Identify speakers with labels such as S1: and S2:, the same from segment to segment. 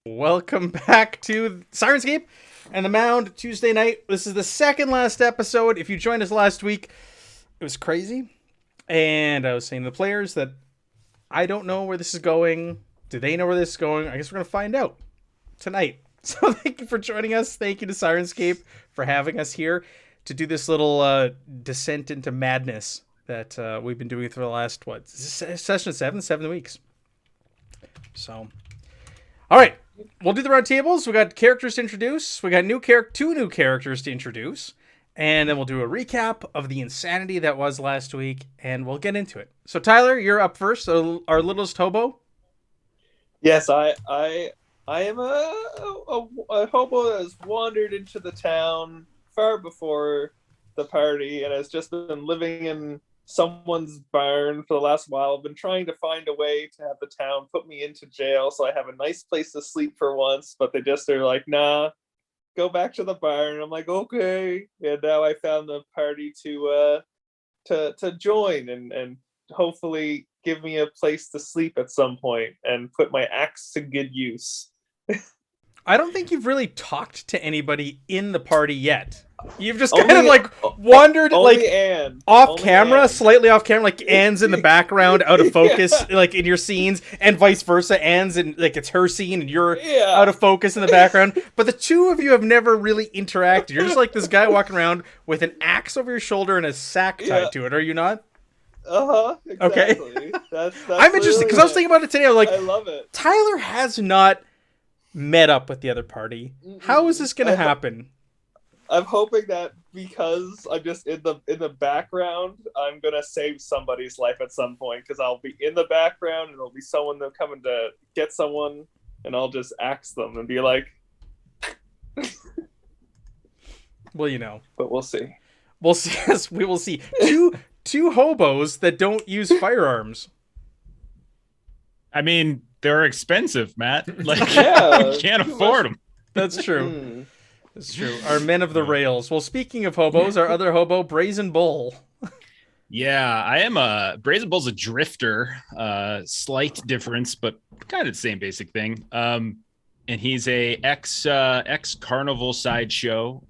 S1: Welcome back to Syrinscape and the Mound Tuesday night. This is the second last episode. If you joined us last week, it was crazy. And I was saying to the players that I don't know where this is going. Do they know where this is going? I guess we're going to find out tonight. So thank you for joining us. Thank you to Syrinscape for having us here to do this little descent into madness that we've been doing for the last, session 7 weeks. So, all right. We'll do the round tables. We got characters to introduce. We got two new characters to introduce. And then we'll do a recap of the insanity that was last week. And we'll get into it. So, Tyler, you're up first. So our littlest hobo.
S2: Yes, I am a hobo that has wandered into the town far before the party and has just been living in someone's barn for the last while. I've been trying to find a way to have the town put me into jail so I have a nice place to sleep for once, but they just are like, nah, go back to the barn. And I'm like, okay. And now I found the party to join and hopefully give me a place to sleep at some point and put my axe to good use.
S1: I don't think you've really talked to anybody in the party yet. You've just kind of like wandered like off camera, slightly off camera, like Anne's in the background, out of focus, like in your scenes, and vice versa. Anne's in like it's her scene, and you're out of focus in the background. But the two of you have never really interacted. You're just like this guy walking around with an axe over your shoulder and a sack tied to it. Are you not?
S2: Exactly.
S1: Okay.
S2: That's
S1: I'm interested because I was thinking about it today. I was like,
S2: I love it.
S1: Tyler has not met up with the other party. How is this going to happen?
S2: I'm hoping that because I'm just in the background, I'm gonna save somebody's life at some point because I'll be in the background and there'll be someone that's coming to get someone, and I'll just axe them and be like,
S1: well, you know,
S2: but we'll see.
S1: We'll see. Yes, we will see. Two hobos that don't use firearms.
S3: I mean, they're expensive, Matt. Like, you can't afford them.
S1: That's true. That's true. Our men of the rails. Well, speaking of hobos, our other hobo, Brazen Bull.
S3: Yeah, I am Brazen Bull's a drifter. Slight difference, but kind of the same basic thing. And he's a ex carnival sideshow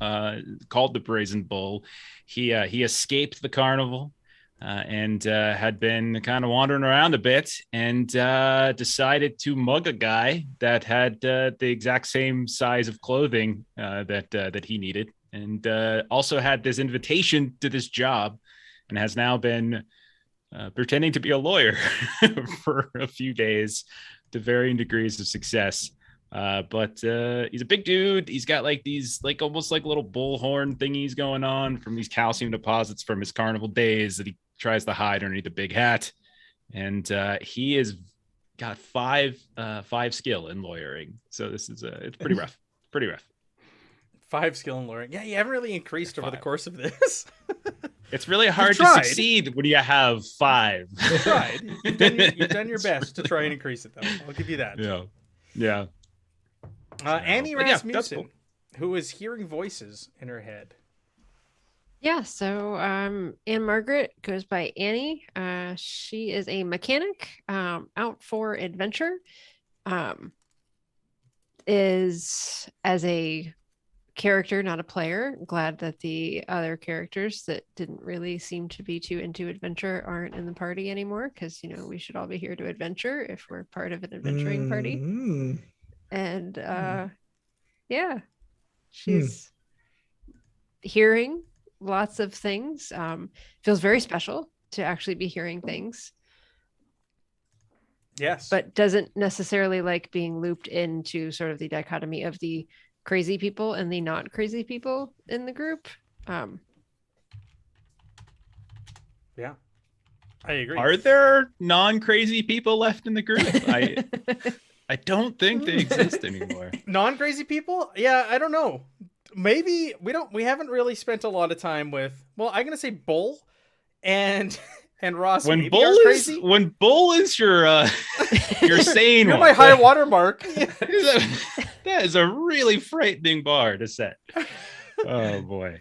S3: called the Brazen Bull. He escaped the carnival and had been kind of wandering around a bit and decided to mug a guy that had the exact same size of clothing that he needed, and also had this invitation to this job and has now been pretending to be a lawyer for a few days to varying degrees of success. But he's a big dude. He's got like these like almost like little bullhorn thingies going on from these calcium deposits from his carnival days that he tries to hide underneath a big hat. And he has got five skill in lawyering. So this is it's pretty rough. Pretty rough.
S1: 5 skill in lawyering. Yeah, you haven't really increased over the course of this.
S3: It's really hard to succeed when you have 5.
S1: You tried. You've done your best to try and increase it, though. I'll give you that.
S3: Yeah.
S1: Annie Rasmussen, cool. Who is hearing voices in her head.
S4: Yeah, so Anne Margaret goes by Annie. She is a mechanic out for adventure. Is as a character, not a player. Glad that the other characters that didn't really seem to be too into adventure aren't in the party anymore, because, you know, we should all be here to adventure if we're part of an adventuring party. And yeah, she's hearing lots of things. Feels very special to actually be hearing things.
S1: Yes.
S4: But doesn't necessarily like being looped into sort of the dichotomy of the crazy people and the not crazy people in the group.
S1: Yeah, I agree.
S3: Are there non-crazy people left in the group? I don't think they exist anymore.
S1: Non-crazy people? Yeah, I don't know. Maybe we haven't really spent a lot of time with, well, I'm going to say Bull and Ross.
S3: When Bull is your sane
S1: You're
S3: one.
S1: my high water mark.
S3: That is a really frightening bar to set. Oh boy.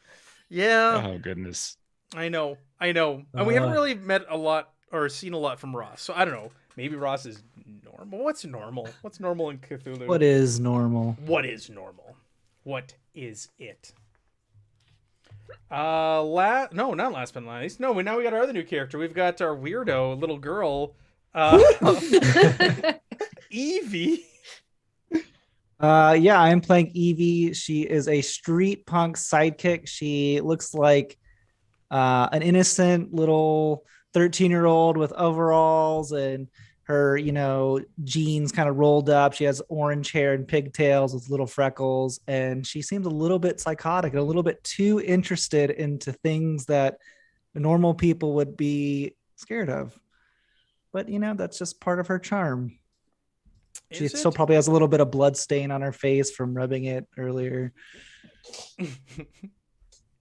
S1: Yeah.
S3: Oh goodness.
S1: I know. And we haven't really met a lot or seen a lot from Ross. So I don't know. Maybe Ross is normal. normal? What's normal? What's normal in Cthulhu?
S5: What is normal?
S1: What is normal? What is it? No, not last but not least. No, now we got our other new character. We've got our weirdo little girl, Evie.
S5: Yeah, I'm playing Evie. She is a street punk sidekick. She looks like an innocent little 13-year-old with overalls and her, jeans kind of rolled up. She has orange hair and pigtails with little freckles, and she seems a little bit psychotic and a little bit too interested into things that normal people would be scared of. But, that's just part of her charm. She still probably has a little bit of blood stain on her face from rubbing it earlier.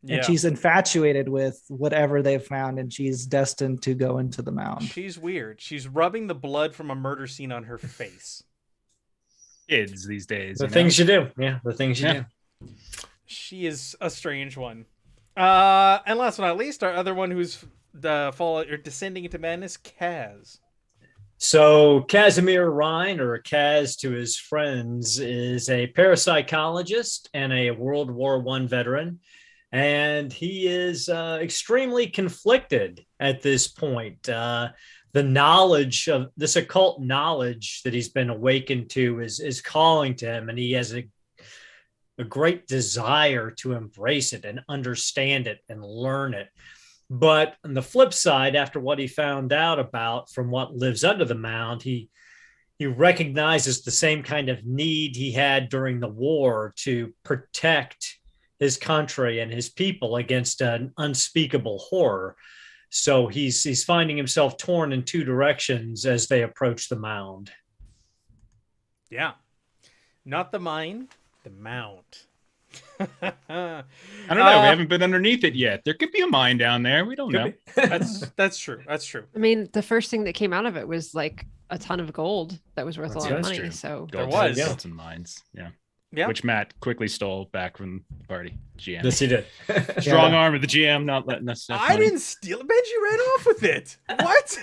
S5: And she's infatuated with whatever they've found, and she's destined to go into the Mound.
S1: She's weird. She's rubbing the blood from a murder scene on her face.
S3: Kids these days.
S6: The things you do. Yeah, the things you do.
S1: She is a strange one. And last but not least, our other one who's descending into madness, Kaz.
S6: So Kazimir Rhine, or Kaz to his friends, is a parapsychologist and a World War I veteran. And he is extremely conflicted at this point. The knowledge of this occult knowledge that he's been awakened to is calling to him, and he has a great desire to embrace it and understand it and learn it. But on the flip side, after what he found out about from what lives under the Mound, he recognizes the same kind of need he had during the war to protect his country and his people against an unspeakable horror. So he's finding himself torn in two directions as they approach the Mound.
S1: Yeah. Not the mine, the Mound.
S3: I don't know. We haven't been underneath it yet. There could be a mine down there. We don't know.
S1: That's true. That's true.
S4: I mean, the first thing that came out of it was like a ton of gold that was worth a lot of money.
S3: True.
S4: So
S1: there was
S3: some mines. Yeah.
S1: Yeah.
S3: Which Matt quickly stole back from the party. GM.
S6: Yes, he did.
S3: Strong arm of the GM, not letting us.
S1: I didn't steal it. Benji ran off with it. What?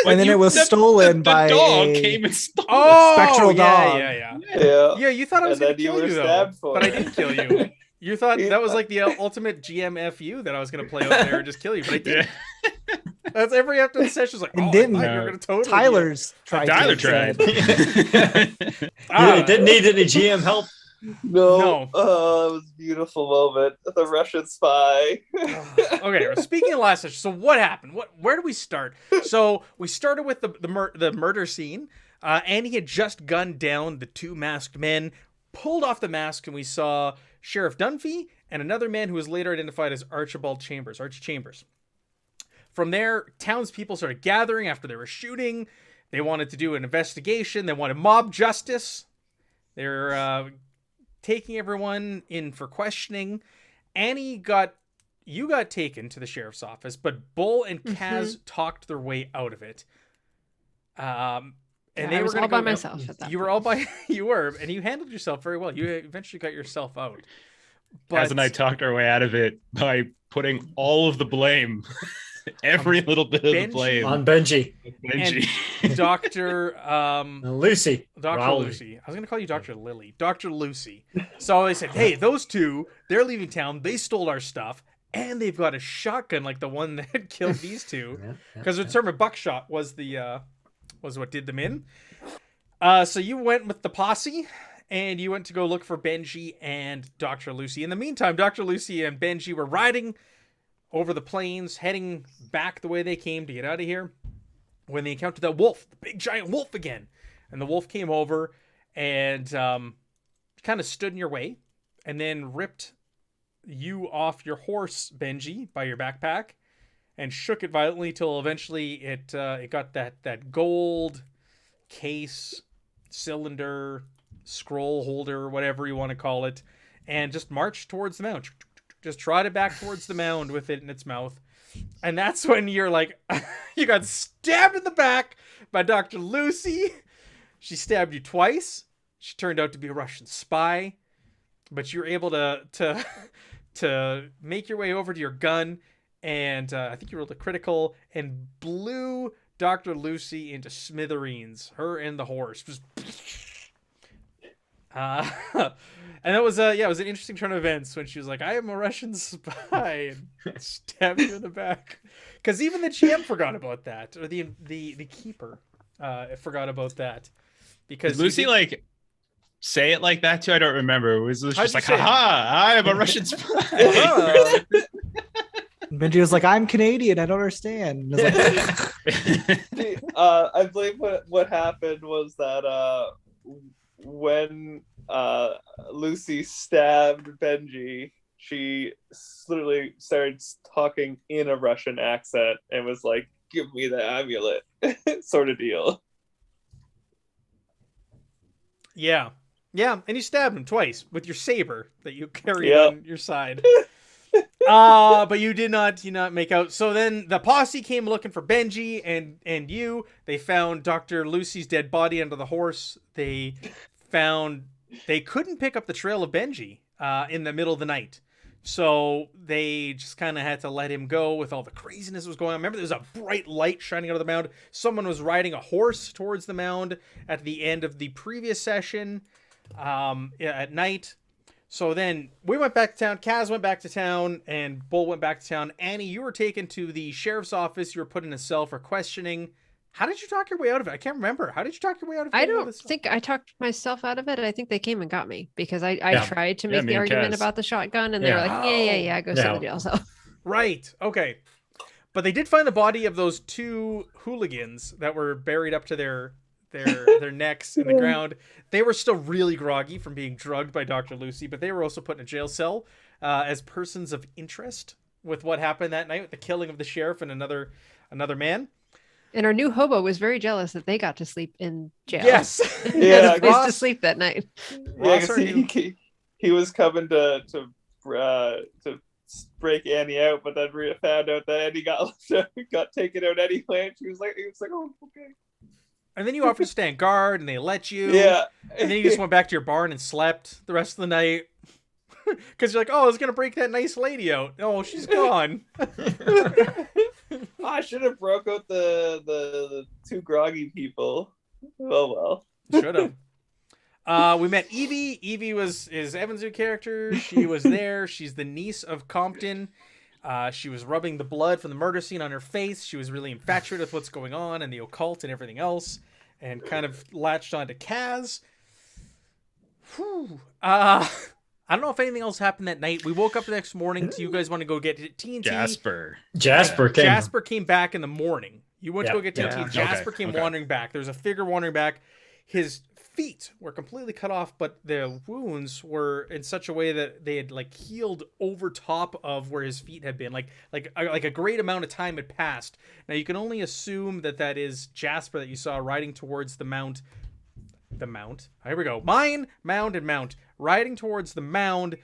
S5: And then it was stolen by
S3: the dog came and stole
S1: Oh,
S5: spectral dog.
S1: Yeah, you thought I was going to kill you, though.
S2: For
S1: but I didn't kill you. You thought that was like the ultimate GM FU that I was going to play out there and just kill you, but I didn't. That's every after the session was like,
S5: and didn't.
S1: I thought you were going to totally
S5: Tyler's tried.
S3: Tyler tried.
S6: Didn't need any GM help.
S2: No. Oh, it was a beautiful moment. The Russian spy.
S1: Okay, well, speaking of last session, so what happened? Where do we start? So we started with the murder scene. Andy had just gunned down the two masked men, pulled off the mask, and we saw Sheriff Dunphy and another man who was later identified as Archie Chambers. From there, townspeople started gathering after they were shooting. They wanted to do an investigation. They wanted mob justice. They're taking everyone in for questioning. Annie you got taken to the sheriff's office, but Bull and Kaz talked their way out of it. And
S4: I was all by myself at that
S1: You were all by you were, and you handled yourself very well. You eventually got yourself out.
S3: Kaz and I talked our way out of it by putting all of the blame, every little bit of the blame
S6: on Benji.
S1: And Dr.
S6: Lucy.
S1: Dr.
S6: Raul.
S1: Lucy. I was going to call you Dr. Lily. Dr. Lucy. So they said, hey, those two, they're leaving town. They stole our stuff. And they've got a shotgun like the one that killed these two. Because the term of buckshot was what did them in. So you went with the posse. And you went to go look for Benji and Dr. Lucy. In the meantime, Dr. Lucy and Benji were riding over the plains, heading back the way they came to get out of here, when they encountered that wolf, the big giant wolf again. And the wolf came over and kind of stood in your way and then ripped you off your horse, Benji, by your backpack and shook it violently till eventually it got that gold case, cylinder, scroll holder, whatever you want to call it, and just marched towards the mound. Just trotted back towards the mound with it in its mouth. And that's when you're like, you got stabbed in the back by Dr. Lucy. She stabbed you twice. She turned out to be a Russian spy. But you were able to make your way over to your gun. And I think you rolled a critical and blew Dr. Lucy into smithereens. Her and the horse. Just and it was it was an interesting turn of events when she was like, "I am a Russian spy," and stabbed you in the back. Because even the GM forgot about that, or the keeper forgot about that. Because
S3: Did Lucy like say it like that too? I don't remember. It was just like,
S1: say it?
S3: "Haha, I am a Russian spy."
S5: Benji was like, "I'm Canadian. I don't understand." And I was like,
S2: I believe what happened was that when Lucy stabbed Benji, she literally started talking in a Russian accent and was like, "Give me the amulet," sort of deal.
S1: Yeah, and you stabbed him twice with your saber that you carry
S2: Yep.
S1: on your side. But you did not make out. So then the posse came looking for Benji and you. They found Dr. Lucy's dead body under the horse. They couldn't pick up the trail of Benji in the middle of the night. So they just kind of had to let him go with all the craziness that was going on. Remember, there was a bright light shining out of the mound. Someone was riding a horse towards the mound at the end of the previous session at night. So then we went back to town. Kaz went back to town, and Bull went back to town. Annie, you were taken to the sheriff's office. You were put in a cell for questioning. How did you talk your way out of it? I can't remember. How did you talk your way out of it?
S4: I don't think I talked myself out of it. I think they came and got me because I tried to make
S3: me
S4: the
S3: and
S4: argument
S3: Kaz.
S4: about the shotgun, and they were like, yeah, go seal the deal. So
S1: Right. Okay. But they did find the body of those two hooligans that were buried up to their necks in the ground. They were still really groggy from being drugged by Dr. Lucy, but they were also put in a jail cell as persons of interest with what happened that night with the killing of the sheriff and another man.
S4: and our new hobo was very jealous that they got to sleep in jail.
S1: Yes.
S2: Yeah,
S4: as opposed to
S1: Ross-
S4: sleep that night.
S2: Yeah,
S1: Ross,
S2: 'cause
S1: are you-
S2: he was coming to break Annie out, but then found out that Annie got taken out anyway, and he was like, "Oh, okay."
S1: And then you offered to stand guard, and they let you.
S2: Yeah.
S1: And then you just went back to your barn and slept the rest of the night. Because you're like, oh, I was going to break that nice lady out. Oh, she's gone.
S2: I should have broke out the two groggy people. Oh well.
S1: Should have. We met Evie. Evie is Evan's new character. She was there. She's the niece of Compton. She was rubbing the blood from the murder scene on her face. She was really infatuated with what's going on and the occult and everything else, and kind of latched onto Kaz. Whew. I don't know if anything else happened that night. We woke up the next morning. Do you guys want to go get TNT?
S6: Jasper
S1: Came back in the morning. You went to go get TNT.
S5: Yeah.
S1: Jasper
S3: Okay,
S1: came wandering back. There's a figure wandering back. His feet were completely cut off, but the wounds were in such a way that they had like healed over top of where his feet had been. Like a great amount of time had passed. Now you can only assume that is Jasper that you saw riding towards the mount. The mount. Here we go. Mound, and mount. Riding towards the mound,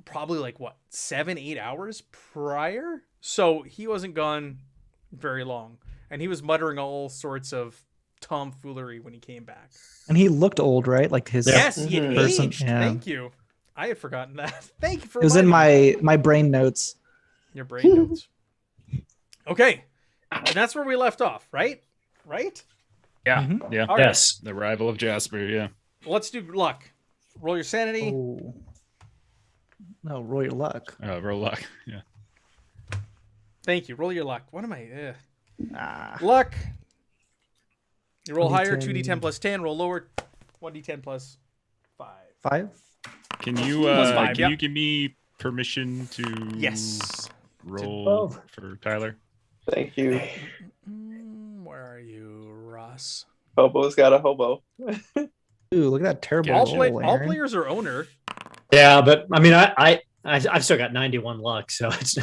S1: probably like 7-8 hours prior. So he wasn't gone very long, and he was muttering all sorts of tomfoolery when he came back.
S5: and he looked old, right? Like his
S1: Yes, he had
S5: person.
S1: aged.
S5: Yeah.
S1: Thank you. I had forgotten that. Thank you for.
S5: It was in
S1: reminding me.
S5: my brain notes.
S1: Your brain notes. Okay, and that's where we left off, right?
S3: Yeah,
S5: Mhm.
S3: yeah.
S1: All right.
S6: Yes.
S3: The arrival of Jasper. Yeah.
S1: Let's do luck. Roll your sanity.
S5: Oh. No, roll your luck.
S3: Roll luck. Yeah.
S1: Thank you. Roll your luck. What am I?
S5: Ah.
S1: Luck. You roll higher,
S5: 2d10.
S1: 2d10 plus 10. Roll lower, 1d10 plus 5.
S5: 5?
S3: Can you
S1: Plus five,
S3: can
S1: yep.
S3: you give me permission to
S1: Yes.
S3: roll for Tyler?
S2: Thank you.
S1: Where are you, Ross?
S2: Hobo's got a hobo.
S5: Ooh, look at that terrible
S3: All
S5: roll,
S1: All
S5: Aaron.
S1: players are owner.
S6: Yeah, but I mean, I've still got 91 luck, so it's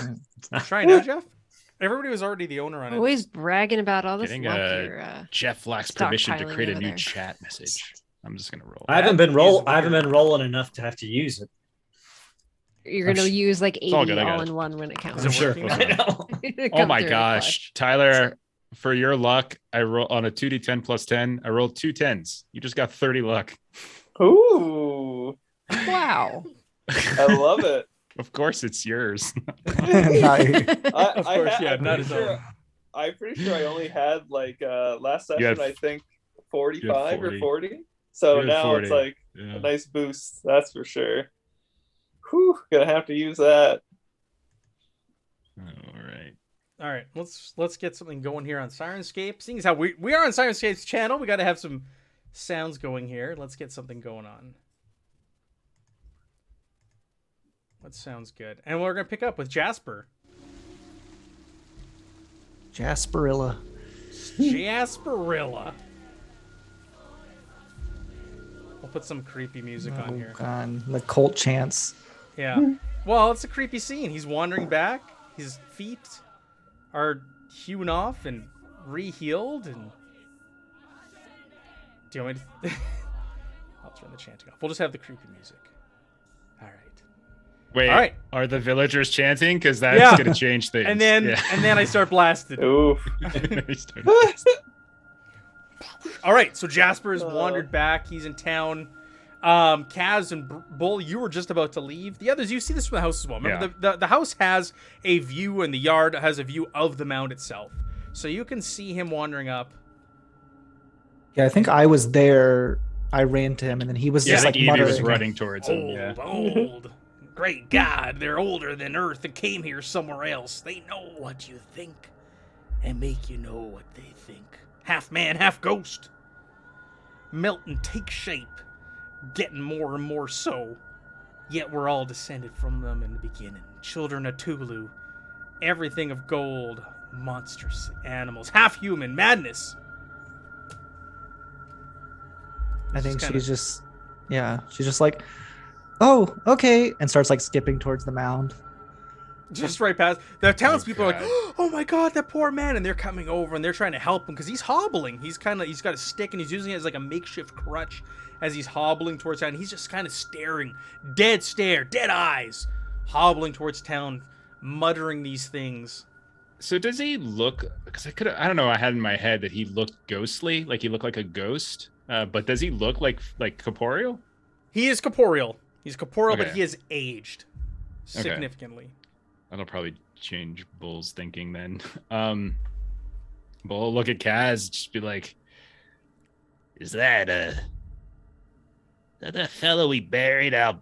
S6: not.
S1: Try now, Jeff. Everybody was already the owner on it.
S4: Always bragging about all this
S3: Getting
S4: luck
S3: a-
S4: here.
S3: Jeff lacks permission to
S4: Stockpiling
S3: create a
S4: over
S3: new
S4: there.
S3: chat message. I'm just gonna roll.
S6: I haven't
S1: That
S6: been
S1: is
S6: rolling enough to have to use it.
S4: You're going to use like 80
S3: all good, I got it.
S4: in one when it counts.
S1: Is it working now?
S6: I know.
S4: It
S3: Oh
S4: comes
S3: my
S4: through in a
S3: gosh, Tyler! For your luck, I roll on a 2d10 plus 10. I rolled 2 10s. You just got 30 luck.
S2: Ooh,
S4: flash. Wow.
S2: I love it.
S3: Of course, it's yours.
S5: Nice.
S1: Of course, yeah, not his own.
S2: I'm pretty sure I only had like last
S3: You had-
S2: session I think 45 or
S3: 40.
S2: 40. So
S3: You had
S2: now
S3: 40.
S2: it's like
S3: Yeah.
S2: a nice boost, that's for sure. Whew, gonna have to use that.
S3: All right.
S1: All right, let's get something going here on Syrinscape. Seeing as how we are on Syrinscape's channel, we got to have some sounds going here. Let's get something going on. That sounds good. And we're gonna pick up with Jasper.
S5: Jasperilla.
S1: Jasperilla. We'll put some creepy music on here.
S5: God, the cult chants.
S1: Yeah. Well, it's a creepy scene. He's wandering back. His feet are hewn off and re-healed. And do you want me to? I'll turn the chanting off. We'll just have the creepy music. All right.
S3: Wait,
S1: All right.
S3: Are the villagers chanting? Because that's
S1: Yeah.
S3: gonna change things.
S1: And then I start blasting.
S2: Oof.
S3: They start-
S1: All right. So Jasper has wandered back. He's in town. Kaz and Bull, you were just about to leave. The others, you see this from the house as well. Remember, the house has a view, and the yard has a view of the mound itself. So you can see him wandering up.
S5: Yeah, I think I was there. I ran to him, and then he was
S3: Yeah, I
S5: just
S3: think
S5: like
S3: Evie
S5: muttering.
S3: was running towards him. Yeah.
S1: Old. Great God, they're older than Earth and came here somewhere else. They know what you think and make you know what they think. Half man, half ghost. Melt and take shape, getting more and more so. Yet we're all descended from them in the beginning. Children of Cthulhu, everything of gold, monstrous animals, half human, madness.
S5: I think
S1: Just kinda-
S5: she's just like, oh, okay, and starts like skipping towards the mound.
S1: Just right past. The townspeople are like,
S3: God.
S1: "Oh my God, that poor man!" And they're coming over and they're trying to help him because he's hobbling. He's got a stick and he's using it as like a makeshift crutch as he's hobbling towards town. And he's just kind of staring, dead stare, dead eyes, hobbling towards town, muttering these things.
S3: So does he look? Because I don't know. I had in my head that he looked ghostly, like he looked like a ghost. But does he look like corporeal?
S1: He is corporeal. He's corporeal, but
S3: Okay.
S1: he has aged significantly.
S3: That'll probably change Bull's thinking then. Bull look at Kaz, just be like, "Is that that fellow we buried out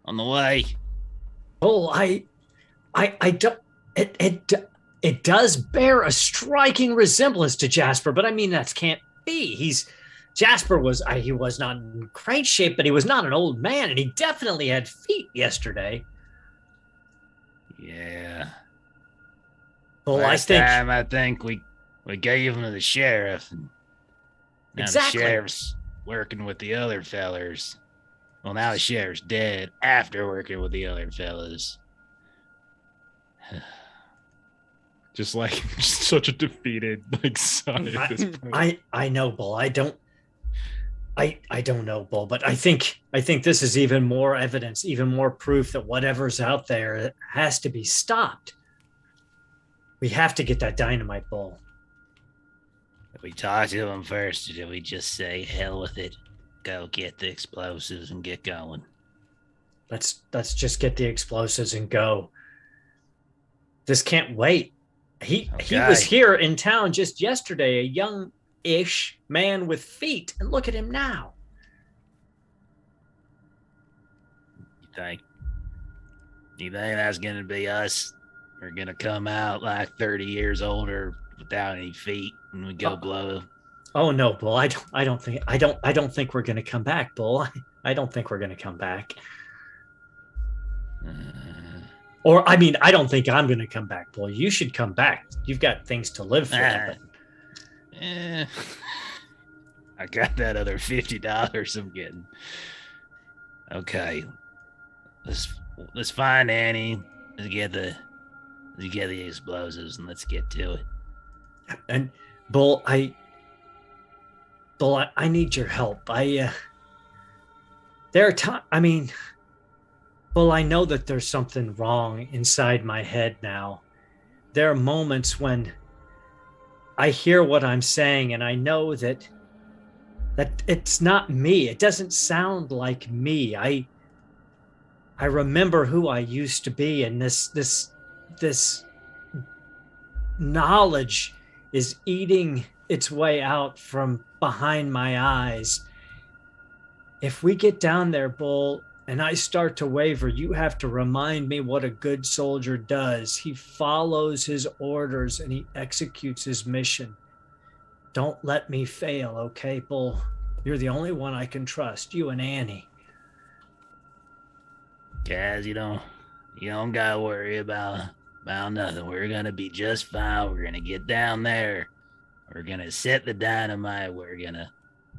S3: on the way?"
S6: Oh, I don't. It does bear a striking resemblance to Jasper, but I mean that can't be. Jasper was he was not in great shape, but he was not an old man, and he definitely had feet yesterday.
S3: Yeah.
S6: Well,
S3: Last time I think we gave him to the sheriff, and now
S6: Exactly.
S3: the sheriff's working with the other fellers. Well, now the sheriff's dead after working with the other fellas. Just like such a defeated son at this point.
S6: I know, Bull. I don't know, Bull, but I think this is even more evidence, even more proof that whatever's out there has to be stopped. We have to get that dynamite, Bull.
S3: If we talk to him first, or did we just say hell with it? Go get the explosives and get going.
S6: Let's just get the explosives and go. This can't wait. He was here in town just yesterday, a young-ish man with feet, and look at him now.
S3: You think that's gonna be us? We're gonna come out like 30 years older without any feet, and we go blow.
S6: Oh no, Bull! I don't think we're gonna come back, Bull. I don't think we're gonna come back. Or I mean, I don't think I'm gonna come back, Bull. You should come back. You've got things to live for.
S3: I got that other $50 I'm getting. Okay, let's find Annie. Let's get the explosives and let's get to it.
S6: And Bull, I need your help. There are times. I mean, Bull, I know that there's something wrong inside my head now. There are moments when I hear what I'm saying, and I know that it's not me. It doesn't sound like me. I remember who I used to be, and this knowledge is eating its way out from behind my eyes. If we get down there, Bull, and I start to waver, you have to remind me what a good soldier does. He follows his orders and he executes his mission. Don't let me fail, okay, Bull? You're the only one I can trust, you and Annie.
S7: Guys, you don't gotta worry about nothing. We're gonna be just fine. We're gonna get down there. We're gonna set the dynamite. We're gonna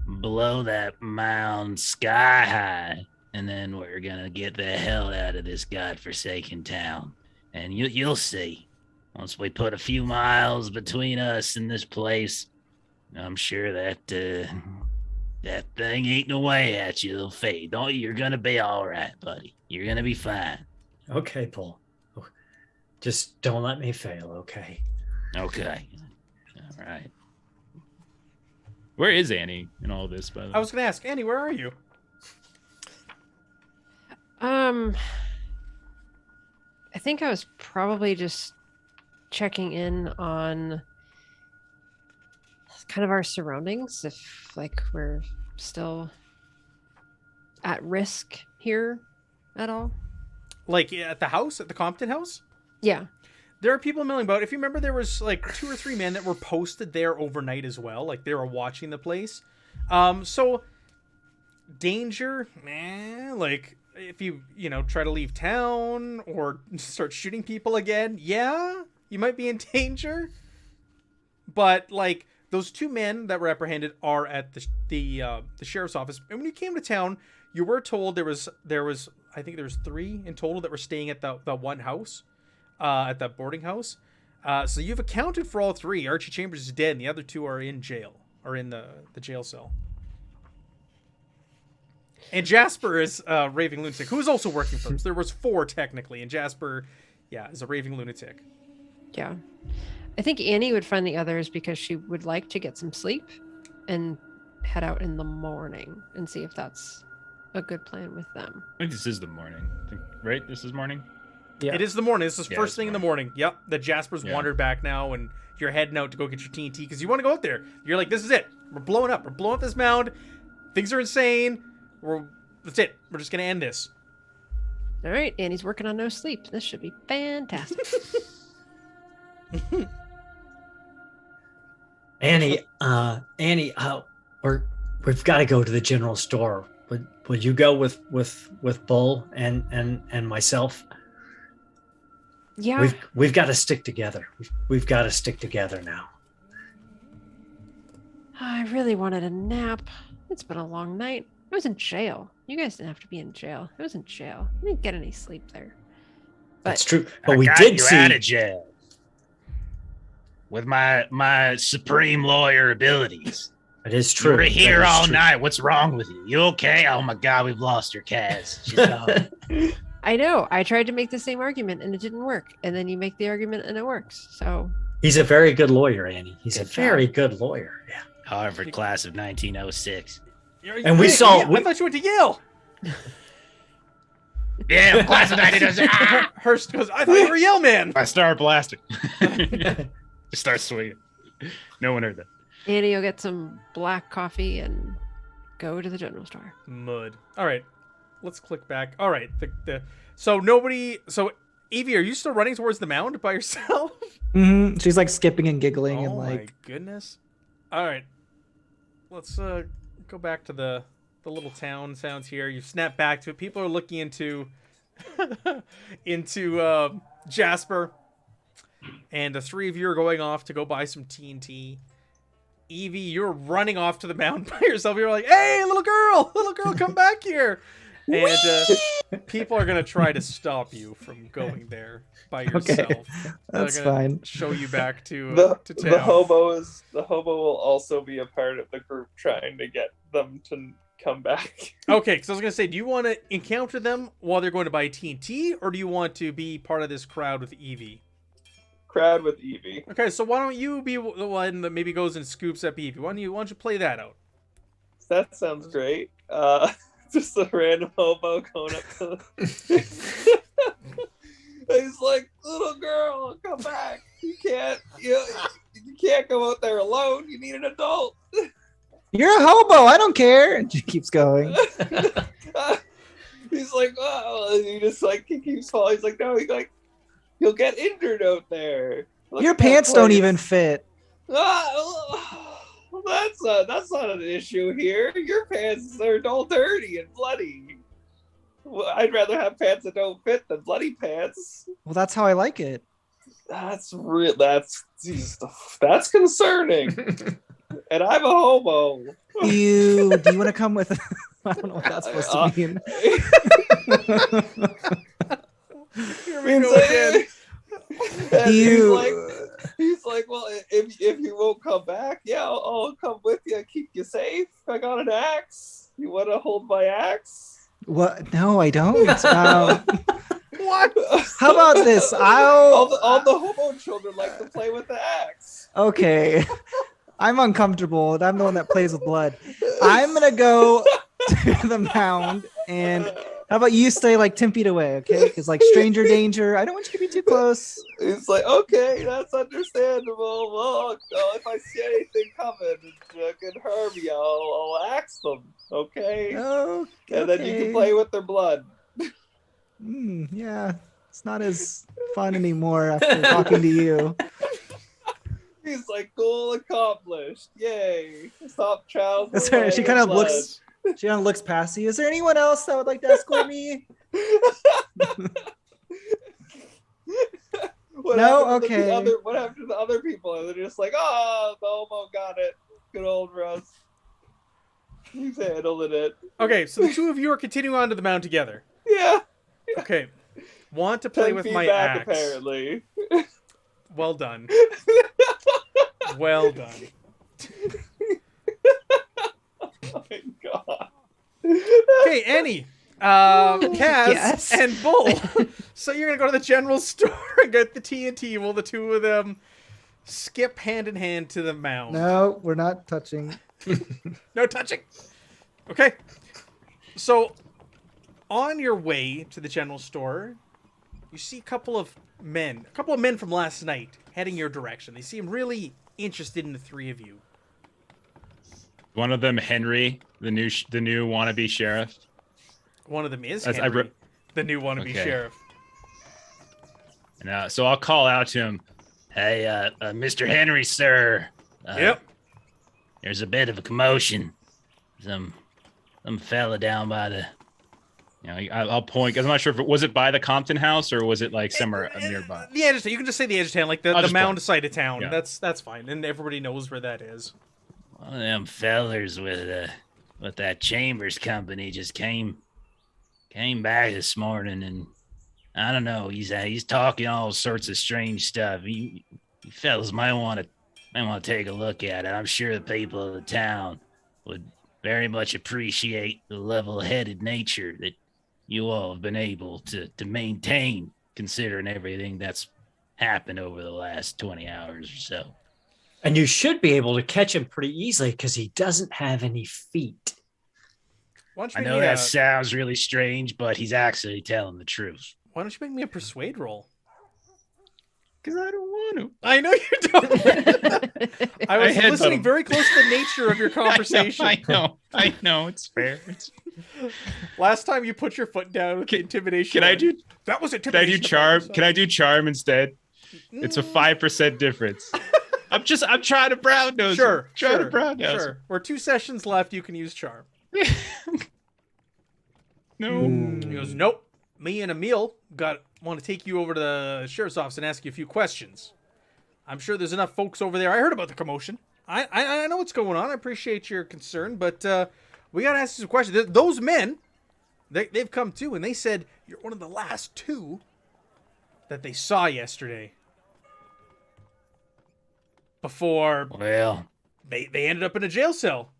S7: blow that mound sky high, and then we're gonna get the hell out of this godforsaken town. And you'll see. Once we put a few miles between us and this place, I'm sure that that thing eating away at you will fade. You're gonna be all right, buddy. You're gonna be fine.
S6: Okay, Bull. Just don't let me fail, okay?
S7: Okay. All right.
S3: Where is Annie in all this, by the way?
S1: I was going to ask, Annie, where are you?
S4: I think I was probably just checking in on kind of our surroundings, if like we're still at risk here at all.
S1: Like at the house, at the Compton house?
S4: Yeah.
S1: There are people milling about. If you remember, there was like 2 or 3 men that were posted there overnight as well. Like they were watching the place. So danger, like if you try to leave town or start shooting people again, yeah, you might be in danger. But like those 2 men that were apprehended are at the sheriff's office. And when you came to town, you were told there was I think there was 3 in total that were staying at the one house. At that boarding house. So you've accounted for all 3. Archie Chambers is dead, and the other 2 are in jail, or in the jail cell. And Jasper is a raving lunatic, who is also working for us. There was 4 technically, and Jasper, is a raving lunatic.
S4: Yeah. I think Annie would find the others because she would like to get some sleep and head out in the morning and see if that's a good plan with them.
S3: I think this is the morning. Right? This is morning?
S5: Yeah.
S1: It is the morning. This is first
S3: it's
S1: thing in the morning. Yep. The Jasper's wandered back now, and you're heading out to go get your TNT because you want to go out there. You're like, this is it. We're blowing up. We're blowing up this mound. Things are insane. That's it. We're just gonna end this.
S4: All right, Annie's working on no sleep. This should be fantastic.
S6: Annie, we've got to go to the general store. Would you go with Bull and myself?
S4: Yeah.
S6: We've got to stick together. We've got to stick together now.
S4: I really wanted a nap. It's been a long night. I was in jail. You guys didn't have to be in jail. I was in jail. I didn't get any sleep there.
S6: That's true. But
S7: I
S6: we
S7: got
S6: did
S7: you
S6: see
S7: out of jail with my supreme lawyer abilities.
S6: It is true.
S7: We're here
S6: That is
S7: all
S6: true.
S7: night. What's wrong with you? You okay? Oh my God, we've lost your Kaz. She's gone.
S4: I know. I tried to make the same argument and it didn't work. And then you make the argument and it works. So
S6: He's a very good lawyer, Annie. He's
S4: Good
S6: a very
S4: job.
S6: good lawyer. Yeah.
S7: Harvard class of 1906.
S6: And we saw-
S1: I thought you went to Yale.
S7: Yeah, class of 1906. Ah!
S1: Hurst goes, I thought you were a Yale man.
S3: I start blasting. Just start swinging. No one heard that.
S4: Annie will get some black coffee and go to the general store.
S1: Mud. All right. Let's click back. All right. So Evie, are you still running towards the mound by yourself?
S5: Mm-hmm. She's like skipping and giggling and
S1: Oh
S5: like
S1: my goodness. All right. Let's go back to the little town sounds here. You snap back to it. People are looking into Jasper, and the 3 of you are going off to go buy some TNT. Evie, you're running off to the mound by yourself. You're like, "Hey, little girl, come back here!" And people are gonna try to stop you from going there by yourself.
S5: Okay. That's
S1: They're gonna
S5: fine.
S1: Show you back to
S2: The
S1: town.
S2: hobo will also be a part of the group trying to get them to come back.
S1: Okay, because I was gonna say, do you want to encounter them while they're going to buy TNT, or do you want to be part of this crowd with Evie?
S2: Crowd with Evie.
S1: Okay, so why don't you be the one that maybe goes and scoops up Evie? Why don't you play that out?
S2: That sounds great. Just a random hobo going up to He's like, little girl, come back. You can't go out there alone. You need an adult.
S5: You're a hobo. I don't care. And she keeps going.
S2: He's like, oh, he just like he keeps falling. He's like, no, you'll get injured out there. Look
S5: Your
S2: at that
S5: pants don't
S2: place.
S5: even fit.
S2: That's not an issue here. Your pants are all dirty and bloody. Well, I'd rather have pants that don't fit than bloody pants.
S5: Well, that's how I like it.
S2: That's real. That's concerning. And I'm a homo.
S5: Do you want to come with? I don't know what that's supposed to mean.
S1: Here we go again.
S2: He's like, well, if you won't come back, yeah, I'll come with you, keep you safe. I got an axe. You want to hold my axe?
S5: What? No, I don't.
S1: What?
S5: How about this?
S2: All the homo children like to play with the axe.
S5: Okay. I'm uncomfortable. I'm the one that plays with blood. I'm gonna go to the mound, and how about you stay like 10 feet away, okay? Because like stranger danger, I don't want you to be too close.
S2: It's like, okay, that's understandable. Well, if I see anything coming that can harm me, I'll axe them, okay?
S5: Okay.
S2: And then you can play with their blood.
S5: Yeah, it's not as fun anymore after talking to you.
S2: He's like, goal accomplished. Yay. Stop child.
S5: She kind of looks. She kind of looks past you. Is there anyone else that would like to escort me?
S2: What happened to the other people? And they're just like, oh, the homo got it. Good old Russ. He's handling it.
S1: Okay, so the two of you are continuing on to the mound together.
S2: Yeah.
S1: Okay. Want to play
S2: 10
S1: with
S2: feet
S1: my
S2: back,
S1: axe.
S2: apparently.
S1: Well done. Well done.
S2: Oh my god.
S1: Okay, Annie, Kaz,
S4: Yes.
S1: and Bull. So you're gonna go to the general store and get the TNT. Will the two of them skip hand in hand to the mound?
S5: No, we're not touching.
S1: No touching. Okay. So on your way to the general store, you see a couple of men from last night heading your direction. They seem really interested in the three of you.
S3: One of them, Henry, the new wannabe sheriff.
S1: One of them is
S3: As I
S1: Henry,
S3: re-
S1: the new wannabe
S3: Okay.
S1: sheriff.
S3: And so I'll call out to him.
S7: Hey, Mr. Henry, sir.
S1: Yep.
S7: There's a bit of a commotion. Some fella down by the.
S3: I'll point because I'm not sure if was it by the Compton house or was it like somewhere nearby.
S1: The edge of town. You can just say the edge of town, like the
S3: just
S1: mound
S3: point.
S1: side of town.
S3: Yeah.
S1: That's fine, and everybody knows where that is.
S7: One of them fellers with that Chambers company just came back this morning, and I don't know. He's talking all sorts of strange stuff. You fellas might want to take a look at it. I'm sure the people of the town would very much appreciate the level-headed nature that you all have been able to maintain, considering everything that's happened over the last 20 hours or so.
S6: And you should be able to catch him pretty easily because he doesn't have any feet.
S1: Why don't you
S7: I
S1: make
S7: know
S1: me
S7: that sounds really strange, but he's actually telling the truth.
S1: Why don't you make me a persuade roll?
S3: Because I don't want to.
S1: I know you don't. I was
S3: had
S1: listening
S3: them.
S1: very close to the nature of your conversation.
S3: I know. It's fair.
S1: Last time you put your foot down with the intimidation.
S3: Can I do?
S1: That was
S3: Can I
S1: intimidation.
S3: do charm? Can I do charm instead? It's a 5% difference. I'm trying to brown nose.
S1: Sure.
S3: To brown nose.
S1: Sure. We're 2 sessions left. You can use charm.
S3: No.
S1: He goes, nope. Me and Emil want to take you over to the sheriff's office and ask you a few questions. I'm sure there's enough folks over there. I heard about the commotion. I know what's going on. I appreciate your concern, but we got to ask you some questions. Those men, they've come too, and they said you're one of the last 2 that they saw yesterday. Before
S7: Well,
S1: they ended up in a jail cell.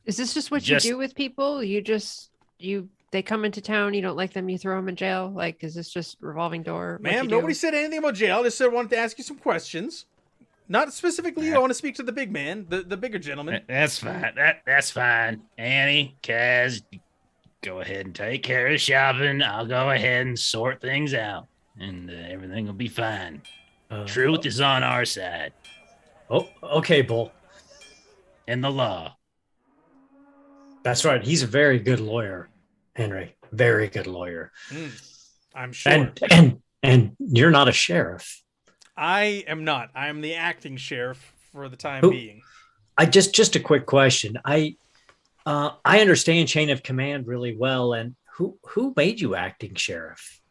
S4: Is this just what you do with people? They come into town, you don't like them, you throw them in jail? Like, is this just revolving door?
S1: Ma'am, nobody said anything about jail. I just said I wanted to ask you some questions. Not specifically, I want to speak to the big man, the bigger gentleman.
S7: that's fine. That's fine. Annie, Kaz, go ahead and take care of shopping. I'll go ahead and sort things out, and everything will be fine. Truth is on our side.
S6: Oh, okay, Bull.
S7: And the law.
S6: That's right. He's a very good lawyer, Henry. Very good lawyer.
S1: I'm sure.
S6: And you're not a sheriff.
S1: I am not. I am the acting sheriff for the time
S6: Who-
S1: being.
S6: I just a quick question. I understand chain of command really well, and who made you acting sheriff?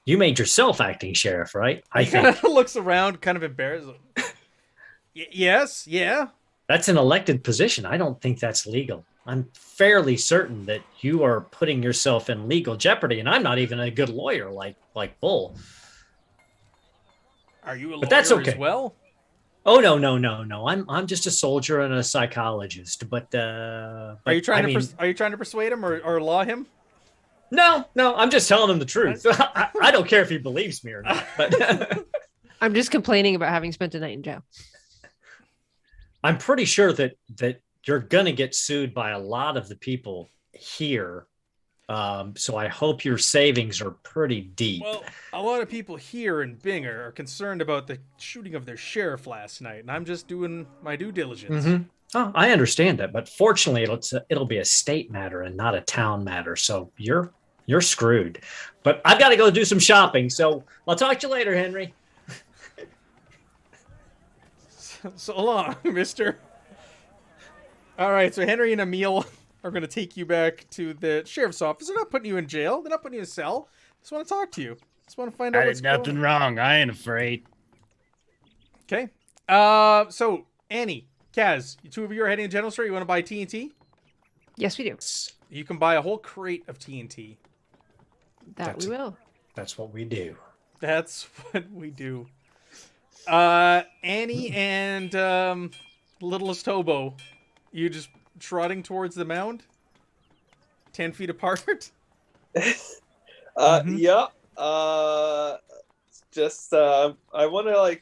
S6: You made yourself acting sheriff, right? I
S1: He kind
S6: think
S1: of looks around, kind of embarrassed. Yes, yeah.
S6: that's an elected position. I don't think that's legal. I'm fairly certain that you are putting yourself in legal jeopardy, and I'm not even a good lawyer like Bull.
S1: Are you a lawyer
S6: But that's okay.
S1: as well?
S6: Oh no. I'm just a soldier and a psychologist. But
S1: Are you trying to persuade him or law him?
S6: No, I'm just telling him the truth. I don't care if he believes me or not. But
S4: I'm just complaining about having spent a night in jail.
S6: I'm pretty sure that you're gonna get sued by a lot of the people here. So I hope your savings are pretty deep.
S1: Well, a lot of people here in Binger are concerned about the shooting of their sheriff last night, and I'm just doing my due diligence.
S6: Mhm. Oh, I understand that, but fortunately, it'll be a state matter and not a town matter. So you're screwed. But I've got to go do some shopping. So I'll talk to you later, Henry.
S1: So long, mister. All right, so Henry and Emil are going to take you back to the sheriff's office. They're not putting you in jail. They're not putting you in a cell. Just want to talk to you. Just want to find out
S7: I
S1: what's
S7: did nothing
S1: going
S7: wrong. I ain't afraid.
S1: on. Okay. So Annie, Kaz, you two of you are heading to General Store. You want to buy TNT?
S4: Yes, we do.
S1: You can buy a whole crate of TNT.
S4: We will.
S6: That's what we do.
S1: That's what we do. Annie and Littlest Hobo, you just trotting towards the mound? 10 feet apart?
S2: Yeah. Just I want to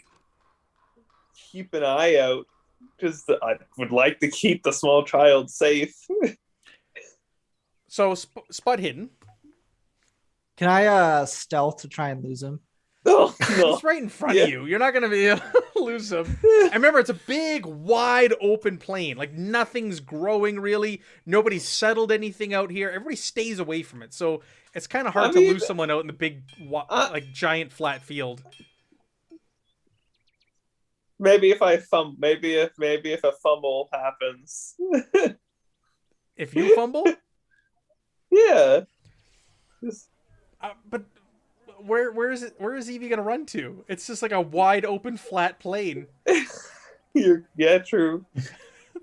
S2: keep an eye out because I would like to keep the small child safe.
S1: So spot hidden.
S5: Can I stealth to try and lose him?
S2: Oh, no.
S1: It's right in front of you. You're not going to be able to lose him. And remember, it's a big, wide open plain. Like, nothing's growing, really. Nobody's settled anything out here. Everybody stays away from it. So it's kind of hard to lose someone out in the big, giant, flat field.
S2: Maybe if I maybe if a fumble happens.
S1: If you fumble?
S2: Yeah.
S1: But where is it? Where is Evie gonna run to? It's just like a wide open flat plain.
S2: Yeah, true.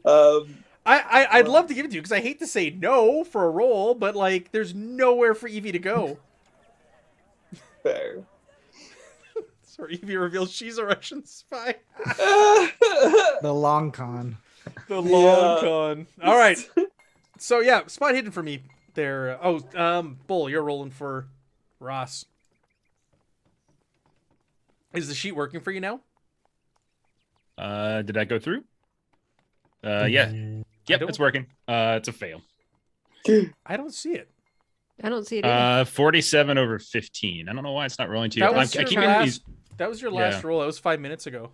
S1: I'd love to give it to you because I hate to say no for a roll, but there's nowhere for Evie to go.
S2: Fair.
S1: So Evie reveals she's a Russian spy.
S5: The long con.
S1: The long con. All right. So yeah, spot hidden for me there. Bull, you're rolling for Ross. Is the sheet working for you now?
S3: Did that go through? Yeah. Yep, it's working. It's a fail.
S1: I don't see it.
S4: I don't see it either.
S3: 47 over 15. I don't know why it's not rolling to you.
S1: That was
S3: I
S1: your
S3: keep getting these.
S1: That was your last
S3: Yeah.
S1: roll. That was 5 minutes ago.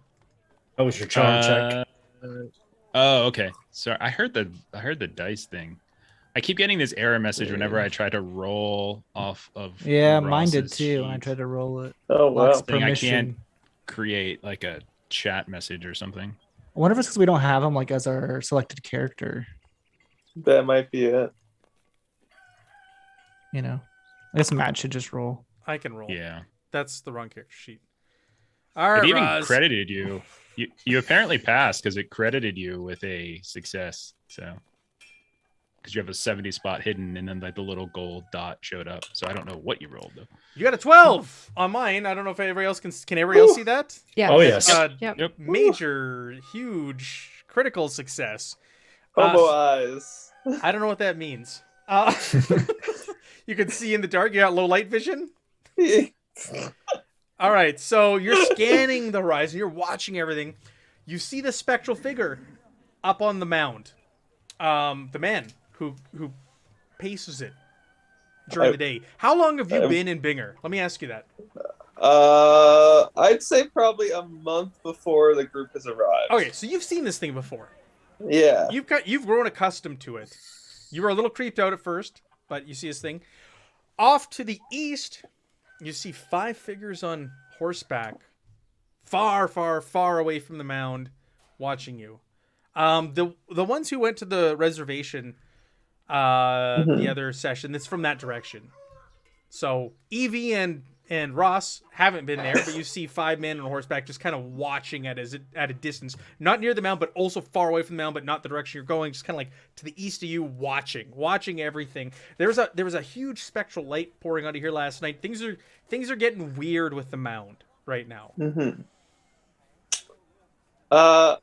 S6: That was your charm check.
S3: Oh, okay. Sorry, I heard the dice thing. I keep getting this error message whenever I try to roll off of.
S5: Yeah, mine did
S3: Ross's
S5: too when I
S3: sheet.
S5: tried to roll it.
S2: Oh wow.
S5: Locks
S3: Thing I
S5: permission.
S3: can't create like a chat message or something.
S5: I wonder if it's because we don't have him as our selected character.
S2: That might be it.
S5: I guess Matt should just roll.
S1: I can roll.
S3: Yeah.
S1: That's the wrong character sheet. All right,
S3: It even
S1: Roz.
S3: credited you. You apparently passed because it credited you with a success. So, because you have a 70 spot hidden, and then the little gold dot showed up. So I don't know what you rolled though.
S1: You got a 12 on mine. I don't know if everybody else can everybody else see that?
S4: Yeah.
S6: Oh yes.
S4: Yep.
S3: Yep.
S1: Major, huge, critical success.
S2: Hobo eyes.
S1: I don't know what that means. You can see in the dark. You got low light vision. All right, so you're scanning the horizon. You're watching everything. You see the spectral figure up on the mound. The man who paces it during the day. How long have you been in Binger? Let me ask you that.
S2: I'd say probably a month before the group has arrived.
S1: Okay, so you've seen this thing before.
S2: Yeah.
S1: You've grown accustomed to it. You were a little creeped out at first, but you see this thing. Off to the east, you see 5 figures on horseback, far, far, far away from the mound, watching you. The ones who went to the reservation, the other session, that's from that direction. So Evie and Ross haven't been there, but you see 5 men on horseback just kind of watching at a distance, not near the mound, but also far away from the mound, but not the direction you're going, just kind of like to the east of you, watching everything. There was a huge spectral light pouring out of here last night. Things are getting weird with the mound right now.
S2: Mm-hmm. I'm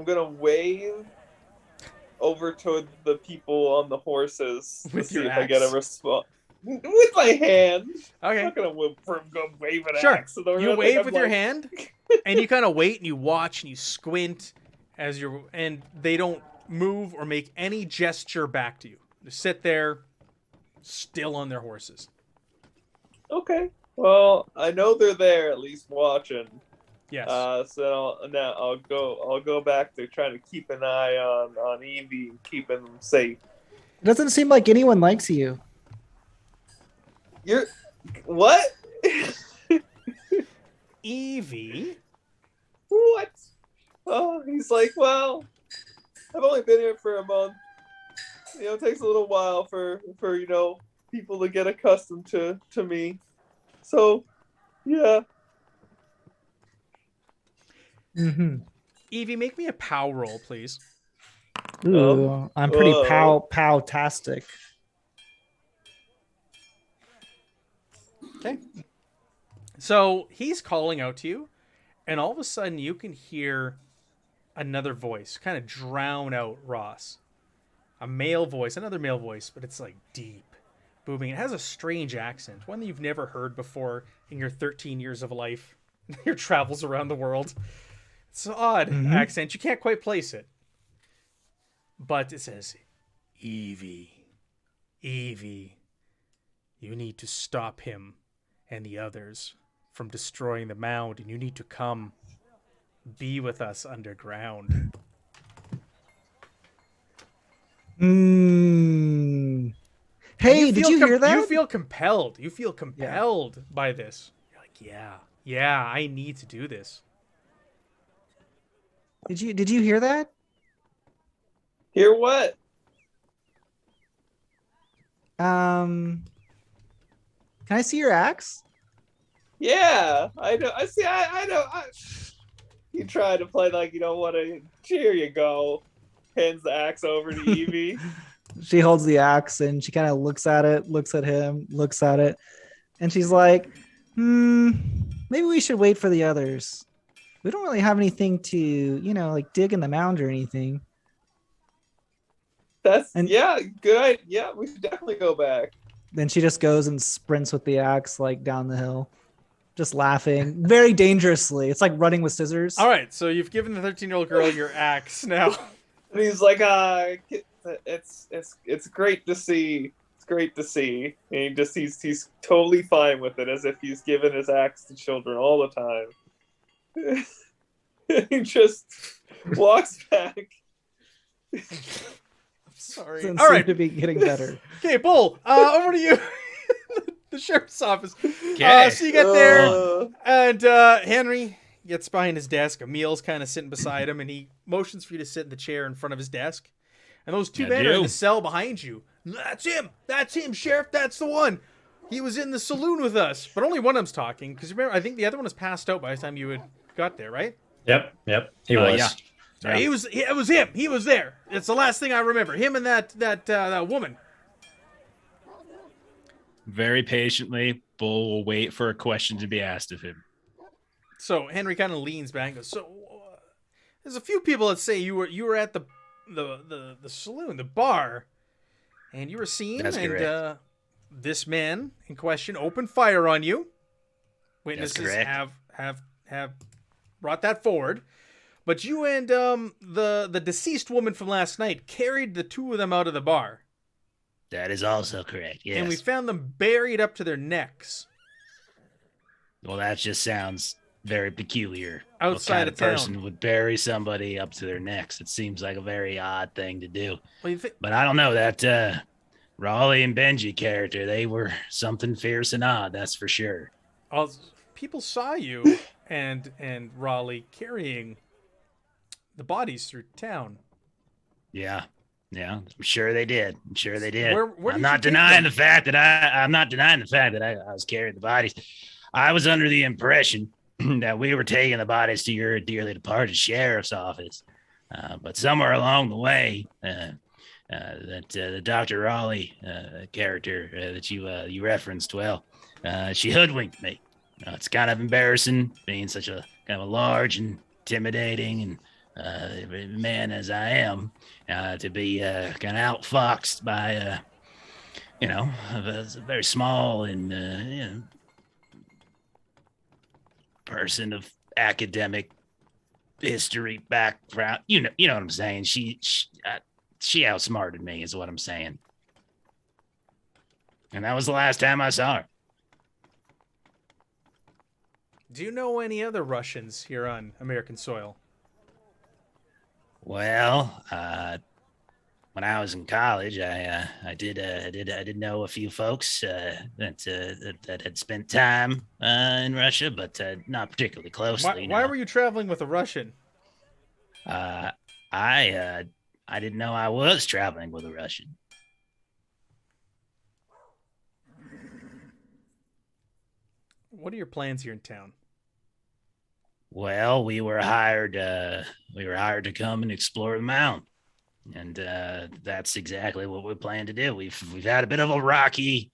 S2: gonna wave over to the people on the horses
S1: with
S2: to
S1: your
S2: see if
S1: axe.
S2: I get a response. With my hand.
S1: Okay.
S2: I'm not gonna wave an
S1: Sure.
S2: axe. So
S1: You wave with your hand, and you kind of wait and you watch and you squint and they don't move or make any gesture back to you. They sit there, still on their horses.
S2: Okay. Well, I know they're there, at least watching.
S1: Yes.
S2: So now I'll go back to trying to keep an eye on Evie and keeping them safe.
S5: It doesn't seem like anyone likes you.
S2: You're what?
S1: Evie?
S2: What? Oh, he's like, well, I've only been here for a month. It takes a little while for people to get accustomed to me. So, yeah.
S5: Mm-hmm.
S1: Evie, make me a POW roll, please.
S5: Ooh, I'm pretty pow-tastic.
S1: Okay. So he's calling out to you, and all of a sudden you can hear another voice kind of drown out Ross. A male voice, another male voice, but it's like deep, booming. It has a strange accent, one that you've never heard before in your 13 years of life, your travels around the world. It's an odd accent. You can't quite place it. But it says, Evie, you need to stop him and the others from destroying the mound, and you need to come be with us underground.
S5: Hey, did you hear that?
S1: You feel compelled. By this. You're like, yeah, I need to do this.
S5: Did you hear that?
S2: Hear what?
S5: Can I see your axe?
S2: Yeah, I know. I see. I know. You try to play like you don't want to. Here you go. Hands the axe over to Evie.
S5: She holds the axe and she kind of looks at it, looks at him, looks at it, and she's like, maybe we should wait for the others. We don't really have anything to, like dig in the mound or anything.
S2: Good. Yeah, we should definitely go back.
S5: Then she just goes and sprints with the axe like down the hill, just laughing very dangerously. It's like running with scissors.
S1: All right, so you've given the 13-year-old girl your axe now.
S2: And he's like, it's great to see. It's great to see. And he's totally fine with it, as if he's given his axe to children all the time. He just walks back.
S1: Sorry.
S5: Doesn't
S1: All
S5: seem
S1: right.
S5: to be getting better.
S1: Okay, Bull, over to you. The sheriff's office.
S3: Okay.
S1: So you get there, and Henry gets behind his desk. Emil's kind of sitting beside him, and he motions for you to sit in the chair in front of his desk. And those 2 men are in the cell behind you. That's him, Sheriff. That's the one. He was in the saloon with us, but only one of them's talking. Because remember, I think the other one was passed out by the time you had got there, right?
S6: Yep. He was.
S3: Yeah.
S1: So it was him. He was there. It's the last thing I remember. Him and that woman.
S3: Very patiently, Bull will wait for a question to be asked of him.
S1: So Henry kind of leans back and goes, so there's a few people that say you were at the saloon, the bar, and you were seen.
S3: That's
S1: and
S3: correct.
S1: This man in question opened fire on you. Witnesses
S3: correct.
S1: have brought that forward. But you and the deceased woman from last night carried the 2 of them out of the bar.
S7: That is also correct. Yes.
S1: And we found them buried up to their necks
S7: Well, that just sounds very peculiar.
S1: outside
S7: what kind
S1: of town.
S7: person would bury somebody up to their necks? It seems like a very odd thing to do.
S1: Well, you think,
S7: But I don't know, that Raleigh and Benji character, they were something fierce and odd, that's for sure.
S1: people saw you and Raleigh carrying the bodies through town.
S7: Yeah. I'm sure they did. I'm sure they did.
S1: Where
S7: I'm
S1: did
S7: not
S1: you take
S7: denying
S1: them?
S7: the fact that I was carrying the bodies. I was under the impression that we were taking the bodies to your dearly departed sheriff's office. But somewhere along the way, the Dr. Raleigh character that you referenced, well, she hoodwinked me. It's kind of embarrassing being such a kind of a large and intimidating and man as I am, to be kind of outfoxed by a very small and person of academic history background. You know what I'm saying. She outsmarted me, is what I'm saying. And that was the last time I saw her.
S1: Do you know any other Russians here on American soil?
S7: Well, when I was in college, I did know a few folks that had spent time in Russia, but not particularly closely.
S1: Why were you traveling with a Russian?
S7: I didn't know I was traveling with a Russian.
S1: What are your plans here in town?
S7: Well, we were hired to come and explore the Mound, and that's exactly what we plan to do. We've had a bit of a rocky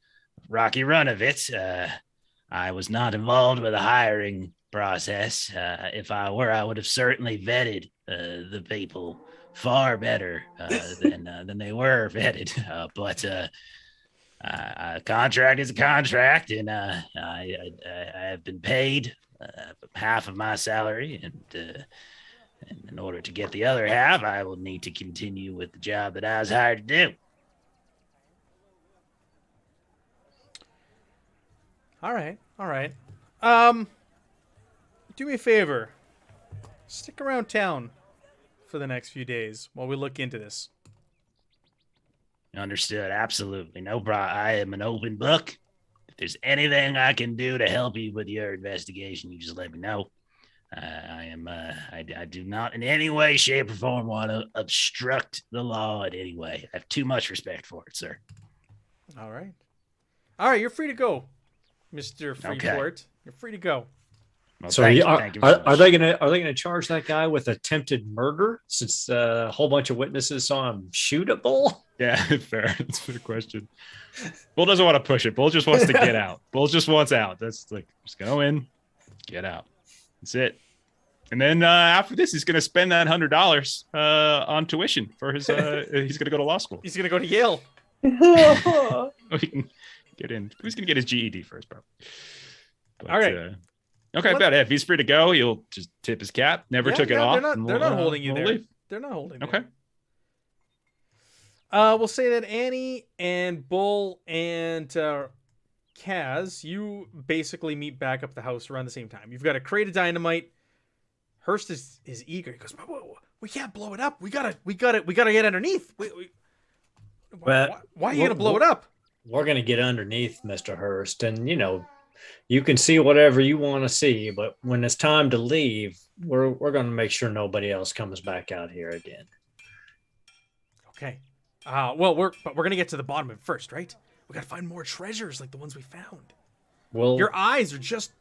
S7: run of it. I was not involved with the hiring process. If I were, I would have certainly vetted the people far better than they were vetted. But a contract is a contract, and I have been paid half of my salary, and in order to get the other half, I will need to continue with the job that I was hired to do.
S1: All right. Do me a favor. Stick around town for the next few days while we look into this.
S7: Understood. Absolutely. No problem. I am an open book. If there's anything I can do to help you with your investigation, you just let me know. I do not in any way, shape, or form want to obstruct the law in any way. I have too much respect for it, sir.
S1: All right. You're free to go, Mr. Freeport. You're free to go.
S3: Well,
S6: So
S3: thank you
S6: are
S3: very
S6: they
S3: much.
S6: gonna charge that guy with attempted murder since a whole bunch of witnesses saw him shootable?
S3: Yeah, fair. That's a fair question. Bull doesn't want to push it. Bull just wants to get out. Bull just wants out. That's like, just go in, get out. That's it. And then after this, he's going to spend that $100 on tuition for his. He's going to go to law school.
S1: He's going to go to Yale.
S3: He can get in. He's going to get his GED first, probably. But,
S1: All right.
S3: Okay, about it. If he's free to go, he'll just tip his cap. Never took it off.
S1: They're not holding you
S3: we'll
S1: there.
S3: leave.
S1: They're not holding you.
S3: Okay.
S1: We'll say that Annie and Bull and Kaz, you basically meet back up the house around the same time. You've got a crate of dynamite. Hurst is eager. He goes, whoa, we can't blow it up. We gotta get underneath. Why are you gonna blow it up?
S6: We're gonna get underneath, Mr. Hurst, and you can see whatever you want to see, but when it's time to leave, we're gonna make sure nobody else comes back out here again.
S1: Okay. Well, we're gonna get to the bottom of it first, right? We gotta find more treasures like the ones we found.
S6: Well,
S1: Your eyes are just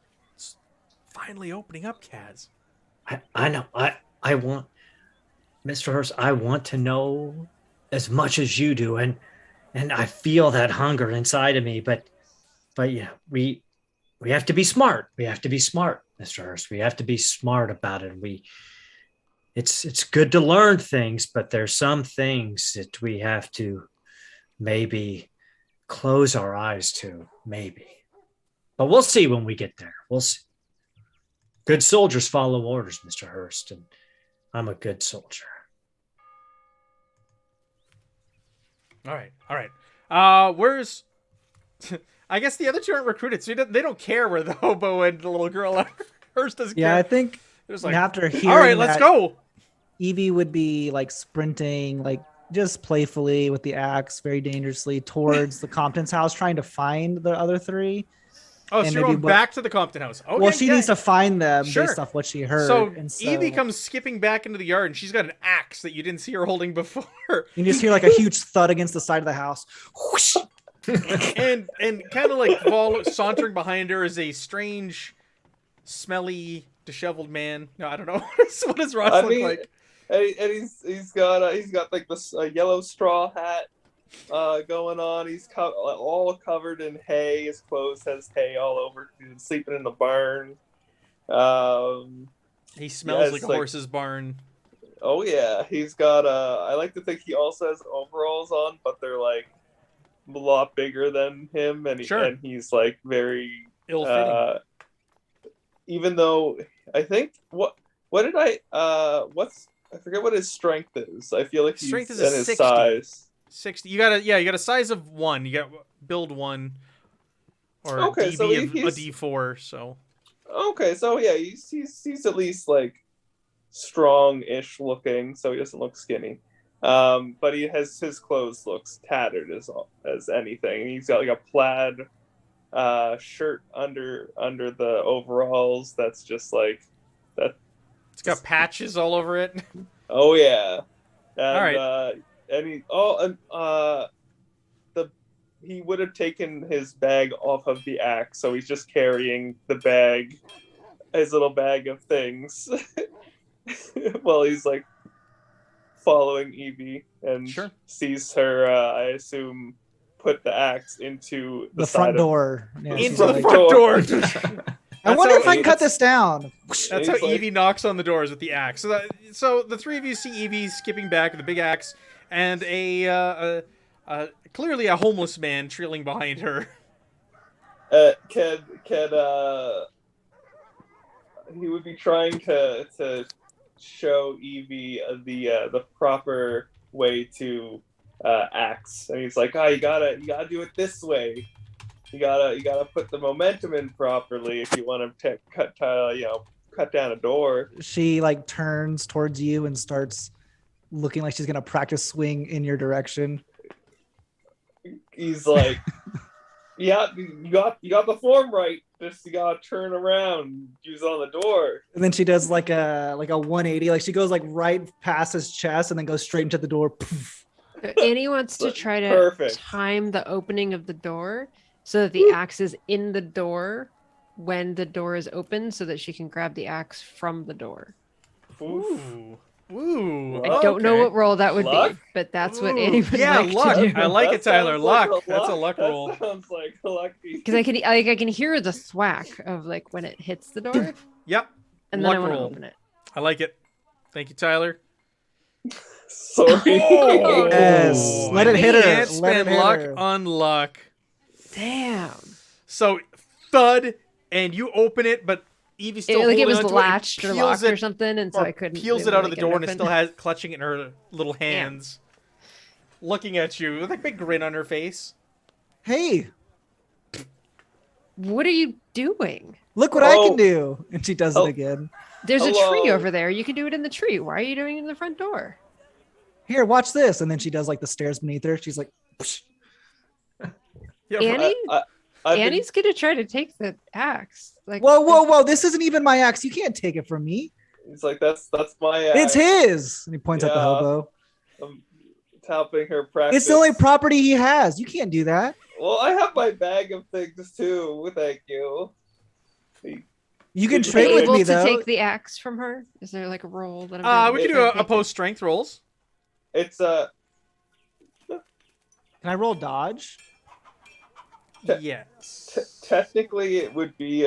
S1: finally opening up, Kaz.
S6: I know. I want, Mr. Hurst, I want to know as much as you do, and I feel that hunger inside of me. But yeah, we have to be smart. We have to be smart, Mr. Hurst. We have to be smart about it. It's good to learn things, but there's some things that we have to maybe close our eyes to, maybe. But we'll see when we get there. We'll see. Good soldiers follow orders, Mr. Hurst, and I'm a good soldier.
S1: All right. Where's? I guess the other two aren't recruited, so they don't care where the hobo and the little girl are. Hers doesn't care.
S5: Yeah, I think
S1: It was like,
S5: after hearing
S1: all right, let's
S5: that,
S1: go.
S5: Evie would be like sprinting, like just playfully with the axe, very dangerously towards the Compton's house, trying to find the other three.
S1: Oh, so
S5: and
S1: you're
S5: maybe
S1: going back to the Compton house. Okay,
S5: well, she needs to find them
S1: Sure.
S5: based off what she heard.
S1: So,
S5: and
S1: Evie comes skipping back into the yard, and she's got an axe that you didn't see her holding before.
S5: You just hear like a huge thud against the side of the house. Whoosh!
S1: and kind of like sauntering behind her is a strange, smelly, disheveled man. No, I don't know. What does Ross look like?
S2: And he's got like this yellow straw hat going on. He's all covered in hay. His clothes has hay all over. He's sleeping in the barn.
S1: He smells like a horse's barn.
S2: Oh yeah, he's got I like to think he also has overalls on, but they're like a lot bigger than him, and and he's like very
S1: ill-fitting.
S2: Even though I think I forget what his strength is. I feel like he's
S1: strength is
S2: in
S1: a
S2: his
S1: 60.
S2: size.
S1: 60. You got a size of 1. You got build 1 or
S2: okay,
S1: DB
S2: so
S1: of a D4. So
S2: okay, so yeah, he's at least like strong-ish looking, so he doesn't look skinny. But his clothes looks tattered as anything. He's got like a plaid shirt under the overalls that's just like that.
S1: It's got patches all over it.
S2: Oh yeah. And,
S1: all right.
S2: He would have taken his bag off of the axe, so he's just carrying the bag, his little bag of things, while he's like following Evie and sees her. I assume put the axe into the
S5: front door. Yeah,
S1: into the front door.
S5: I wonder if I can cut this down.
S1: That's how Evie knocks on the doors with the axe. So the three of you see Evie skipping back with a big axe and clearly a homeless man trailing behind her.
S2: He would be trying to show Evie the proper way to axe, and he's like, you gotta do it this way. You gotta put the momentum in properly if you want to cut down a door.
S5: She like turns towards you and starts looking like she's gonna practice swing in your direction.
S2: He's like, yeah, you got the form right. Just you gotta turn around, use it on the door.
S5: And then she does like a 180, like she goes like right past his chest and then goes straight into the door. Poof.
S4: Annie wants to try to time the opening of the door so that the axe is in the door when the door is open, so that she can grab the axe from the door.
S1: Ooh. Ooh.
S4: I don't know what roll that would be, but that's what Annie would like
S1: luck.
S4: to do.
S1: I like it, Tyler.
S2: Like
S1: luck. That's a luck roll.
S2: That sounds like lucky.
S4: Because I can hear the thwack of like when it hits the door.
S1: Yep.
S4: And
S1: luck
S4: then I want to
S1: roll.
S4: open it.
S1: I like it. Thank you, Tyler.
S2: Sorry.
S5: Yes. Let it hit her.
S1: Can't spend luck on luck.
S4: Damn.
S1: So thud, and you open it, but Evie's still
S4: like it was
S1: holding onto
S4: latched or locked or
S1: it,
S4: something, and so I couldn't.
S1: Peels
S4: really
S1: it out of the
S4: get it
S1: door and it
S4: open.
S1: still has clutching it in her little hands, looking at you with a big grin on her face.
S5: Hey,
S4: what are you doing?
S5: look what I can do. And she does it again.
S4: There's a tree over there. You can do it in the tree. Why are you doing it in the front door?
S5: Here, watch this. And then she does like the stairs beneath her. She's like, psh.
S4: Annie? Annie's gonna try to take the axe. Like,
S5: whoa! This isn't even my axe. You can't take it from me.
S2: He's like, that's my axe.
S5: It's his. And he points at the hobo.
S2: I'm helping her practice.
S5: It's the only property he has. You can't do that.
S2: Well, I have my bag of things too. Thank you.
S5: You can
S4: Are
S5: trade
S4: you
S5: with
S4: able
S5: me
S4: to
S5: though.
S4: take the axe from her? Is there like a roll that I'm
S1: We can do opposed strength rolls.
S2: It's
S5: Can I roll dodge?
S1: Yes.
S2: Technically, it would be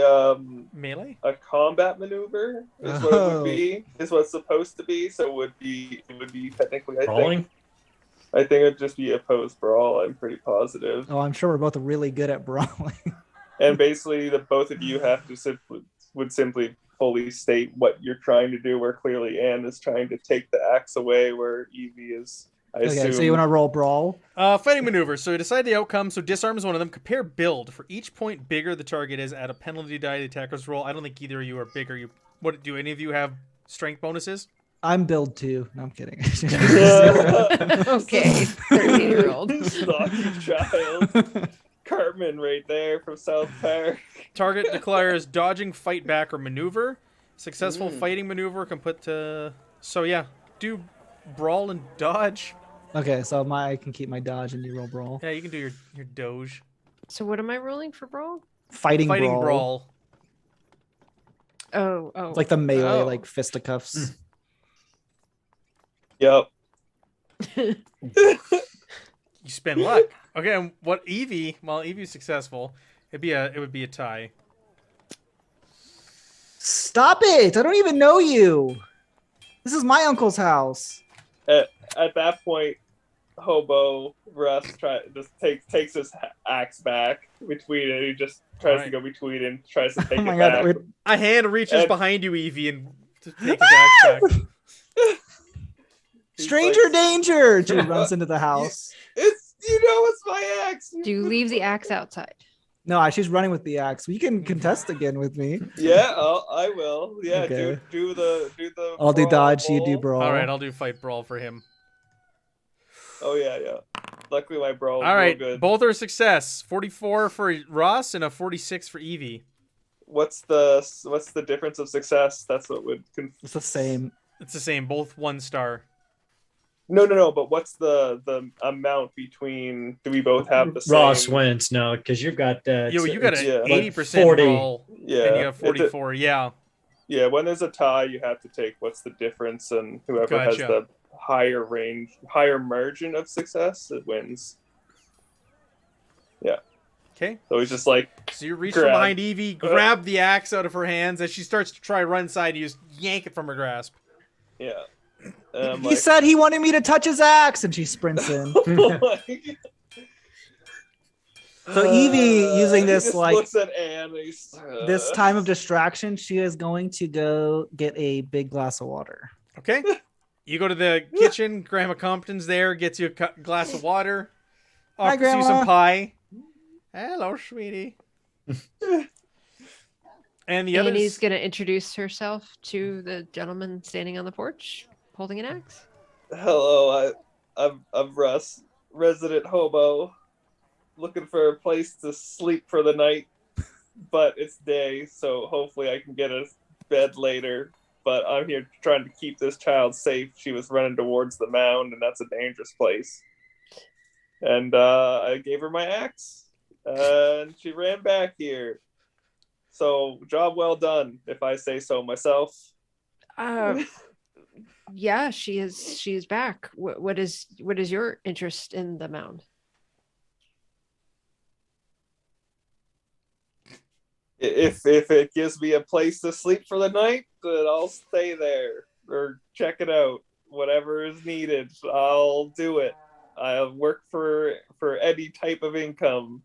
S1: melee.
S2: A combat maneuver is what it would be. Is what it's supposed to be. So it would be technically. I think it'd just be opposed brawl. I'm pretty positive.
S5: Oh, I'm sure we're both really good at brawling.
S2: And basically, the both of you have to simply fully state what you're trying to do. Where clearly Anne is trying to take the axe away, where Evie is
S5: Okay, so you want to roll brawl?
S1: Fighting maneuver. So you decide the outcome. So disarm is one of them. Compare build. For each point bigger the target is, add a penalty die to the attacker's roll. I don't think either of you are bigger. What do any of you have strength bonuses?
S5: I'm build 2. No, I'm kidding.
S4: Okay, 13-year-old.
S2: Stocky child. Cartman right there from South Park.
S1: Target declares dodging, fight back, or maneuver. Successful fighting maneuver can put to... So yeah, do brawl and dodge.
S5: Okay, so I can keep my dodge and you roll brawl.
S1: Yeah, you can do your doge.
S4: So what am I rolling for brawl?
S5: Fighting
S1: brawl.
S5: brawl.
S4: Oh.
S5: It's like the melee, like fisticuffs.
S2: Yep.
S1: You spend luck. Okay, and what Evie? Well, Evie's successful. It would be a tie.
S5: Stop it! I don't even know you. This is my uncle's house.
S2: At that point, Hobo Russ takes his axe back between it. He just tries to go between and tries to take it back.
S1: A hand reaches behind you, Evie, and to take his axe back.
S5: Stranger danger! She runs into the house.
S2: It's my axe.
S4: Do you leave the axe outside?
S5: No, she's running with the axe. We can contest again with me.
S2: Yeah, I will. Yeah,
S5: Okay.
S2: do the.
S5: I'll do dodge.
S2: Brawl.
S5: You do brawl.
S1: All right, I'll do fight brawl for him.
S2: Oh yeah. Luckily, my brawl.
S1: All right,
S2: good.
S1: both are success. 44 for Ross and a 46 for Evie.
S2: What's the difference of success? That's what would.
S5: It's the same.
S1: It's the same. Both 1 star.
S2: No. But what's the amount between? Do we both have the same?
S6: Ross wins, no, because you've got.
S1: You got an 80%
S6: 40.
S1: roll.
S2: Yeah,
S1: and you have 44. Yeah.
S2: Yeah, when there's a tie, you have to take what's the difference, and whoever has the higher margin of success, it wins. Yeah.
S1: Okay.
S2: So he's just like.
S1: So you reach from behind Evie, grab the axe out of her hands. As she starts to try to run inside, you just yank it from her grasp.
S2: Yeah.
S5: He said he wanted me to touch his axe, and she sprints in. So Evie, using this
S2: looks at Anne,
S5: this time of distraction, she is going to go get a big glass of water.
S1: Okay. You go to the kitchen. Grandma Compton's there. Gets you a glass of water.
S5: Hi,
S1: Offers you
S5: Grandma.
S1: some pie. Hello, sweetie. And the
S4: Annie's
S1: others.
S4: going to introduce herself to the gentleman standing on the porch holding an axe.
S2: Hello, I'm Russ, resident hobo, looking for a place to sleep for the night, but it's day, so hopefully I can get a bed later. But I'm here trying to keep this child safe. She was running towards the mound, and that's a dangerous place. And I gave her my axe, and she ran back here. So job well done, if I say so myself.
S4: Yeah, she is back. What is your interest in the mound?
S2: If it gives me a place to sleep for the night, then I'll stay there or check it out. Whatever is needed, I'll do it. I'll work for any type of income,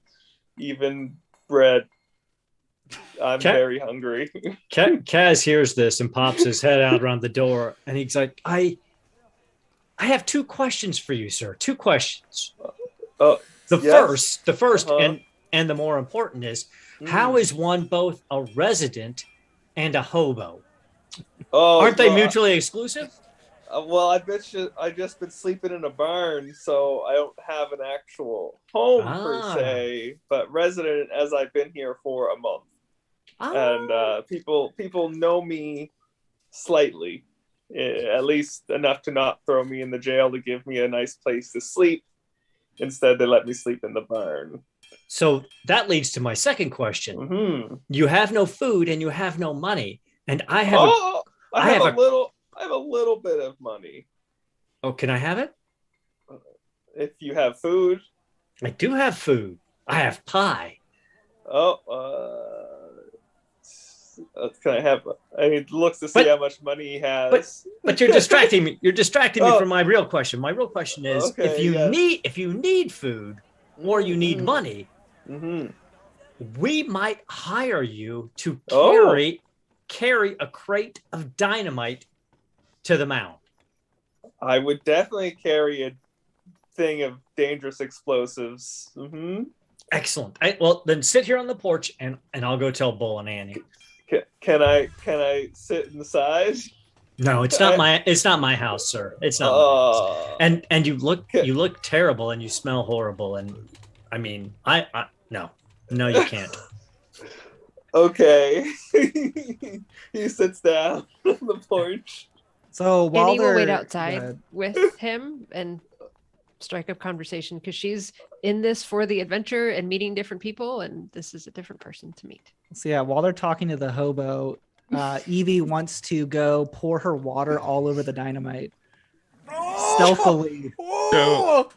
S2: even bread. I'm very hungry.
S6: Kaz hears this and pops his head out around the door, and he's like, I have 2 questions for you, sir. 2 questions. The first and the more important is, how is one both a resident and a hobo? Aren't they mutually exclusive?
S2: Well, I just been sleeping in a barn, so I don't have an actual home per se, but resident as I've been here for a month. And people know me slightly, at least enough to not throw me in the jail, to give me a nice place to sleep. Instead, they let me sleep in the barn.
S6: So that leads to my second question.
S2: Mm-hmm.
S6: You have no food and you have no money, and I have
S2: I have a little bit of money.
S6: Oh, can I have it?
S2: If you have food.
S6: I do have food. I have pie.
S2: Can I have? He looks to see how much money he has.
S6: But you're distracting me. You're distracting me from my real question. My real question is, if you need food or you need money, we might hire you to carry a crate of dynamite to the mound.
S2: I would definitely carry thing of dangerous explosives.
S6: Excellent. Well, then sit here on the porch, and I'll go tell Bull and Annie.
S2: Can I sit inside?
S6: No, it's not my house, sir. It's not. My house. And you look terrible, and you smell horrible, and I mean, no, you can't.
S2: Okay. He sits down on the porch.
S5: So while
S4: Annie will
S5: they're
S4: wait outside with him and strike up conversation because she's in this for the adventure and meeting different people, and this is a different person to meet.
S5: So yeah, while they're talking to the hobo, Evie wants to go pour her water all over the dynamite stealthily.
S1: Oh!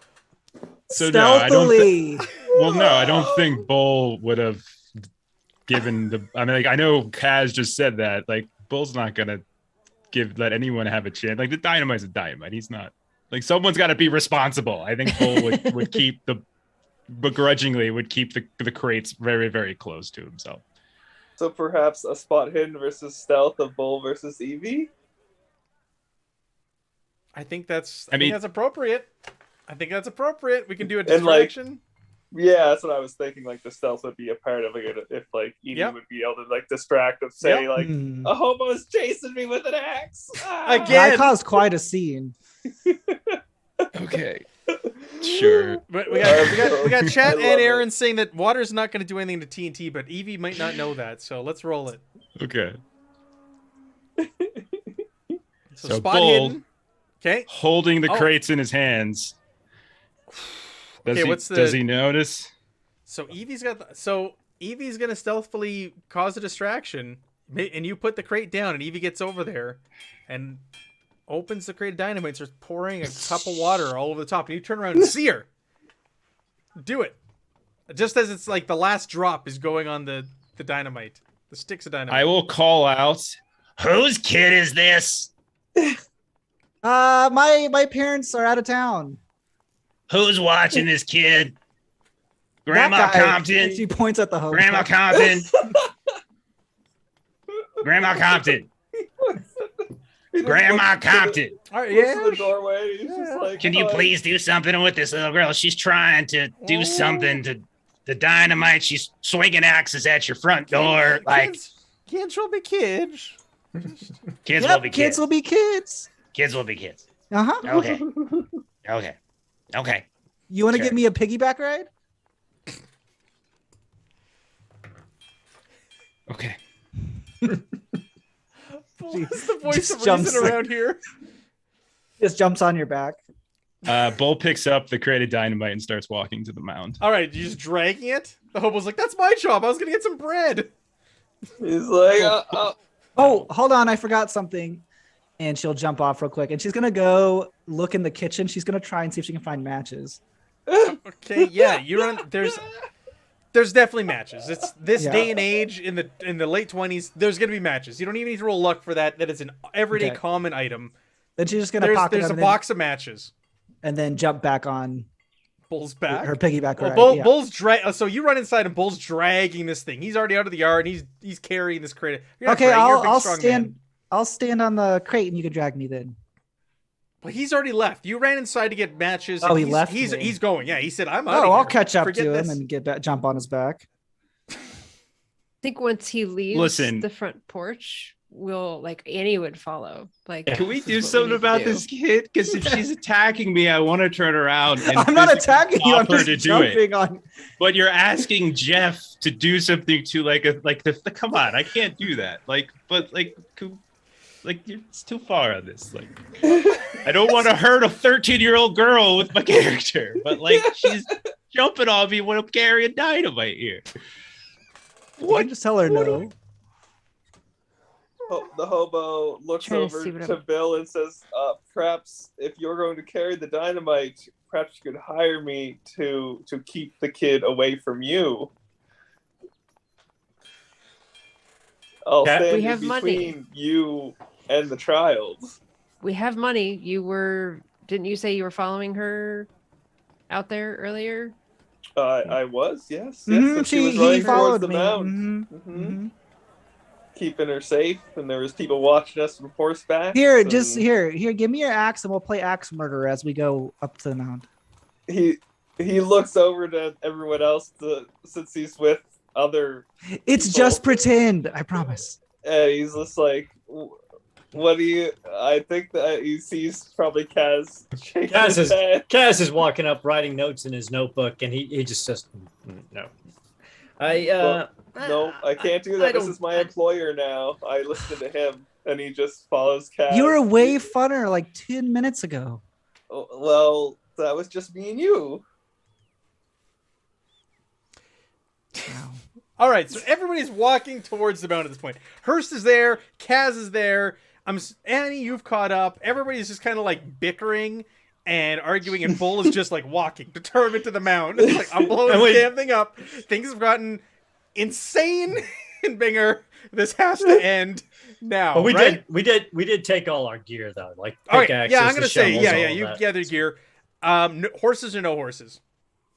S3: So
S5: Stealthily.
S3: No, I don't think Bull would have given the. I mean, like, I know Kaz just said that. Like, Bull's not gonna let anyone have a chance. Like, the dynamite's a dynamite. He's not. Like, someone's got to be responsible. I think Bull would keep begrudgingly would keep the crates very, very close to himself.
S2: So perhaps a spot hidden versus stealth of Bull versus Evie?
S1: I think that's appropriate. I think that's appropriate. We can do a
S2: And, like,
S1: distraction.
S2: Yeah, that's what I was thinking. Like, the stealth would be a part of it if, like, Evie would be able to, like, distract of, say, like, a hobo's chasing me with an axe.
S1: Again.
S5: I caused quite a scene.
S3: Okay. Sure.
S1: But we got Chat and Aaron saying that water's not going to do anything to TNT, but Evie might not know that, so let's roll it.
S3: Okay.
S1: So spot
S3: Bull,
S1: hidden. Okay.
S3: Holding the crates in his hands. Does he notice?
S1: So Evie's gonna stealthily cause a distraction, and you put the crate down, and Evie gets over there, and opens the crate of dynamite, and starts pouring a cup of water all over the top, and you turn around and see her. Do it, just as it's like the last drop is going on the dynamite, the sticks of dynamite.
S3: I will call out.
S7: Whose kid is this?
S5: My parents are out of town.
S7: Who's watching this kid?
S5: That
S7: Grandma
S5: guy.
S7: Compton.
S5: She points at the hobo.
S7: Grandma Compton. Grandma Compton. Grandma Compton.
S1: All right,
S2: Yeah. The doorway. He's just like,
S7: Can you please do something with this little girl? She's trying to do something to the dynamite. She's swinging axes at your front door. Like,
S1: kids will be kids.
S7: kids will be kids.
S5: Kids will be kids.
S7: Kids will be kids.
S5: Uh-huh.
S7: Okay.
S5: You want to
S7: Sure.
S5: give me a piggyback ride?
S3: Okay.
S1: What's the voice
S5: Just
S1: of
S5: jumps
S1: reason around here?
S5: Just jumps on your back.
S3: Bull picks up the crate of dynamite and starts walking to the mound.
S1: All right, you just dragging it? The hobo's like, that's my job. I was going to get some bread.
S2: He's like,
S5: Oh, hold on. I forgot something. And she'll jump off real quick. And she's going to go look in the kitchen. She's going to try and see if she can find matches.
S1: Okay, yeah, you run. There's definitely matches. It's this day and age in the late 20s. There's gonna be matches. You don't even need to roll luck for that. That is an everyday common item.
S5: Then she's just gonna pocket
S1: there's a
S5: them
S1: box of matches.
S5: and then jump back on
S1: Bull's back.
S5: her piggyback ride.
S1: Bull's so you run inside and Bull's dragging this thing. He's already out of the yard. And he's carrying this crate.
S5: Okay, I'll stand on the crate and you can drag me then.
S1: But he's already left. You ran inside to get matches.
S5: Oh, he left.
S1: He's going. Yeah, he said, "I'm out."
S5: Oh, I'll catch up
S1: Forget
S5: to
S1: this.
S5: him and get back, jump on his back.
S4: I think once he leaves the front porch, Annie would follow. Like,
S3: can we do something about this kid? Because if she's attacking me, I want to turn around. And
S5: I'm not attacking you. I'm
S3: her
S5: just
S3: to do it.
S5: jumping on.
S3: But you're asking Jeff to do something to come on, I can't do that. It's too far on this. Like, I don't want to hurt a 13-year-old girl with my character, but she's jumping on me when I'm carrying dynamite here.
S5: You can just tell her no.
S2: The hobo looks over to Bill and says, perhaps if you're going to carry the dynamite, perhaps you could hire me to keep the kid away from you. I'll stand
S4: we have
S2: between you and the child.
S4: We have money. Didn't you say you were following her out there earlier?
S2: I was, yes.
S5: Mm-hmm.
S2: She was running towards the
S5: me.
S2: mound.
S5: Mm-hmm. Mm-hmm.
S2: Keeping her safe, and there was people watching us from horseback.
S5: Here, give me your axe and we'll play axe murder as we go up to the mound.
S2: he looks over to everyone else since he's with other
S5: It's
S2: people.
S5: just pretend. I promise.
S2: And he's just like, what do you? I think that he sees probably Kaz shaking his head.
S6: Kaz is walking up, writing notes in his notebook, and he just says, "No,
S2: No, I can't do that. This is my employer now. I listen to him, and he just follows Kaz.
S5: You were way funner like 10 minutes ago.
S2: Well, that was just me and you.
S5: Wow.
S1: All right, so everybody's walking towards the mound at this point. Hurst is there. Kaz is there. Annie, you've caught up. Everybody's just kind of like bickering and arguing, and Bull is just like walking, determined to the mound. It's like, I'm blowing this damn thing up. Things have gotten insane in Binger. This has to end now.
S6: But we
S1: right?
S6: did take all our gear though, like
S1: Okay,
S6: pickaxes.
S1: yeah, I'm gonna say,
S6: shovels, all
S1: you
S6: that.
S1: gathered gear. Horses or no horses?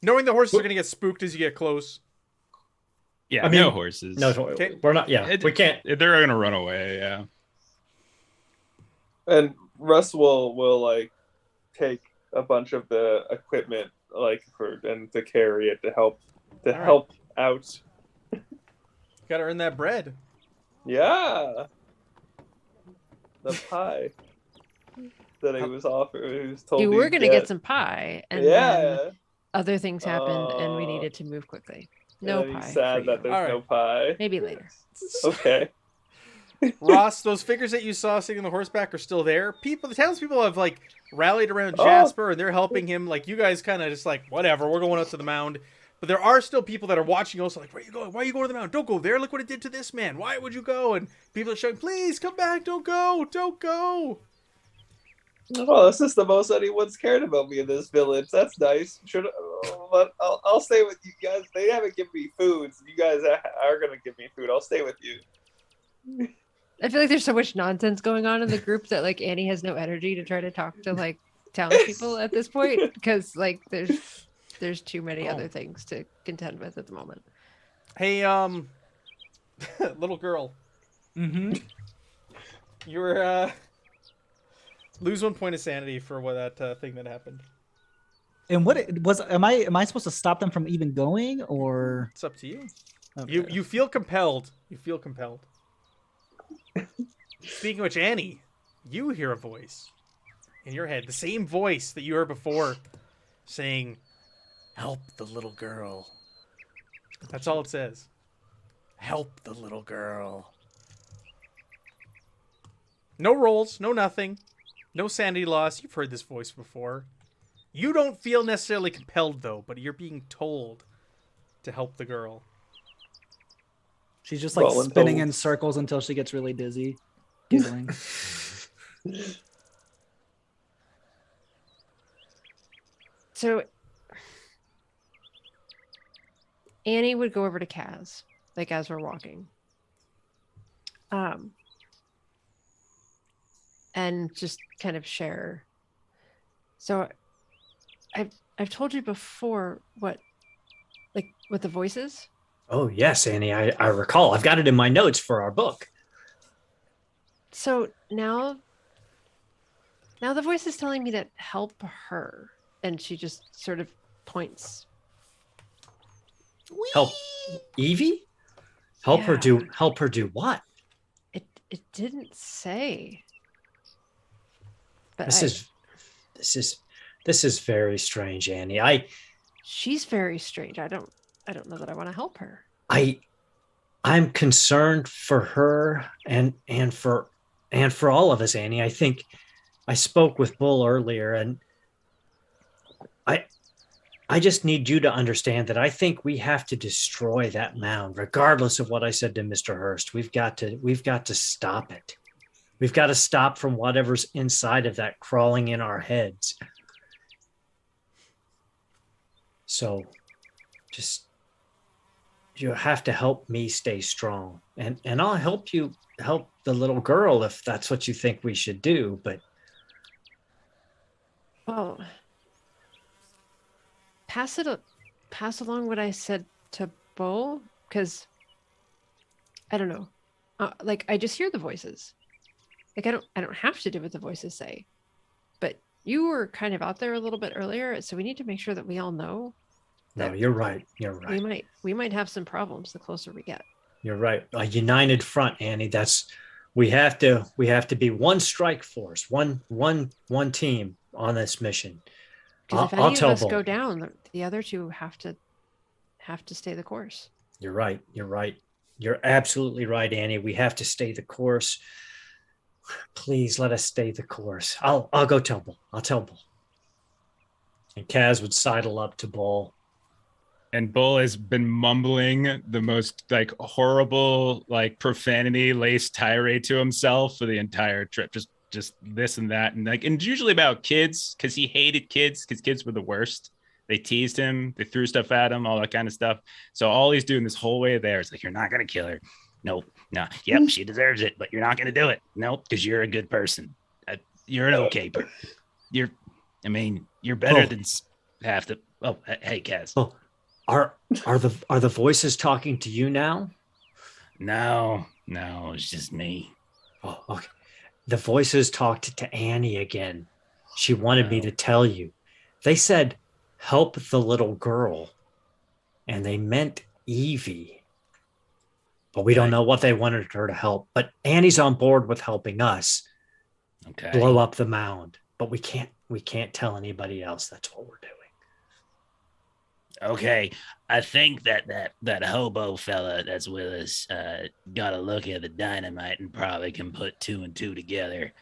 S1: Knowing the horses are gonna get spooked as you get close.
S3: Yeah,
S6: I mean,
S3: no horses.
S6: No,
S1: Okay.
S6: we're not. Yeah, we can't.
S3: They're gonna run away. Yeah.
S2: And Russ will like take a bunch of the equipment and to carry it to help out.
S1: Gotta earn that bread.
S2: Yeah. The pie that he was offered. He was told
S4: You were gonna get some pie, and then other things happened, and we needed to move quickly. No
S2: and
S4: pie.
S2: He's sad
S4: for
S2: that
S4: you.
S2: there's no pie.
S4: Maybe later.
S2: Okay.
S1: Ross, those figures that you saw sitting on the horseback are still there. The townspeople have like rallied around Jasper, and they're helping him. Like, you guys kind of just like, whatever, we're going up to the mound. But there are still people that are watching also like, where are you going? Why are you going to the mound? Don't go there. Look what it did to this man. Why would you go? And people are shouting, please come back. Don't go. Don't go.
S2: Well, this is the most anyone's cared about me in this village. That's nice. But I'll stay with you guys. They haven't given me food, so you guys are going to give me food. I'll stay with you.
S4: I feel like there's so much nonsense going on in the group that like Annie has no energy to try to talk to like townspeople at this point, because like there's too many other things to contend with at the moment.
S1: Hey, little girl.
S5: Mm-hmm.
S1: You're lose 1 point of sanity for that thing that happened.
S5: And what it was? Am I supposed to stop them from even going, or
S1: It's up to you.
S5: Okay.
S1: You feel compelled. You feel compelled. Speaking of which, Annie, you hear a voice in your head, the same voice that you heard before, saying, "Help the little girl." That's all it says. Help the little girl. No rolls, no nothing, no sanity loss. You've heard this voice before. You don't feel necessarily compelled, though, but you're being told to help the girl.
S5: she's just like spinning in circles until she gets really dizzy, giggling?
S4: So Annie would go over to Kaz, like as we're walking. And just kind of share. So I've told you before what the voices.
S6: Oh yes, Annie, I recall. I've got it in my notes for our book.
S4: So now the voice is telling me to help her, and she just sort of points.
S6: Help Evie? Help her do what?
S4: It didn't say. But
S6: This is very strange, Annie.
S4: She's very strange. I don't know that I want to help her.
S6: I'm concerned for her and for all of us, Annie. I think I spoke with Bull earlier, and I just need you to understand that I think we have to destroy that mound, regardless of what I said to Mr. Hurst. We've got to stop it. We've got to stop from whatever's inside of that crawling in our heads. So just, you have to help me stay strong, and I'll help you help the little girl if that's what you think we should do. But
S4: Well, pass along what I said to Bull, because I don't know. I just hear the voices. Like I don't have to do what the voices say, but You were kind of out there a little bit earlier, so we need to make sure that we all know.
S6: No, you're right. You're right.
S4: We might have some problems the closer we get.
S6: You're right. A united front, Annie. We have to be one strike force, one team on this mission.
S4: Because if any of us go down, the other two have to stay the course.
S6: You're right. You're right. You're absolutely right, Annie. We have to stay the course. Please let us stay the course. I'll go tell Bull. I'll tell Bull. And Kaz would sidle up to Bull.
S3: And Bull has been mumbling the most like horrible, like profanity laced tirade to himself for the entire trip. Just this and that. And it's usually about kids because he hated kids because kids were the worst. They teased him. They threw stuff at him, all that kind of stuff. So all he's doing this whole way there is like, you're not going to kill her. Nope. No. Yep. She deserves it, but you're not going to do it. Nope. Because you're a good person. You're an okay person. You're better than half the. Oh, hey, Kaz.
S6: Oh. Are the voices talking to you now?
S7: No, it's just me.
S6: Oh, okay. The voices talked to Annie again. She wanted me to tell you. They said, help the little girl. And they meant Evie. But we don't know what they wanted her to help. But Annie's on board with helping us blow up the mound. But we can't tell anybody else that's what we're doing.
S7: Okay, I think that hobo fella that's with us got a look at the dynamite and probably can put 2 and 2 together.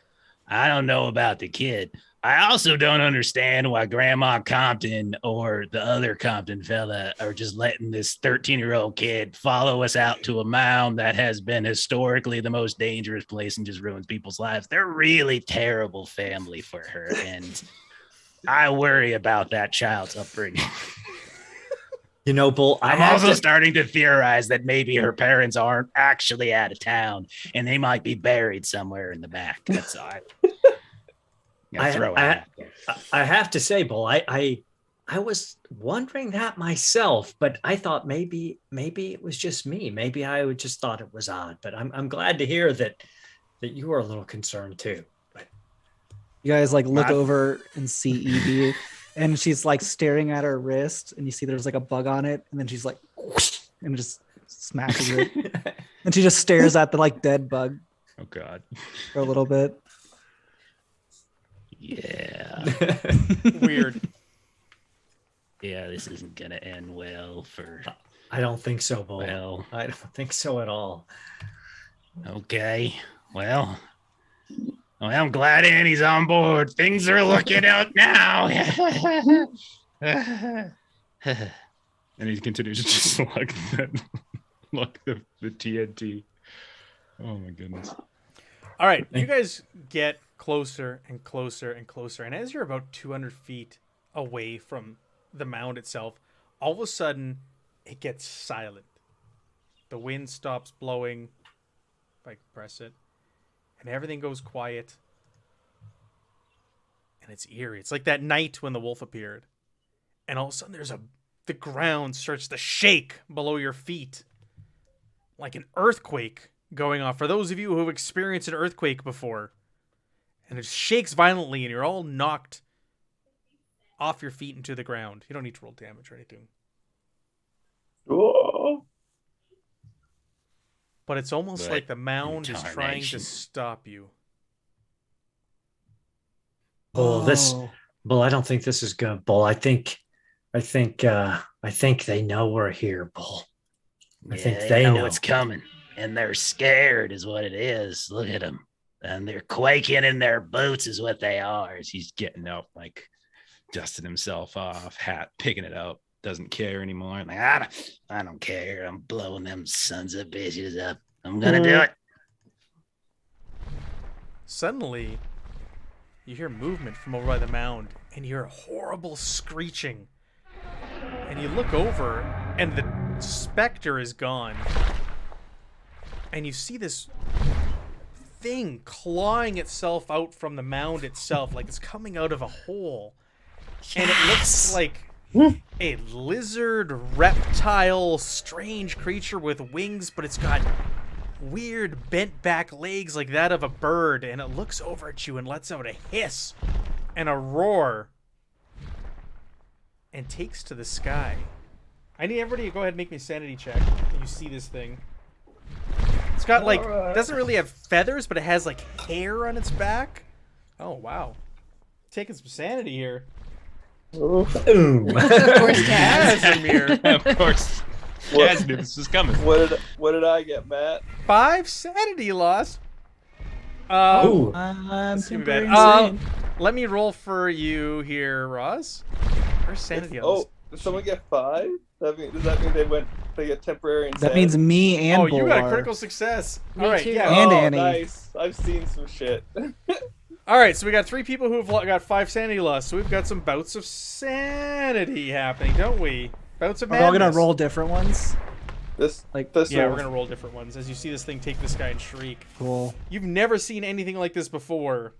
S7: I don't know about the kid. I also don't understand why Grandma Compton or the other Compton fella are just letting this 13-year-old kid follow us out to a mound that has been historically the most dangerous place and just ruins people's lives. They're really terrible family for her, and I worry about that child's upbringing.
S6: You know, Bull,
S7: I'm also starting to theorize that maybe her parents aren't actually out of town and they might be buried somewhere in the back. That's all.
S6: I have to say, Bull, I was wondering that myself, but I thought maybe it was just me. Maybe I just thought it was odd, but I'm glad to hear that you were a little concerned too. But
S5: you guys like look over and see Evie. And she's like staring at her wrist, and you see there's like a bug on it, and then she's like, whoosh, and just smashes it. And she just stares at the like dead bug.
S3: Oh God.
S5: For a little bit.
S7: Yeah.
S1: Weird.
S7: Yeah, this isn't gonna end well for.
S6: I don't think so, Bull.
S7: Well,
S6: I don't think so at all.
S7: Okay. Well, I'm glad Annie's on board. Things are looking out now.
S3: And he continues to just look the TNT. Oh my goodness.
S1: All right, you guys get closer and closer and closer. And as you're about 200 feet away from the mound itself, all of a sudden it gets silent. The wind stops blowing. If I can press it. And everything goes quiet. And it's eerie. It's like that night when the wolf appeared. And all of a sudden the ground starts to shake below your feet. Like an earthquake going off. For those of you who have experienced an earthquake before. And it shakes violently and you're all knocked off your feet into the ground. You don't need to roll damage or anything.
S2: Whoa.
S1: But it's almost like the mound is trying to stop you.
S6: Bull, I don't think this is good, Bull. I think they know we're here, Bull. I think they know
S7: what's coming, and they're scared, is what it is. Look at them, and they're quaking in their boots, is what they are.
S3: As he's getting up, like dusting himself off, hat, picking it up, doesn't care anymore.
S7: Like, I don't care. I'm blowing them sons of bitches up. I'm gonna do it.
S1: Suddenly, you hear movement from over by the mound, and you hear a horrible screeching. And you look over, and the specter is gone. And you see this thing clawing itself out from the mound itself, like it's coming out of a hole. Yes. And it looks like a lizard, reptile, strange creature with wings, but it's got weird bent back legs like that of a bird, and it looks over at you and lets out a hiss and a roar and takes to the sky. I need everybody to go ahead and make me a sanity check when you see this thing. It's got like, it doesn't really have feathers, but it has like hair on its back. Oh, wow. Taking some sanity here.
S6: Ooh.
S4: Of course, Kaz.
S1: Kazimir.
S3: Of course.
S2: What-
S3: Kaz knew this was coming.
S2: What did I get, Matt?
S1: 5 sanity loss.
S6: Ooh.
S5: I'm
S1: That's too
S5: super
S1: bad.
S5: insane.
S1: Let me roll for you here, Ross. Where's sanity on this?
S2: Did someone get 5? Does that mean they get temporary insanity?
S5: That means me and
S1: Oh, you got a
S5: Bull
S1: critical success.
S4: Me
S1: All right,
S4: too.
S1: yeah.
S5: And
S2: Oh,
S5: Annie.
S2: nice. I've seen some shit.
S1: All right, so we got 3 people who've got 5 sanity loss. So we've got some bouts of sanity happening, don't we? Bouts of
S5: Are we all
S1: madness.
S5: gonna roll different ones?
S2: This
S5: Like,
S1: Yeah,
S2: one-
S1: we're gonna roll different ones as you see this thing take this guy and shriek.
S5: cool.
S1: You've never seen anything like this before.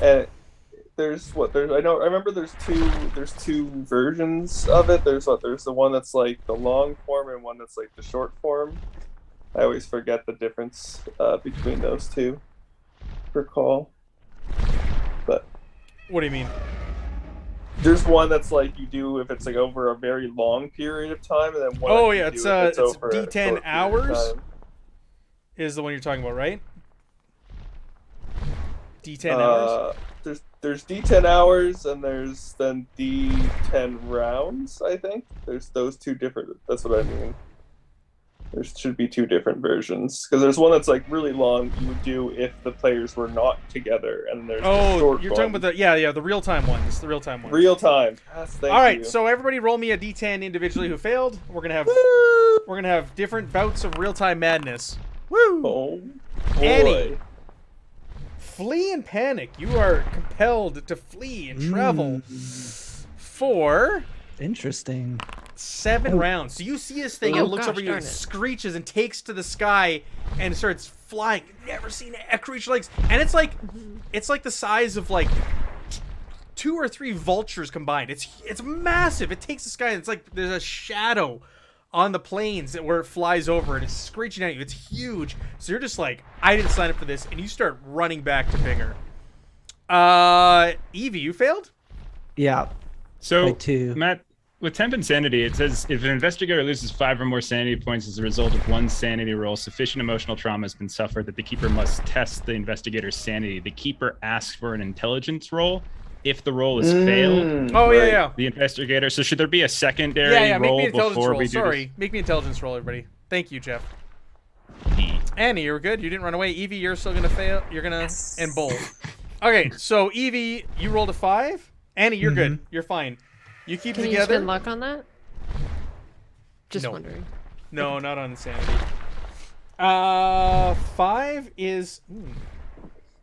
S2: And I remember there's two versions of it. There's the one that's like the long form and one that's like the short form. I always forget the difference between those two. Recall. But
S1: What do you mean?
S2: there's one that's like you do if it's like over a very long period of time, and then one
S1: Oh,
S2: that you
S1: yeah,
S2: do
S1: it's,
S2: if
S1: it's
S2: over a
S1: D10
S2: short period of
S1: hours?
S2: time.
S1: Is the one you're talking about, right? D10 hours?
S2: There's D10 hours and there's then D10 rounds. I think there's those two different. That's what I mean. There should be 2 different versions because there's one that's like really long. You would do if the players were not together, and there's the
S1: Oh,
S2: short
S1: you're
S2: one.
S1: talking about the real time ones. The real time ones.
S2: real time. Yes, thank
S1: All right,
S2: you.
S1: so everybody roll me a D10 individually who failed. We're gonna have different bouts of real time madness. Woo!
S2: Oh
S1: Annie.
S2: boy.
S1: Flee and panic. You are compelled to flee and travel for
S5: Interesting.
S1: 7 rounds. So you see this thing,
S4: Oh,
S1: it looks
S4: gosh,
S1: over you,
S4: darn
S1: and
S4: it.
S1: screeches and takes to the sky and starts flying. Never seen a creature like, and it's like the size of like 2 or 3 vultures combined. It's massive. It takes the sky, and it's like there's a shadow on the plains where it flies over and it's screeching at you. It's huge. So you're just like, I didn't sign up for this, and you start running back to Binger. Evie, you failed?
S5: Yeah.
S3: So,
S5: Like 2.
S3: Matt, with temp insanity, it says if an investigator loses 5 or more sanity points as a result of one sanity roll, sufficient emotional trauma has been suffered that the keeper must test the investigator's sanity. The keeper asks for an intelligence roll. If the roll is failed,
S1: Oh,
S2: right.
S1: yeah.
S3: the investigator. So should there be a secondary
S1: Yeah, make
S3: roll
S1: me an intelligence
S3: before
S1: roll.
S3: we do
S1: Sorry. Make me an intelligence roll, everybody. Thank you, Jeff.
S3: this?
S1: Annie, you were good. You didn't run away. Evie, you're still gonna fail. You're gonna and Bull. Okay, so Evie, you rolled a 5. Annie, you're good. You're fine. You keep
S4: Can you
S1: together.
S4: spend luck on that? Just
S1: No.
S4: wondering.
S1: No, not on insanity. 5 is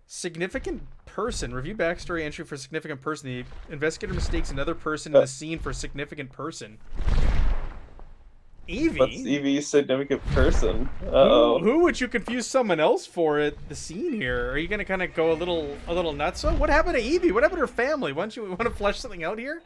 S1: significant person. Review backstory entry for significant person. The investigator mistakes another person in the scene for significant person. Evie.
S2: What's Evie's significant person? Uh-oh.
S1: Who would you confuse someone else for at the scene here? Are you gonna kind of go a little nutso? What happened to Evie? What happened to her family? Why don't you want to flesh something out here?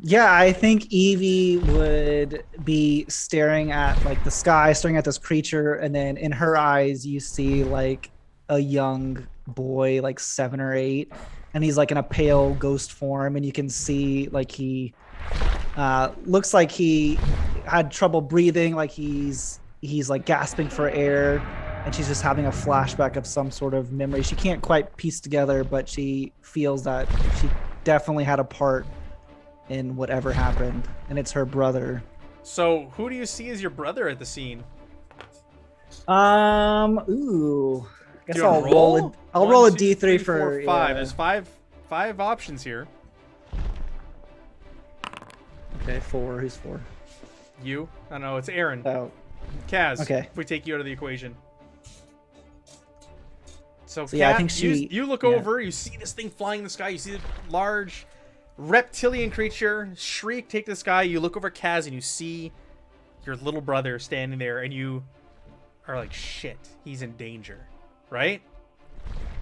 S5: Yeah, I think Evie would be staring at like the sky, staring at this creature, and then in her eyes you see like a young boy, like 7 or 8, and he's like in a pale ghost form, and you can see like he looks like he had trouble breathing, like he's like gasping for air, and she's just having a flashback of some sort of memory. She can't quite piece together, but she feels that she definitely had a part in whatever happened, and it's her brother.
S1: So who do you see as your brother at the scene?
S5: Ooh. Guess
S1: Do you wanna
S5: I'll roll. I'll roll a
S1: 1, 2,
S5: D3
S1: 3,
S5: for
S1: 4, 5.
S5: yeah.
S1: There's five options here.
S5: Okay, 4. Who's 4?
S1: You? I don't know. It's Aaron.
S5: Oh,
S1: Kaz.
S5: okay.
S1: If we take you out of the equation. So
S5: yeah, I
S1: Kaz,
S5: think
S1: you look
S5: yeah.
S1: over. You see this thing flying in the sky. You see the large reptilian creature shriek, take the sky. You look over Kaz and you see your little brother standing there, and you are like, shit, he's in danger, right?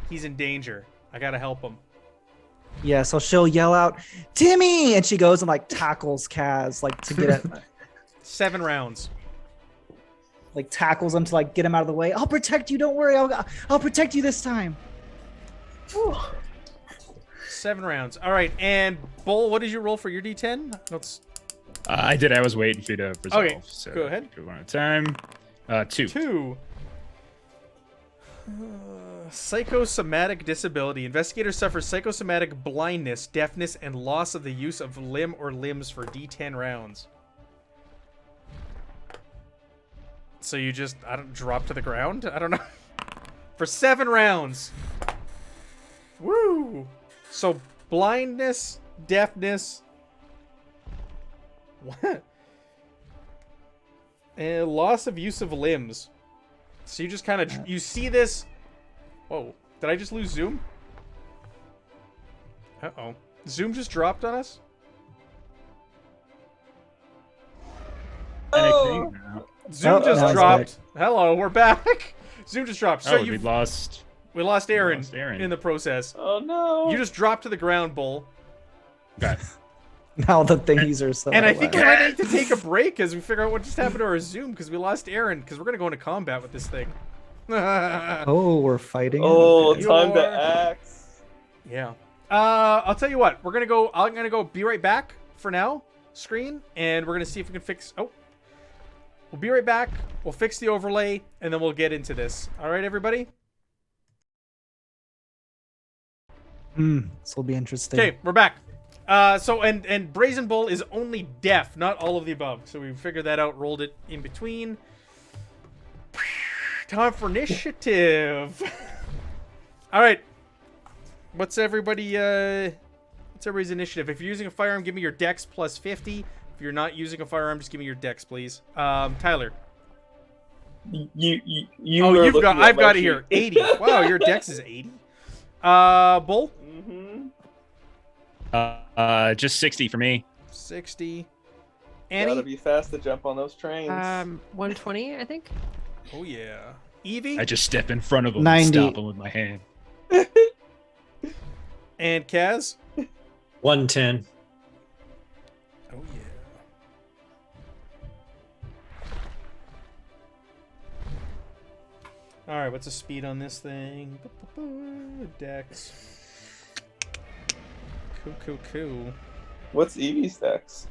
S1: He's in danger. I gotta help him.
S5: yeah. So she'll yell out, "Timmy!" and she goes and like tackles Kaz, like to get it,
S1: 7 rounds.
S5: like tackles him to like get him out of the way. I'll protect you. Don't worry. I'll protect you this time.
S1: 7 rounds. All right, and Bull, what did you roll for your D10? Let's.
S3: I did. I was waiting for you to resolve.
S1: Okay,
S3: So
S1: go ahead.
S3: do one at a time. 2.
S1: 2. Psychosomatic disability. Investigator suffers psychosomatic blindness, deafness, and loss of the use of limb or limbs for D10 rounds. So you just, drop to the ground? I don't know. For 7 rounds. Woo! So blindness, deafness. What? And loss of use of limbs. So you just kind of, you see this. Whoa, did I just lose Zoom? Uh-oh. Zoom just dropped on us?
S2: Oh.
S1: Zoom just
S5: now it's
S1: dropped. Hello, we're back. Zoom just dropped. So
S3: we lost.
S1: we lost Aaron,
S3: lost Aaron.
S1: in the process.
S2: Oh no!
S1: You just dropped to the ground, Bull.
S3: Okay.
S5: Now the thingies are so.
S1: And I think
S5: loud.
S1: we're ready to take a break as we figure out what just happened to our Zoom because we lost Aaron because we're going to go into combat with this thing.
S5: Oh, we're fighting.
S2: Oh,
S5: Okay.
S2: time
S1: You're-
S2: to axe.
S1: Yeah. I'll tell you what. I'm gonna go. Be right back for now. Screen, and we're gonna see if we can fix. Oh, we'll be right back. We'll fix the overlay, and then we'll get into this. All right, everybody.
S5: This will be interesting.
S1: Okay, we're back. So and Brazen Bull is only deaf, not all of the above. So we figured that out. Rolled it in between. Time for initiative. All right. What's everybody's initiative? If you're using a firearm, give me your dex plus 50. If you're not using a firearm, just give me your dex, please. Tyler.
S2: You.
S1: Oh,
S2: are
S1: you've
S2: looking
S1: got.
S2: at
S1: I've
S2: my
S1: got it
S2: sheet.
S1: here. 80. Wow, your dex is 80. Bull.
S3: Just 60 for me.
S1: 60.
S2: Gotta
S1: Annie.
S2: be fast to jump on those trains.
S4: 120, I think.
S1: Oh yeah. Evie.
S3: I just step in front of him
S5: 90.
S3: and stop him with my hand.
S1: And Kaz.
S6: 110.
S1: Oh yeah. All right, what's the speed on this thing? Dex. Cool.
S2: What's Evie's dex?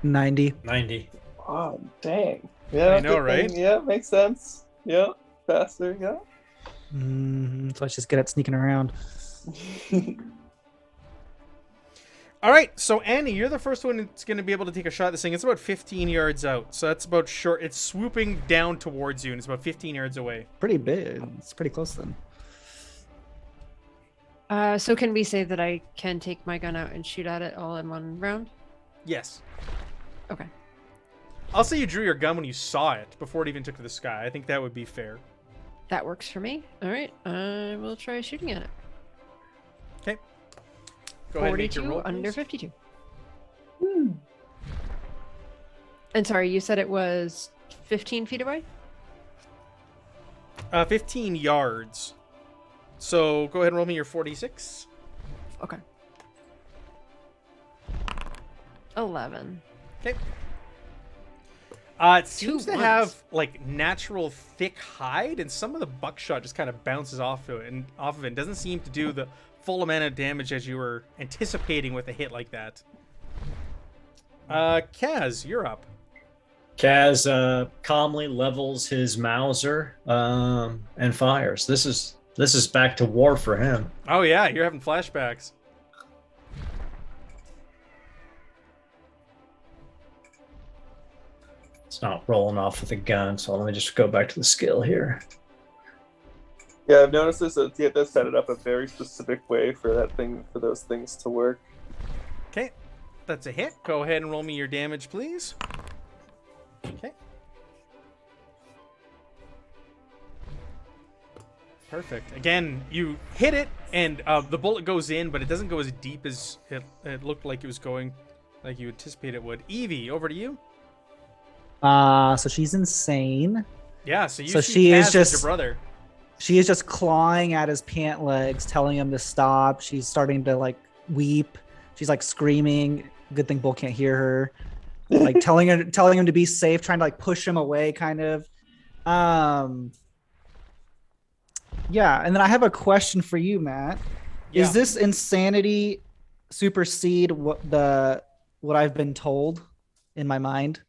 S5: 90.
S6: 90.
S2: Oh, dang. Yeah,
S1: I know,
S2: good
S1: right?
S2: thing. Yeah, makes sense. Yeah, faster. Yeah.
S5: So let's just get it sneaking around.
S1: All right, so Annie, you're the first one that's going to be able to take a shot at this thing. It's about 15 yards out, so that's about short. It's swooping down towards you, and it's about 15 yards away.
S5: Pretty big. It's pretty close then.
S4: So can we say that I can take my gun out and shoot at it all in one round?
S1: Yes.
S4: Okay.
S1: I'll say you drew your gun when you saw it before it even took to the sky. I think that would be fair.
S4: That works for me. All right. I will try shooting at it.
S1: Okay. Go ahead and make
S4: 42
S1: your roll,
S4: under
S1: please.
S4: 52. And sorry, you said it was 15 feet away?
S1: 15 yards. So go ahead and roll me your 46.
S4: Okay. 11.
S1: Okay. It seems to
S4: ones.
S1: have like natural thick hide, and some of the buckshot just kind of bounces off of it, and doesn't seem to do the full amount of damage as you were anticipating with a hit like that. Kaz, you're up.
S6: Kaz calmly levels his Mauser and fires. This is back to war for him.
S1: Oh yeah, you're having flashbacks.
S6: It's not rolling off with a gun, so let me just go back to the skill here.
S2: Yeah, I've noticed this. You have to set it up a very specific way for those things to work.
S1: Okay, that's a hit. Go ahead and roll me your damage, please. Okay. Perfect. Again, you hit it, and the bullet goes in, but it doesn't go as deep as it looked like it was going, like you anticipated it would. Evie, over to you.
S5: So she's insane.
S1: Yeah, so you
S5: So
S1: see
S5: she
S1: Kaz
S5: is
S1: as
S5: just-
S1: your brother.
S5: She is just clawing at his pant legs, telling him to stop. She's starting to like weep. She's like screaming. Good thing Bull can't hear her. Like telling him to be safe, trying to like push him away, kind of. Yeah, and then I have a question for you, Matt.
S1: Yeah.
S5: Is this insanity supersede what I've been told in my mind?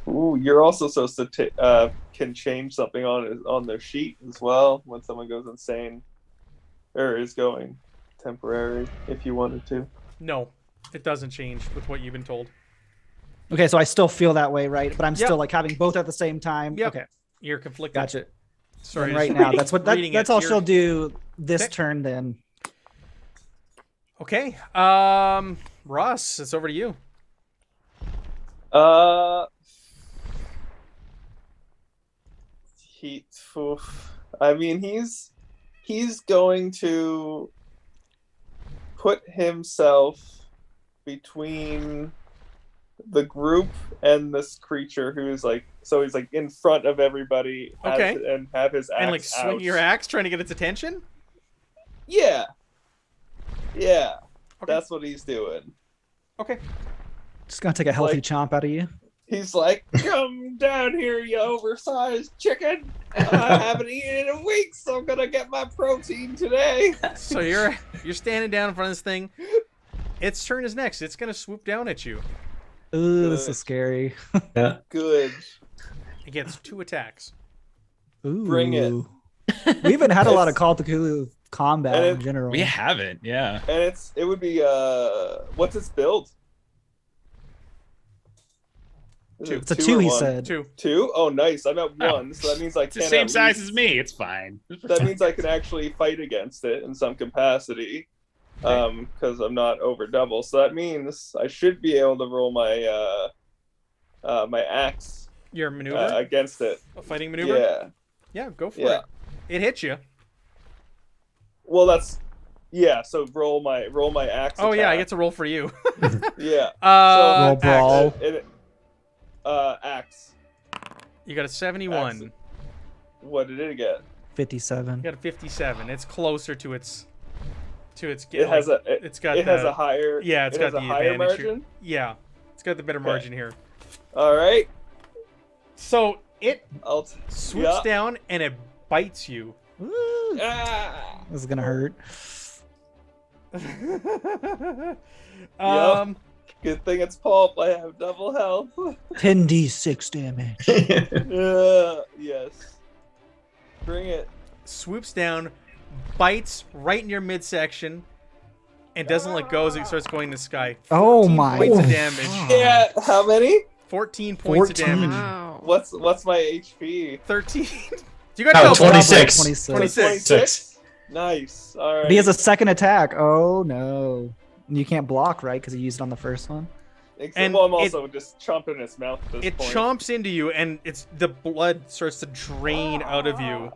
S2: Ooh, you're also supposed to can change something on their sheet as well when someone goes insane or is going temporary if you wanted to.
S1: No, it doesn't change with what you've been told.
S5: Okay, so I still feel that way, right? But I'm
S1: Yep.
S5: still like having both at the same time.
S1: Yep.
S5: Okay,
S1: You're conflicted.
S5: gotcha.
S1: Sorry,
S5: Then
S1: just
S5: right now,
S1: reading
S5: that's
S1: it.
S5: all
S1: You're-
S5: she'll do this
S1: Okay.
S5: turn. Then
S1: Okay. Ross, it's over to you.
S2: I mean, he's going to put himself between the group and this creature who's like, so he's like in front of everybody.
S1: Okay.
S2: And have his axe
S1: And like swing
S2: out.
S1: your axe, trying to get its attention.
S2: Yeah. Yeah.
S1: Okay.
S2: That's what he's doing.
S1: Okay.
S5: just gonna take a healthy
S2: Like-
S5: chomp out of you.
S2: He's like, come down here, you oversized chicken. I haven't eaten in a week, so I'm gonna get my protein today.
S1: So you're standing down in front of this thing. Its turn is next. It's gonna swoop down at you.
S5: Ooh, this
S2: Good.
S5: is scary.
S2: Good.
S1: It gets 2 attacks.
S5: Ooh.
S2: Bring it.
S5: We haven't had a lot of
S2: It's-
S5: Call of Cthulhu combat
S2: And
S5: in general.
S3: We haven't, yeah.
S2: And it would be what's its build? Is it
S5: It's a
S2: 2
S5: two,
S2: or
S5: he
S2: 1?
S5: said.
S1: 2.
S2: 2? Oh, nice. I'm at
S3: Oh.
S2: 1, so that means I
S3: It's
S2: can.
S3: the same
S2: at
S3: size
S2: least-
S3: as me. It's fine.
S2: That means I can actually fight against it in some capacity, because I'm not over double. So that means I should be able to roll my my axe
S1: Your maneuver,
S2: against it.
S1: a fighting maneuver.
S2: Yeah.
S1: Yeah, go for
S2: Yeah.
S1: it. It hits you.
S2: Well, so roll my axe.
S1: Oh yeah, I
S2: attack.
S1: get to roll for you.
S2: Yeah.
S5: Roll
S1: Axe.
S5: brawl.
S2: Axe.
S1: You got a 71.
S2: Axe. What did it get?
S5: 57.
S1: You got a 57. It's closer to its.
S2: It has a.
S1: It's got.
S2: It has a higher.
S1: Yeah, it's
S2: it
S1: got
S2: has
S1: the
S2: a higher
S1: advantage here.
S2: margin.
S1: Yeah, it's got the better
S2: Okay.
S1: margin here.
S2: All right.
S1: So it
S2: I'll.
S1: swoops
S2: Yeah.
S1: down and it bites you.
S5: Ooh,
S2: Ah!
S5: this is gonna hurt.
S2: Good thing it's pulp. I have double health.
S5: 10d6 damage.
S2: Yes. Bring it.
S1: Swoops down, bites right in your midsection, and doesn't let go as it starts going to the sky.
S5: Oh
S1: 14
S5: my.
S1: points of
S5: Oh,
S1: damage.
S5: fuck.
S2: Yeah. How many?
S1: 14 points of
S5: 14.
S1: damage.
S4: Wow.
S2: What's my HP?
S1: 13. You got
S6: Oh,
S1: double.
S6: 26.
S5: 26.
S1: 26.
S2: Nice. All right.
S5: But he has a second attack. Oh no. And you can't block, right? Because he used it on the first one.
S2: And I'm also just chomping its mouth at this
S1: It
S2: point.
S1: chomps into you, and the blood starts to drain out of you.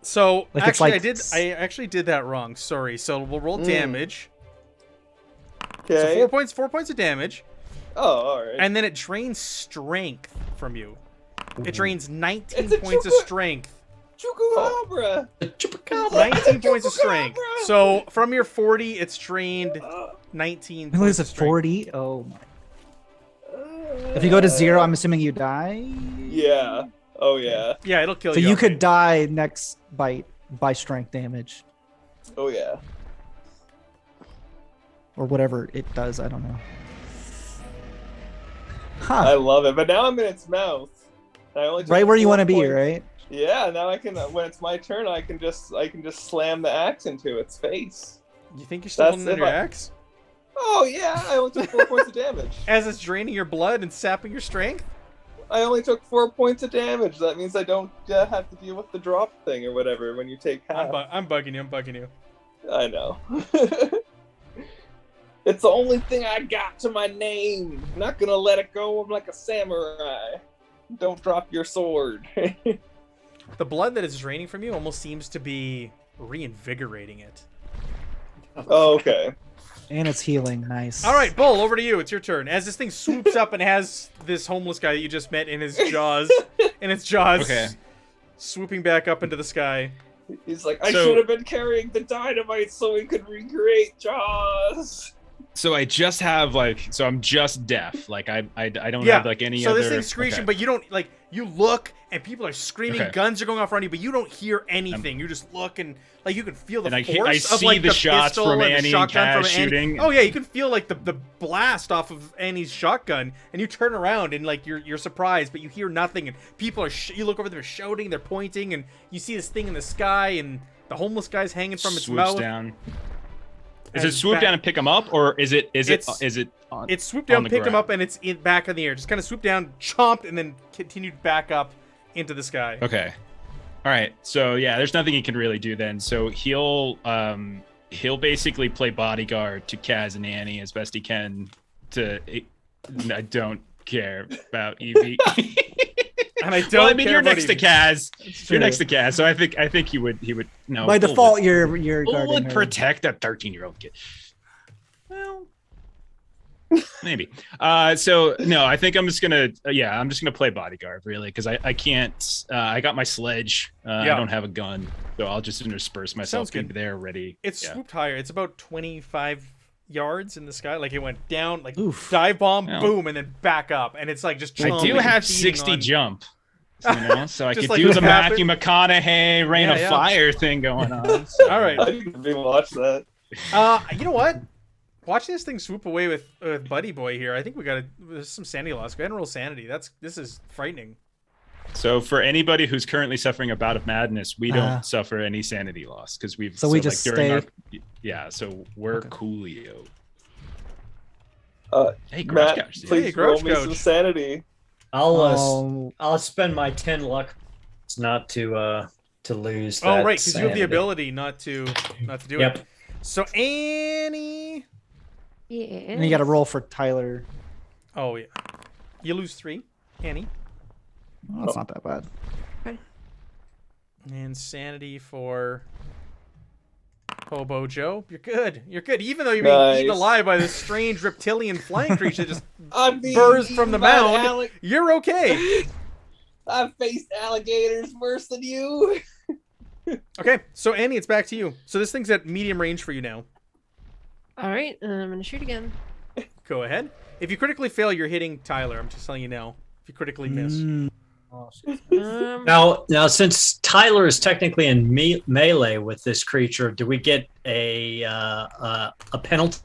S1: So
S5: Like it's
S1: actually,
S5: like
S1: I actually did that wrong. Sorry. So we'll roll damage. So
S2: Okay.
S1: 4 points of damage,
S2: Oh, all right.
S1: and then it drains strength from you. It drains 19
S2: It's a
S1: points of
S2: chupa-
S1: strength.
S2: Chupacabra.
S1: 19 points of strength. So from your 40, it's drained
S2: Uh,
S1: 19
S5: He
S1: points
S5: loses
S1: of
S5: at
S1: strength.
S5: 40. Oh my. If you go to 0, I'm assuming you die.
S2: Yeah. Oh yeah.
S1: Yeah, it'll kill
S5: So
S1: you.
S5: you
S1: outright.
S5: could die next bite by strength damage
S2: Oh yeah.
S5: or whatever it does. I don't know.
S2: I
S5: Huh.
S2: love it. But now I'm in its mouth. I only took
S5: Right where you
S2: 4
S5: want to be,
S2: points.
S5: right?
S2: Yeah. Now I can. When it's my turn, I can just slam the axe into its face.
S1: You think you're still
S2: That's
S1: holding on
S2: if
S1: your
S2: I-
S1: axe?
S2: Oh yeah. I only took 4 points of damage.
S1: As it's draining your blood and sapping your strength?
S2: I only took 4 points of damage. That means I don't have to deal with the drop thing or whatever when you take half.
S1: I'm bugging you. I'm bugging you.
S2: I know. It's the only thing I got to my name. I'm not gonna let it go. I'm like a samurai. Don't drop your sword.
S1: The blood that is draining from you almost seems to be reinvigorating it.
S2: Oh, okay.
S5: And it's healing. Nice.
S1: All right, Bull, over to you. It's your turn. As this thing swoops up and has this homeless guy that you just met in his jaws,
S3: Okay.
S1: swooping back up into the sky.
S2: He's like, I
S3: So-
S2: should have been carrying the dynamite so we could recreate Jaws.
S3: So I just have so I'm just deaf. Like I don't
S1: Yeah.
S3: have like any
S1: so
S3: other.
S1: this thing's screeching,
S3: okay.
S1: but you don't like. You look and people are screaming,
S3: Okay.
S1: guns are going off around you, but you don't hear anything. You just look and like you can feel the
S3: And I
S1: force of
S3: see
S1: like
S3: the
S1: the
S3: shots
S1: pistol
S3: from
S1: and
S3: Annie
S1: the
S3: and
S1: shotgun
S3: Kaz
S1: from Annie.
S3: shooting.
S1: Oh yeah, you can feel like the blast off of Annie's shotgun, and you turn around and like you're surprised, but you hear nothing, and people are you look over, they're shouting, they're pointing, and you see this thing in the sky, and the homeless guy's hanging from its
S3: Swoops
S1: mouth.
S3: down. Is
S1: And
S3: it swoop
S1: back-
S3: down and pick him up, or is it on,
S1: It swooped
S3: on
S1: down,
S3: the
S1: picked him
S3: ground?
S1: up, and it's back in the air. Just kind of swooped down, chomped, and then continued back up into the sky.
S3: Okay. All right. So yeah, there's nothing he can really do then. So he'll basically play bodyguard to Kaz and Annie as best he can. I don't care about Evie.
S1: And I don't.
S3: Well, I mean,
S1: care
S3: you're
S1: about
S3: next to
S1: Evie.
S3: Kaz.
S5: It's
S3: You're
S5: true.
S3: next to Kaz. So I think he would no.
S5: By
S3: Bull
S5: default,
S3: would-
S5: you're
S3: Bull
S5: guarding
S3: would
S5: her.
S3: protect a 13-year-old kid. Well, maybe. So no, I think I'm just gonna play bodyguard really because I can't. I got my sledge. I don't have a gun, so I'll just intersperse myself.
S1: Sounds good.
S3: Be there ready.
S1: It
S3: Yeah.
S1: swooped higher. It's about 25 yards in the sky. Like it went down, like
S5: Oof.
S1: dive bomb,
S3: Yeah.
S1: boom, and then back up. And it's like just.
S3: I do
S1: chomping,
S3: have
S1: feeding
S3: 60
S1: on-
S3: jump. So I
S1: Just
S3: could
S1: like
S3: do
S1: what
S3: the
S1: happened.
S3: Matthew McConaughey Rain
S1: Yeah,
S3: of
S1: yeah.
S3: Fire thing going on.
S1: All right.
S2: I didn't even watch that.
S1: You know what? Watch this thing swoop away with Buddy Boy here. I think there's some sanity loss. Go ahead and roll sanity. This is frightening.
S3: So for anybody who's currently suffering a bout of madness, we don't
S5: Ah.
S3: suffer any sanity loss because we've
S5: So we just
S3: during
S5: stay.
S3: so we're
S5: Okay.
S3: coolio.
S2: Uh,
S3: Hey, Grouch
S2: Matt,
S3: Couch.
S1: Hey,
S2: please
S1: Grouch
S2: roll me some
S1: Couch.
S2: sanity.
S5: Oh,
S6: I'll spend my 10 luck not to lose.
S1: Oh
S6: that
S1: right, because you have the
S6: sanity.
S1: ability not to do
S6: Yep.
S1: it. So Annie.
S4: Yeah.
S5: and you got to roll for Tyler.
S1: Oh yeah. You lose 3, Annie.
S5: Oh, that's not that bad.
S1: And sanity for Hobo Joe. You're good. You're good. Even though you're being eaten
S2: Nice.
S1: alive by this strange reptilian flying creature that just
S2: I'm being
S1: burst from the
S2: eaten by
S1: mound. You're okay.
S2: I've faced alligators worse than you.
S1: Okay, so Annie, it's back to you. So this thing's at medium range for you now.
S4: All right, I'm gonna shoot again.
S1: Go ahead. If you critically fail, you're hitting Tyler. I'm just telling you now. If you critically miss.
S5: Mm.
S6: Now, since Tyler is technically in melee with this creature, do we get a penalty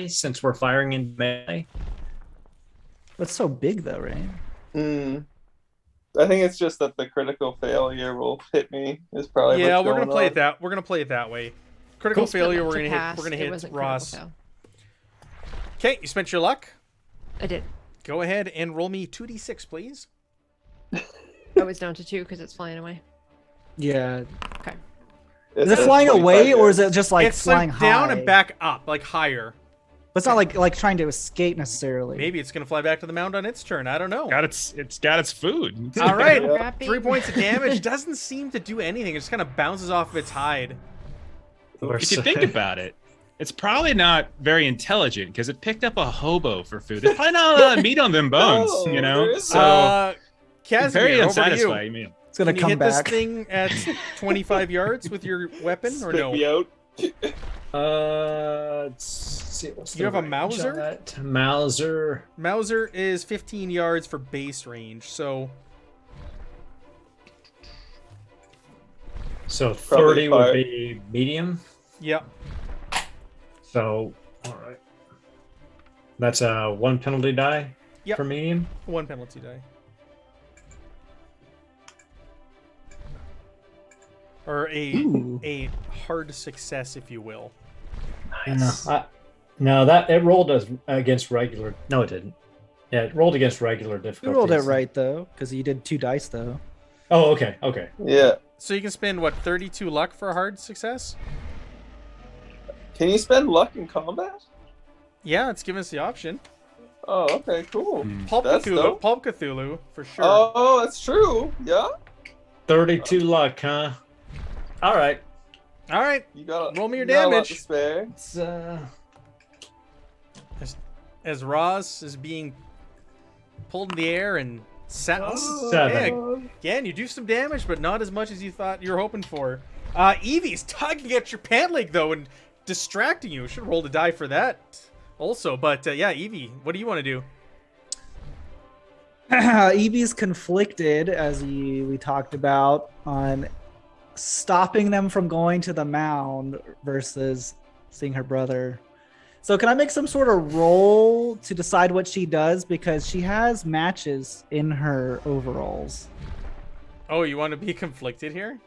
S6: since we're firing in melee?
S5: That's so big, though, right?
S2: I think it's just that the critical failure will hit me. Is probably
S1: Yeah,
S2: what's
S1: we're gonna
S2: going
S1: play
S2: on.
S1: it that. We're gonna play it that way. Critical
S4: Spent
S1: failure.
S4: luck
S1: We're
S4: to
S1: gonna
S4: pass,
S1: hit. We're gonna
S4: it
S1: hit
S4: wasn't
S1: Ross.
S4: critical
S1: Okay, you spent your luck.
S4: fail. I did.
S1: Go ahead and roll me 2d6, please.
S4: I was down to 2 because it's flying away.
S5: Yeah.
S2: It's
S5: Is it
S2: a
S5: flying
S2: 25
S5: away, or is
S2: yards.
S5: it just like
S1: it's
S5: flying
S1: like down
S5: high?
S1: and back up, like higher.
S5: But it's not like trying to escape necessarily.
S1: Maybe it's gonna fly back to the mound on its turn. I don't know.
S3: It's got its food.
S1: All right,
S2: Yeah.
S4: Crappy.
S1: 3 points of damage. Doesn't seem to do anything. It just kind of bounces off of its hide.
S3: If you think about it, it's probably not very intelligent because it picked up a hobo for food. There's probably not a lot of meat on them bones,
S2: No,
S3: you
S2: there
S3: know.
S2: isn't.
S3: So
S1: Casimir,
S3: very
S1: over to
S3: unsatisfying
S1: you.
S3: meal.
S5: It's gonna
S1: Can you
S5: come
S1: hit
S5: back.
S1: this thing at 25 yards with your weapon, or
S2: Spit
S1: no?
S2: me out.
S6: Let's see. What's
S1: You
S6: the
S1: have a
S6: range
S1: Mauser?
S6: on that? Mauser.
S1: Mauser is 15 yards for base range, so
S6: So
S2: Probably
S6: 30 would
S2: fire.
S6: be medium.
S1: yep.
S6: So, all right. That's a 1 penalty die
S1: Yep.
S6: for medium.
S1: 1 penalty die. Or
S5: Ooh.
S1: a hard success, if you will.
S6: Nice. No, that it rolled against regular. No, it didn't. Yeah, it rolled against regular
S5: You
S6: difficulty.
S5: rolled it right though, because you did 2 dice though.
S6: Oh, okay, okay.
S2: Yeah.
S1: So you can spend what 32 luck for a hard success?
S2: Can you spend luck in combat?
S1: Yeah, it's given us the option.
S2: Oh, okay, cool.
S1: Pulp
S2: That's
S1: Cthulhu,
S2: dope.
S1: Pulp Cthulhu for sure.
S2: Oh, that's true. Yeah.
S6: 32 luck, huh? All right.
S1: All right,
S2: You got
S1: Roll me your
S2: you got a lot
S1: damage.
S2: to spare.
S6: It's,
S1: as Ross is being pulled in the air and set.
S2: Oh,
S6: 7.
S1: Again, you do some damage, but not as much as you thought you were hoping for. Evie's tugging at your pant leg though and distracting you. Should roll to die for that. also. But yeah, Evie, what do you want to do?
S5: Evie's conflicted, as we talked about, on stopping them from going to the mound versus seeing her brother. So can I make some sort of roll to decide what she does? Because she has matches in her overalls.
S1: Oh, you want to be conflicted here?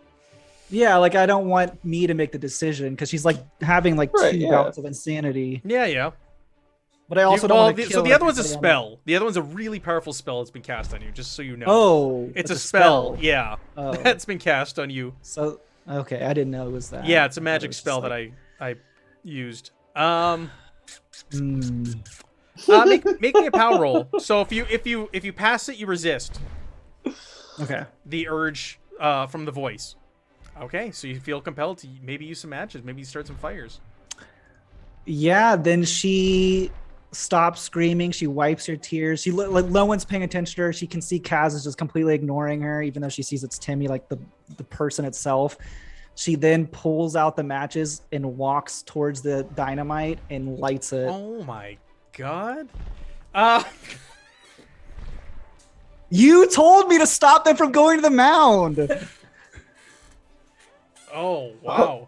S5: Yeah, like I don't want me to make the decision because she's like having like
S2: Right,
S5: two
S2: yeah.
S5: bouts of insanity.
S1: Yeah.
S5: But I also don't want to kill.
S1: So the other one's a
S5: everybody on
S1: spell. The other one's a really powerful spell that's been cast on you, just so you know.
S5: Oh,
S1: it's a spell. Yeah,
S5: Oh.
S1: that's been cast on you.
S5: So okay, I didn't know it was that.
S1: Yeah, it's a
S5: I thought it
S1: magic
S5: was just
S1: spell
S5: like-
S1: that I used. Make me a power roll. So if you pass it, you resist
S5: Okay.
S1: the urge from the voice. Okay, so you feel compelled to maybe use some matches, maybe start some fires.
S5: Yeah, then she stops screaming. She wipes her tears. She like no one's paying attention to her. She can see Kaz is just completely ignoring her, even though she sees it's Timmy, like the person itself. She then pulls out the matches and walks towards the dynamite and lights it.
S1: Oh my god.
S5: You told me to stop them from going to the mound.
S1: Oh wow.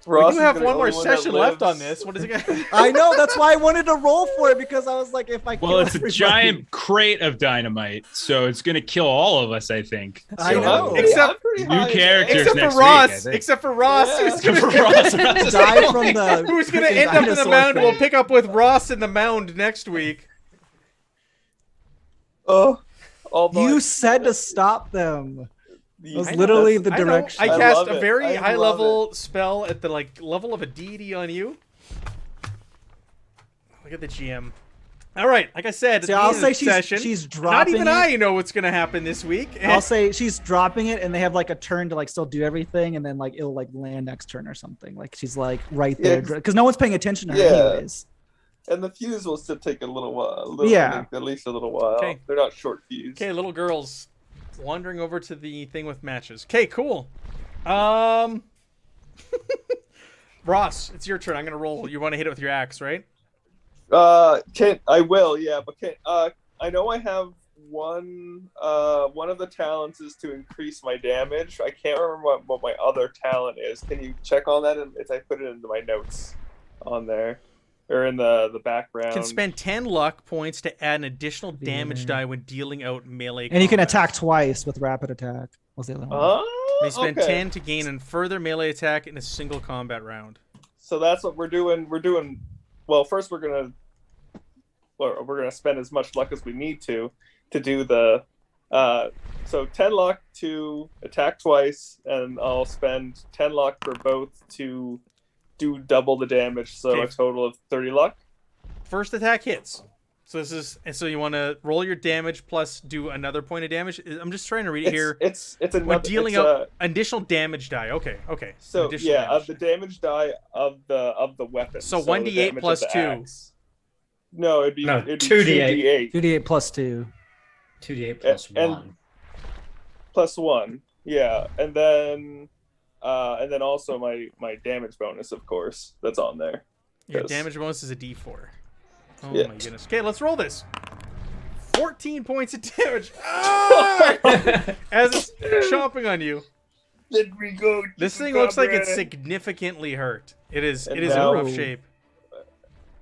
S2: Ross
S1: We do
S2: is
S1: have
S2: gonna
S1: one
S2: be
S1: more
S2: the only one that
S1: session left on
S2: lives.
S1: this. What is it gonna
S5: I know, that's why I wanted to roll for it, because I was like, if I
S3: Well,
S5: kill
S3: it's a
S5: everybody-
S3: giant crate of dynamite, so it's gonna kill all of us, I think.
S5: I
S3: So,
S5: know.
S1: Except-
S2: I'm pretty
S3: new
S2: high in
S3: characters
S1: except
S3: next
S1: for
S3: week, I
S1: Ross.
S3: think.
S1: Except for Ross,
S2: Yeah.
S1: who's gonna,
S3: Ross.
S5: die from the
S1: who's gonna
S5: freaking
S1: end up in the
S5: dinosaur
S1: mound. We'll
S5: thing.
S1: pick up with Ross in the mound next week.
S2: Oh, although
S5: You
S2: I-
S5: said to stop them. That was
S1: I know,
S5: literally
S1: that's-
S5: the
S1: I know.
S5: direction.
S1: I
S2: I
S1: cast
S2: love
S1: a
S2: it.
S1: very
S2: I
S1: high
S2: love
S1: level spell at the level of a deity on you. Look at the GM. All right, like I said, at
S5: See,
S1: the
S5: I'll
S1: end of
S5: say
S1: the session,
S5: she's
S1: not
S5: dropping
S1: even
S5: it.
S1: I know what's gonna happen this week.
S5: I'll say she's dropping it, and they have like a turn to like still do everything, and then like it'll like land next turn or something. Like she's like right
S2: Yeah,
S5: there because no one's paying attention to her
S2: Yeah.
S5: anyways.
S2: And the fuse will still take a little while.
S5: Yeah.
S2: At least a little while.
S1: Okay.
S2: They're not short fuse.
S1: Okay, little girls wandering over to the thing with matches. Okay, cool. Ross, it's your turn. I'm gonna roll. You want to hit it with your axe, right?
S2: I will, yeah, but I know I have one of the talents is to increase my damage. I can't remember what my other talent is. Can you check on that? If I put it into my notes on there or in the background.
S1: Can spend 10 luck points to add an additional damage
S5: Yeah.
S1: die when dealing out melee.
S5: And you can
S1: combat.
S5: attack twice with rapid attack. What's the other one?
S2: Oh,
S1: They spend
S2: okay.
S1: 10 to gain a further melee attack in a single combat round.
S2: So that's what we're doing. Well, first we're gonna spend as much luck as we need to do the. So 10 luck to attack twice, and I'll spend 10 luck for both to do double the damage. So
S1: Okay.
S2: a total of 30 luck.
S1: First attack hits. So this is, and so you want to roll your damage plus do another point of damage. I'm just trying to read it here.
S2: It's another.
S1: When dealing
S2: it's,
S1: out additional damage die. Okay.
S2: So
S1: Additional
S2: yeah,
S1: damage.
S2: of the damage die of the weapon.
S1: So
S2: the
S1: 1d8
S2: damage of
S1: plus
S2: the
S1: 2.
S2: axe. No, it'd be
S6: 2d8.
S5: 2d8 plus 2.
S6: 2d8 plus
S2: And-
S6: 1.
S2: Plus 1. Yeah, and then also my damage bonus, of course, that's on there.
S1: Your
S2: Yes.
S1: damage bonus is a d4. Oh
S2: Yeah.
S1: my goodness. Okay, let's roll this. 14 points of damage. Ah! As it's chomping on you.
S2: Let me go.
S1: This thing looks like it's significantly hurt. It is
S2: And
S1: in
S2: now-
S1: rough shape.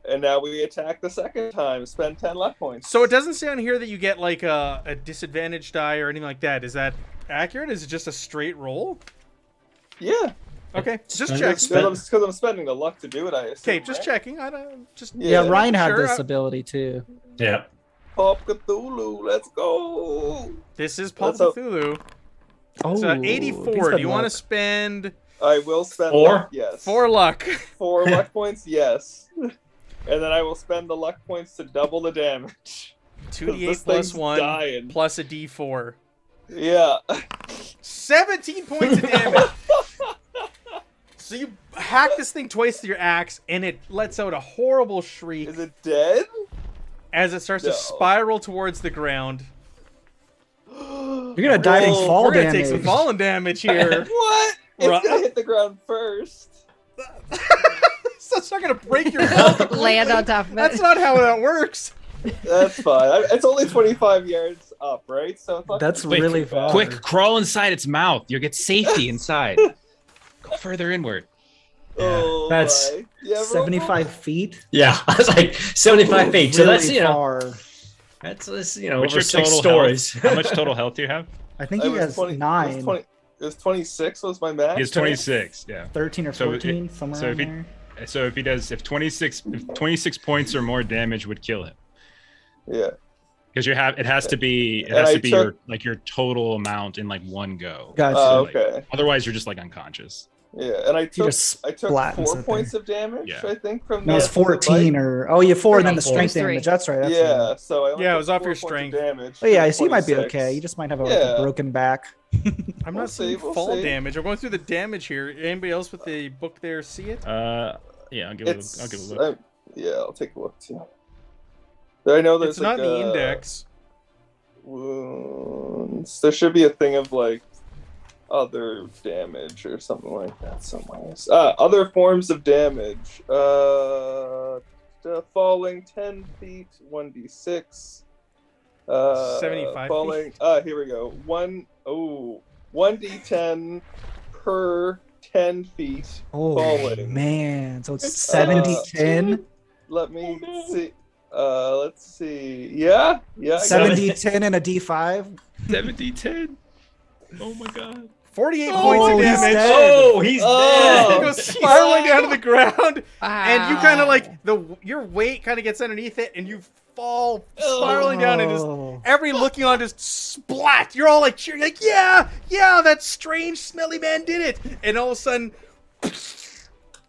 S2: And now we attack the second time. Spend 10 luck points.
S1: So it doesn't say on here that you get like a disadvantage die or anything like that. Is that accurate? Is it just a straight roll?
S2: Yeah,
S1: Okay, just
S6: Spend it,
S1: checking.
S6: spend-
S2: because I'm spending the luck to do it. I assume.
S1: Okay, just
S2: right?
S1: checking. I don't just.
S5: Yeah,
S2: Yeah,
S5: Ryan had
S1: sure,
S5: this ability too.
S6: Yeah.
S2: Pop Cthulhu, let's go.
S1: This is Paul
S2: That's a-
S1: Cthulhu.
S5: Oh,
S1: It's
S5: he's
S1: 84. Do
S5: been
S1: you want to
S5: luck.
S1: spend
S2: I will spend
S6: 4?
S2: luck, yes.
S1: 4 luck?
S2: 4 luck points, yes. And then I will spend the luck points to double the damage.
S1: 2d8
S2: This
S1: plus
S2: thing's
S1: 1
S2: dying.
S1: plus a d4.
S2: Yeah.
S1: 17 points of damage. So you hack this thing twice with your axe, and it lets out a horrible shriek
S2: Is it dead?
S1: as it starts to
S2: No.
S1: spiral towards the ground.
S5: You're gonna die from
S2: Whoa,
S5: fall
S1: We're gonna
S5: damage.
S1: take some falling damage here.
S2: What? It's
S1: Right.
S2: gonna hit the ground first.
S1: That's not gonna break your health.
S4: Land on top of it.
S1: That's not how that works.
S2: That's fine. It's only 25 yards up, right? So it's not
S5: That's
S2: gonna be
S5: really
S2: too bad.
S5: far.
S3: Quick, crawl inside its mouth. You'll get safety inside. Go further inward.
S2: Oh,
S6: That's
S2: my. Yeah, roll-
S5: 75 feet.
S6: Yeah, I was like 75 feet. So that's,
S5: Really
S6: you know,
S5: far.
S6: that's
S3: What's
S6: over
S3: your
S6: 6
S3: total
S6: stories.
S3: health? How much total health do you have?
S5: I think
S2: It
S5: he
S2: was
S5: has
S2: 20
S5: 9,
S2: It was 26 was my max.
S3: He has 26. Yeah.
S5: 13 or
S3: So
S5: 14, somewhere
S3: so
S5: in
S3: if he-
S5: there.
S3: So if 26 points or more damage would kill him,
S2: Yeah.
S3: because it has to be
S2: And I
S3: your your total amount in like one go.
S5: Gotcha.
S2: Oh,
S3: like,
S2: okay.
S3: Otherwise, you're just like unconscious.
S2: Yeah, and I took
S5: just
S2: 4
S5: splattens
S2: points
S5: it
S2: of damage,
S3: Yeah.
S2: I think, from
S5: No, it's
S2: the bite.
S5: 14 or yeah, 4 and then the
S6: Four.
S5: strength
S4: Three.
S5: damage. That's right. That's
S2: Yeah,
S5: right.
S2: so I only
S1: Yeah, it
S2: took
S1: was off
S2: 4
S1: your
S2: points of
S1: strength.
S2: damage.
S5: Oh yeah,
S2: to
S5: I see. You might be
S2: 26.
S5: okay. You just might have like
S2: Yeah.
S5: a broken back.
S1: I'm
S2: We'll
S1: not seeing
S2: see, we'll
S1: fall
S2: see.
S1: damage. I'm going through the damage here. Anybody else with the book there see it?
S3: Yeah, I'll give it. I'll give it a look.
S2: Yeah, I'll take a look too. I know there's
S1: It's not
S2: like
S1: in the index.
S2: wounds. There should be a thing of like other damage or something like that somewhere. Other forms of damage. Falling 10 feet, 1d6.
S1: 75
S2: falling. Here we go. 1d10 per 10 feet.
S5: Oh
S2: Falling.
S5: man, so it's 70 10.
S2: Let me see. Let's see. Yeah. I got it.
S5: 70 10 and a D5.
S3: 70-10. Oh my god.
S1: 48
S5: Oh,
S1: points of
S5: he's
S1: damage.
S5: dead.
S6: Oh, he's
S2: Oh.
S1: It
S6: dead.
S1: goes spiraling down to the ground, and you kind of
S4: Wow.
S1: like your weight kind of gets underneath it, and you fall spiraling down, and just
S5: Oh.
S1: every looking on just splat. You're all like cheering, like yeah, that strange smelly man did it, and all of a sudden,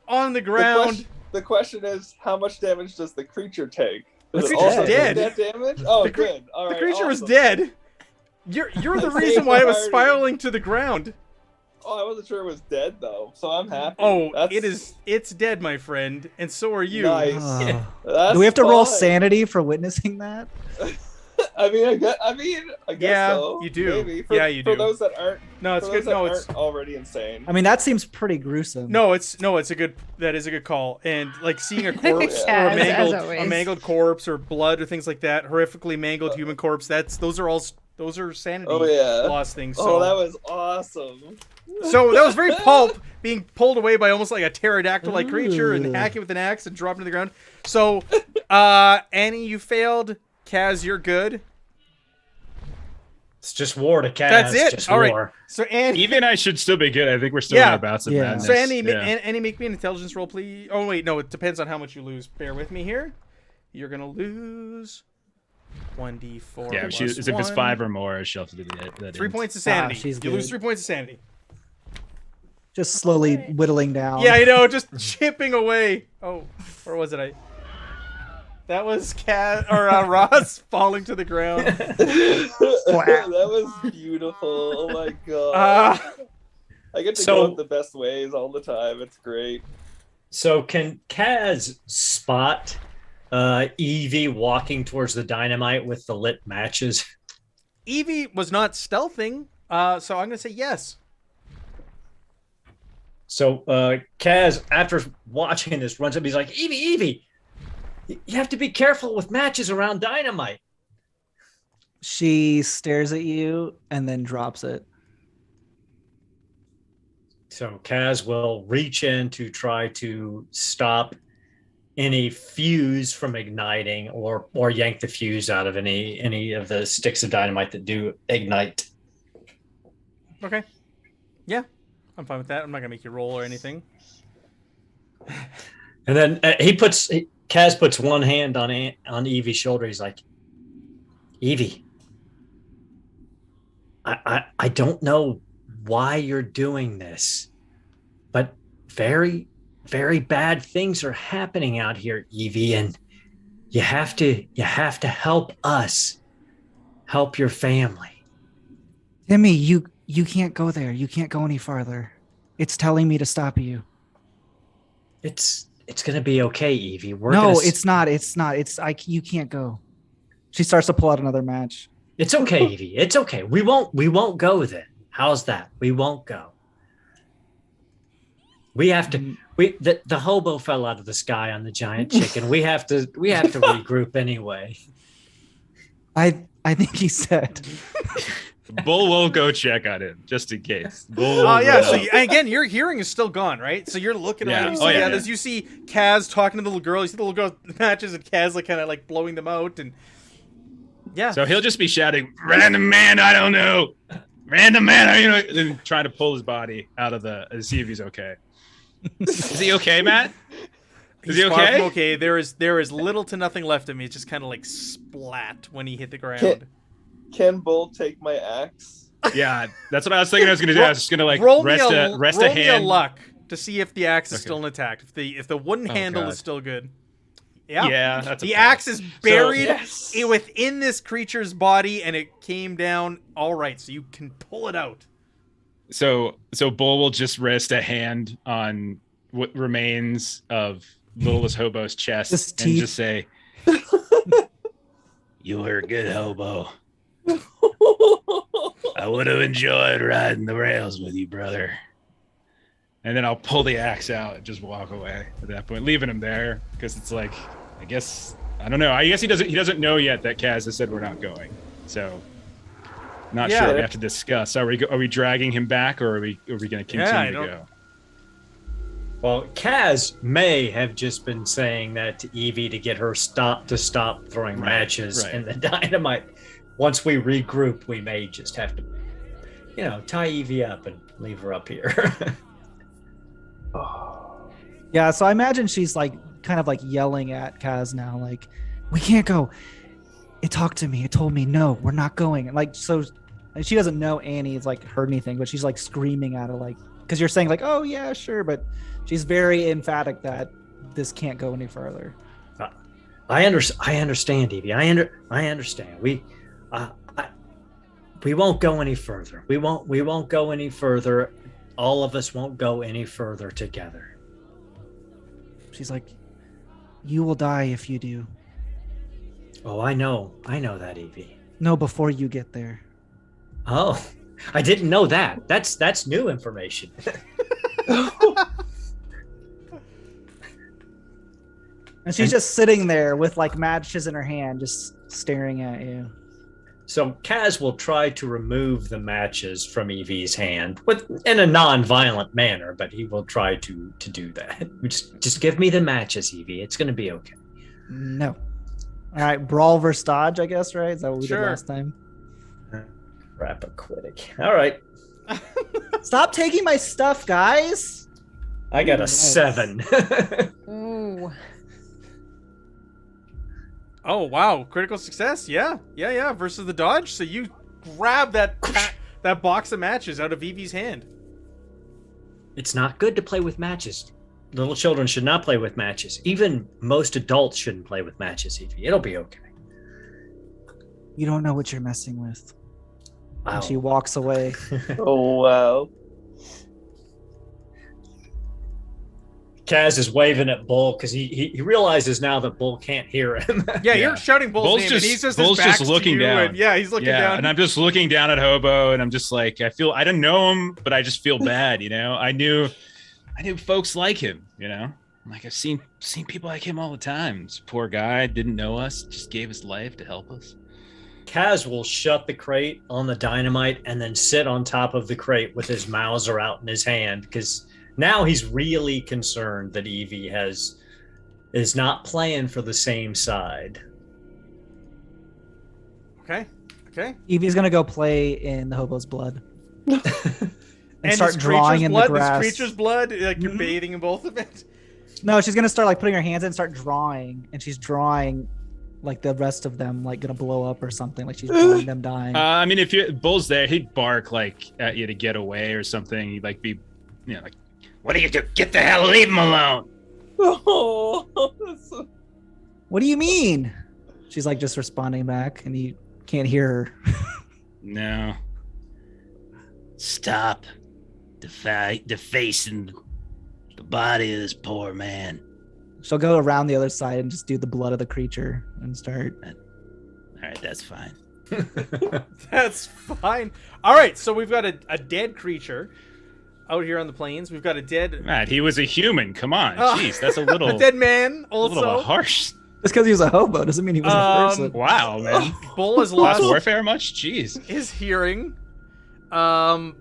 S1: on the ground.
S2: The question is, how much damage does the creature take?
S1: The
S2: Does it
S1: creature's
S2: also
S1: dead.
S2: take that damage? Oh,
S1: The cre-
S2: good. All
S1: The
S2: right,
S1: creature was
S2: awesome.
S1: dead. You're the
S2: That's
S1: reason why it was
S2: party.
S1: spiraling to the ground.
S2: Oh, I wasn't sure it was dead though, so I'm happy.
S1: Oh,
S2: That's-
S1: it's dead, my friend, and so are you.
S2: Nice.
S5: Oh.
S2: That's
S5: Do we have to roll
S2: fine.
S5: sanity for witnessing that?
S2: I mean, I guess
S1: Yeah,
S2: so.
S1: you do.
S2: Maybe.
S1: Yeah, you
S2: For
S1: do.
S2: those that aren't,
S1: No, it's
S2: for
S1: good.
S2: those that
S1: No, it's
S2: aren't already insane.
S5: I mean, that seems pretty gruesome.
S1: no, it's a good. That is a good call. And like seeing a corpse
S2: Yeah,
S1: or
S4: as
S1: a
S4: always.
S1: mangled corpse or blood or things like that, horrifically mangled human corpse. Those are sanity
S2: Oh yeah.
S1: loss things.
S2: Oh,
S1: So,
S2: that was awesome.
S1: so that was very pulp being pulled away by almost like a pterodactyl-like creature and
S5: Ooh.
S1: hacking with an axe and dropping to the ground. So, Annie, you failed. Kaz, you're good.
S6: It's just war to Kaz.
S1: That's it.
S6: Just
S1: All right.
S6: war.
S1: So Annie,
S3: Even I should still be good. I think we're still in
S1: Yeah.
S3: our bouts of
S5: Yeah.
S3: madness.
S1: so Annie,
S3: Yeah.
S1: Annie, make me an intelligence roll, please. Oh wait, no, it depends on how much you lose. Bear with me here. You're gonna lose 1d4.
S3: Yeah,
S1: plus
S3: if it's
S1: 1.
S3: 5 or more, she'll have to do that.
S1: 3 points of sanity.
S5: she's
S1: You lose
S5: good.
S1: 3 points of sanity.
S5: Just slowly whittling down.
S1: Yeah, I know, just chipping away. Oh, where was it? That was Ross falling to the ground.
S2: That was beautiful. Oh my god. I get to
S6: So-
S2: go up the best ways all the time. It's great.
S6: So can Kaz spot Evie walking towards the dynamite with the lit matches?
S1: Evie was not stealthing, so I'm gonna say yes.
S6: So Kaz, after watching this, runs up. He's like, Evie, you have to be careful with matches around dynamite.
S5: She stares at you and then drops it.
S6: So Kaz will reach in to try to stop any fuse from igniting or yank the fuse out of any of the sticks of dynamite that do ignite.
S1: Okay. Yeah, I'm fine with that. I'm not gonna make you roll or anything.
S6: And then Kaz puts one hand on Evie's shoulder. He's like, Evie, I don't know why you're doing this, but very, very bad things are happening out here, Evie, and you have to help us, help your family.
S5: Timmy, you can't go there. You can't go any farther. It's telling me to stop you.
S6: It's gonna be okay, Evie.
S5: It's not. You can't go. She starts to pull out another match.
S6: It's okay, Evie. It's okay. We won't go then. How's that? We won't go. We have to. The hobo fell out of the sky on the giant chicken. We have to regroup anyway.
S5: I think he said.
S3: Bull will go check on him just in case. Bull will
S1: Oh yeah.
S3: run
S1: So
S3: up.
S1: again, your hearing is still gone, right? So you're looking
S3: Yeah.
S1: around. You see,
S3: Oh, yeah,
S1: as you see Kaz talking to the little girl. You see the little girl matches and Kaz like kind of like blowing them out, and yeah.
S3: So he'll just be shouting, "Random man, I don't know. Random man, I don't know," and trying to pull his body out of the to see if he's okay. Is he okay, Matt? Is he
S1: He's far
S3: okay?
S1: from okay. There is little to nothing left of me. It's just kind of like splat when he hit the ground.
S2: Can Bull take my axe?
S3: Yeah, that's what I was thinking. I was gonna do. I was just gonna like
S1: roll
S3: rest
S1: me
S3: a
S1: roll me a
S3: hand.
S1: luck to see if the axe is
S3: Okay.
S1: still intact. If the wooden
S3: Oh,
S1: handle
S3: God.
S1: is still good. Yeah.
S3: Yeah, that's a
S1: The
S3: pass.
S1: axe is buried
S2: yes.
S1: within this creature's body, and it came down all right. So you can pull it out.
S3: So Bull will just rest a hand on what remains of Littlest Hobo's chest
S5: Just
S3: and
S5: teeth.
S3: just say,
S7: You were a good hobo. I would have enjoyed riding the rails with you, brother.
S3: and then I'll pull the axe out and just walk away at that point, leaving him there because it's like, I guess I don't know. I guess he doesn't know yet that Kaz has said we're not going. So not
S1: Yeah.
S3: sure. We have to discuss. Are we dragging him back or are we going to continue
S1: I
S3: to
S1: don't-
S3: go?
S6: Well, Kaz may have just been saying that to Evie to get her stop throwing
S3: Right,
S6: matches
S3: right.
S6: and the dynamite. Once we regroup, we may just have to, tie Evie up and leave her up here.
S5: Yeah, so I imagine she's like kind of like yelling at Kaz now, like, we can't go. It talked to me. It told me, no, we're not going. And like, so and she doesn't know Annie's like heard anything, but she's like screaming at her, like, because you're saying like, oh yeah, sure, but she's very emphatic that this can't go any further.
S6: I understand, Evie. I understand. We won't go any further. We won't go any further. All of us won't go any further together.
S5: She's like, you will die if you do.
S6: Oh, I know that, Evie.
S5: No, before you get there.
S6: Oh, I didn't know that. That's new information.
S5: And she's just sitting there with like matches in her hand, just staring at you.
S6: So Kaz will try to remove the matches from Evie's hand in a non-violent manner, but he will try to do that. Just give me the matches, Evie. It's going to be okay.
S5: No. All right, brawl versus dodge, I guess, right? Is that what we
S1: Sure.
S5: did last time?
S6: Rapaquitic. All right.
S5: Stop taking my stuff, guys.
S6: I got a
S5: Nice.
S6: 7.
S4: Ooh.
S1: Oh wow, critical success. Yeah. Versus the dodge. So you grab that box of matches out of Evie's hand.
S6: It's not good to play with matches. Little children should not play with matches. Even most adults shouldn't play with matches, Evie. It'll be okay.
S5: You don't know what you're messing with.
S6: Wow.
S5: And she walks away.
S2: Oh wow.
S6: Kaz is waving at Bull because he realizes now that Bull can't hear him.
S1: Yeah,
S3: Yeah.
S1: you're shouting Bull's
S3: Bull's
S1: name,
S3: just-
S1: and he's just
S3: Bull's
S1: his back's
S3: just looking
S1: to you,
S3: down.
S1: And yeah, he's looking
S3: Yeah,
S1: down.
S3: and I'm just looking down at Hobo, and I'm just like, I didn't know him, but I just feel bad, I knew folks like him, Like I've seen people like him all the time. This poor guy didn't know us, just gave his life to help us.
S6: Kaz will shut the crate on the dynamite and then sit on top of the crate with his Mauser out in his hand because now he's really concerned that Evie is not playing for the same side.
S1: Okay.
S5: Evie's gonna go play in the hobo's blood. and start
S1: this
S5: drawing
S1: creature's
S5: in
S1: blood,
S5: the grass.
S1: This creature's blood, like you're
S5: Mhm.
S1: bathing in both of it.
S5: No, she's gonna start like putting her hands in and start drawing, and she's drawing like the rest of them like gonna blow up or something. Like she's drawing them dying.
S3: I mean, if Bull's there, he'd bark like at you to get away or something. He'd like be, like,
S7: What do you do? Get the hell, leave him alone.
S2: Oh, that's so-
S5: What do you mean? She's like just responding back, and you can't hear her.
S3: no.
S7: Stop defacing the body of this poor man.
S5: She'll go around the other side and just do the blood of the creature and start.
S7: All right, that's fine.
S1: That's fine. All right, so we've got a dead creature. out here on the plains. We've got a dead
S3: Matt, he was a human. Come on.
S1: Oh,
S3: Jeez, that's a little,
S1: a dead man
S3: a little
S1: also.
S3: harsh.
S5: Just because he was a hobo doesn't mean he was a person.
S3: Wow, man.
S1: Bull has
S3: Class
S1: lost
S3: warfare much? Jeez.
S1: his hearing.
S6: But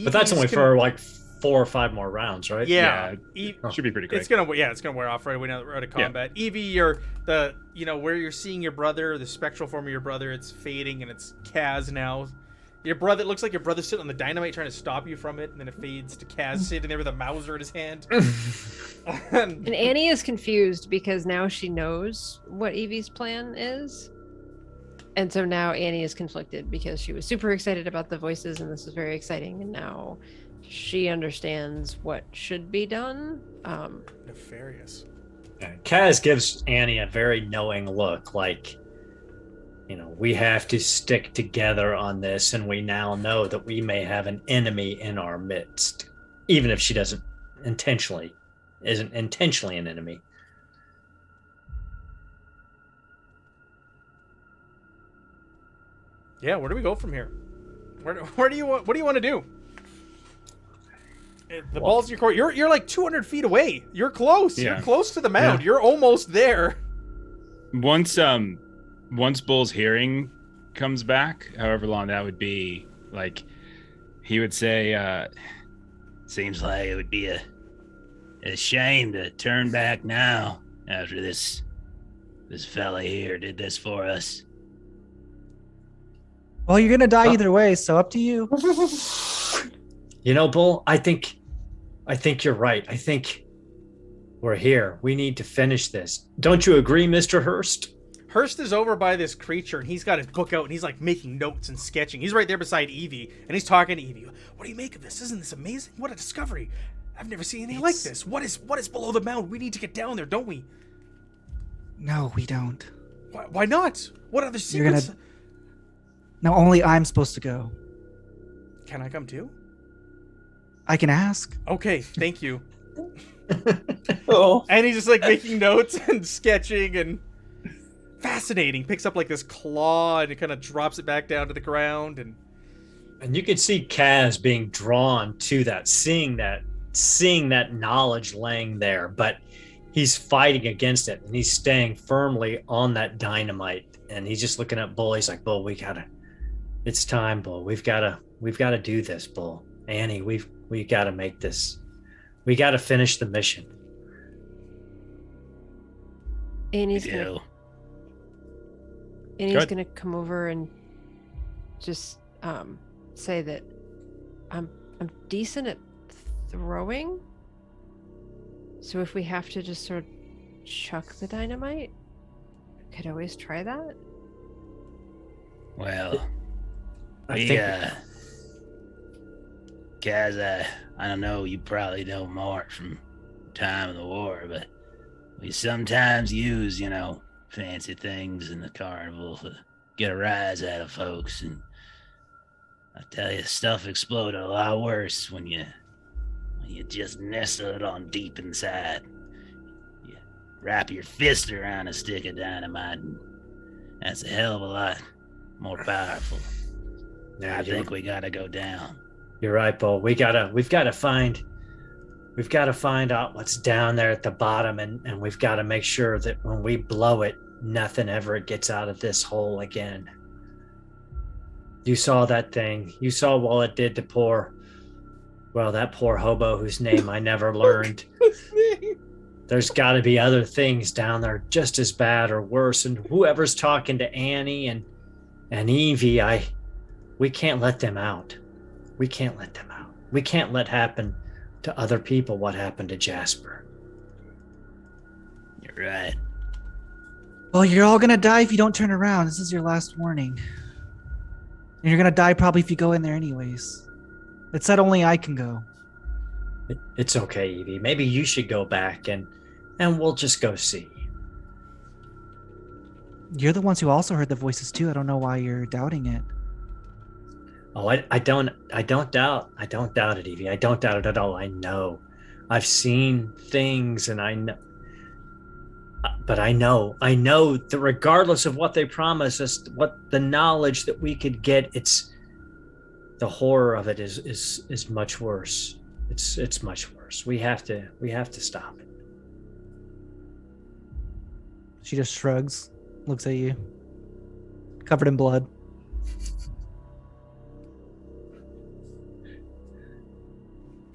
S6: that's only for like 4 or 5 more rounds, right?
S1: Yeah.
S3: Should be pretty quick.
S1: It's gonna wear off right away now that we're out of combat. Evie, you're where you're seeing your brother, the spectral form of your brother, it's fading and it's Kaz now. Your brother, it looks like your brother's sitting on the dynamite trying to stop you from it, and then it fades to Kaz sitting there with a Mauser in his hand.
S4: And Annie is confused because now she knows what Evie's plan is. And so now Annie is conflicted because she was super excited about the voices and this is very exciting. And now she understands what should be done.
S1: Nefarious.
S6: Yeah, Kaz gives Annie a very knowing look, like, we have to stick together on this, and we now know that we may have an enemy in our midst, even if she isn't intentionally an enemy.
S1: Yeah, where do we go from here? What do you want to do? The ball's in your court. You're like 200 feet away. You're close.
S3: Yeah.
S1: You're close to the mound.
S6: Yeah.
S1: You're almost there.
S3: Once Bull's hearing comes back, however long that would be, like, he would say,
S7: Seems like it would be a shame to turn back now after this fella here did this for us.
S5: Well, you're gonna die either way, so up to you.
S6: Bull, I think you're right. I think we're here. We need to finish this. Don't you agree, Mr. Hurst?
S1: Hurst is over by this creature, and he's got his book out, and he's like making notes and sketching. He's right there beside Evie, and he's talking to Evie. What do you make of this? Isn't this amazing? What a discovery! I've never seen anything like this. What is below the mound? We need to get down there, don't we?
S5: No, we don't.
S1: Why not? What other secrets?
S5: No, only I'm supposed to go.
S1: Can I come too?
S5: I can ask.
S1: Okay, thank you.
S2: Oh,
S1: And he's just like making notes and sketching and fascinating. Picks up like this claw and it kind of drops it back down to the ground
S6: And you can see Kaz being drawn to that, seeing that knowledge laying there, but he's fighting against it and he's staying firmly on that dynamite. And he's just looking at Bull. He's like, Bull, it's time, Bull. We've gotta do this, Bull. Annie, we gotta make this. We gotta finish the mission.
S4: Annie's
S7: You
S4: Annie's
S3: Good.
S4: gonna come over and just say that I'm decent at throwing. So if we have to just sort of chuck the dynamite, I could always try that.
S7: Well,
S6: I think
S7: Kaz, I don't know, you probably know more from time of the war, but we sometimes use, fancy things in the carnival to get a rise out of folks, and I tell you, stuff exploded a lot worse when you just nestle it on deep inside. You wrap your fist around a stick of dynamite, and that's a hell of a lot more powerful. I think we gotta go down.
S6: You're right, Bull. We've gotta find out what's down there at the bottom, and we've got to make sure that when we blow it, nothing ever gets out of this hole again. You saw that thing. You saw what it did to that poor hobo whose name I never learned. There's got to be other things down there just as bad or worse. And whoever's talking to Annie and Evie, we can't let them out. We can't let them out. We can't let happen to other people what happened to Jasper.
S7: You're right.
S5: Well, you're all gonna die if you don't turn around. This is your last warning. And you're gonna die probably if you go in there anyways. It said only I can go.
S6: It's okay, Evie. Maybe you should go back and we'll just go see.
S5: You're the ones who also heard the voices too. I don't know why you're doubting it.
S6: Oh, I don't doubt it, Evie. I don't doubt it at all. I know. I've seen things and I know. But I know that regardless of what they promise us, what the knowledge that we could get, the horror of it is much worse. It's much worse. We have to stop it.
S5: She just shrugs, looks at you, covered in blood.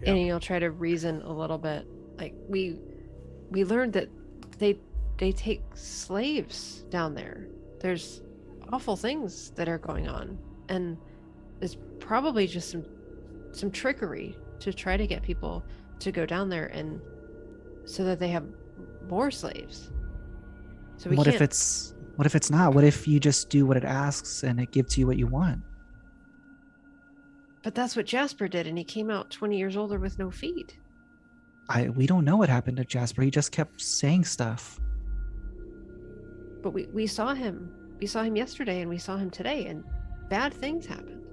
S1: Yeah.
S4: And you'll try to reason a little bit. Like we learned that they take slaves down there. There's awful things that are going on, and it's probably just some trickery to try to get people to go down there, and so that they have more slaves. So we
S5: What
S4: can't.
S5: if it's not? What if you just do what it asks and it gives you what you want?
S4: But that's what Jasper did, and he came out 20 years older with no feet.
S5: We don't know what happened to Jasper. He just kept saying stuff.
S4: But we saw him. We saw him yesterday, and we saw him today, and bad things happened.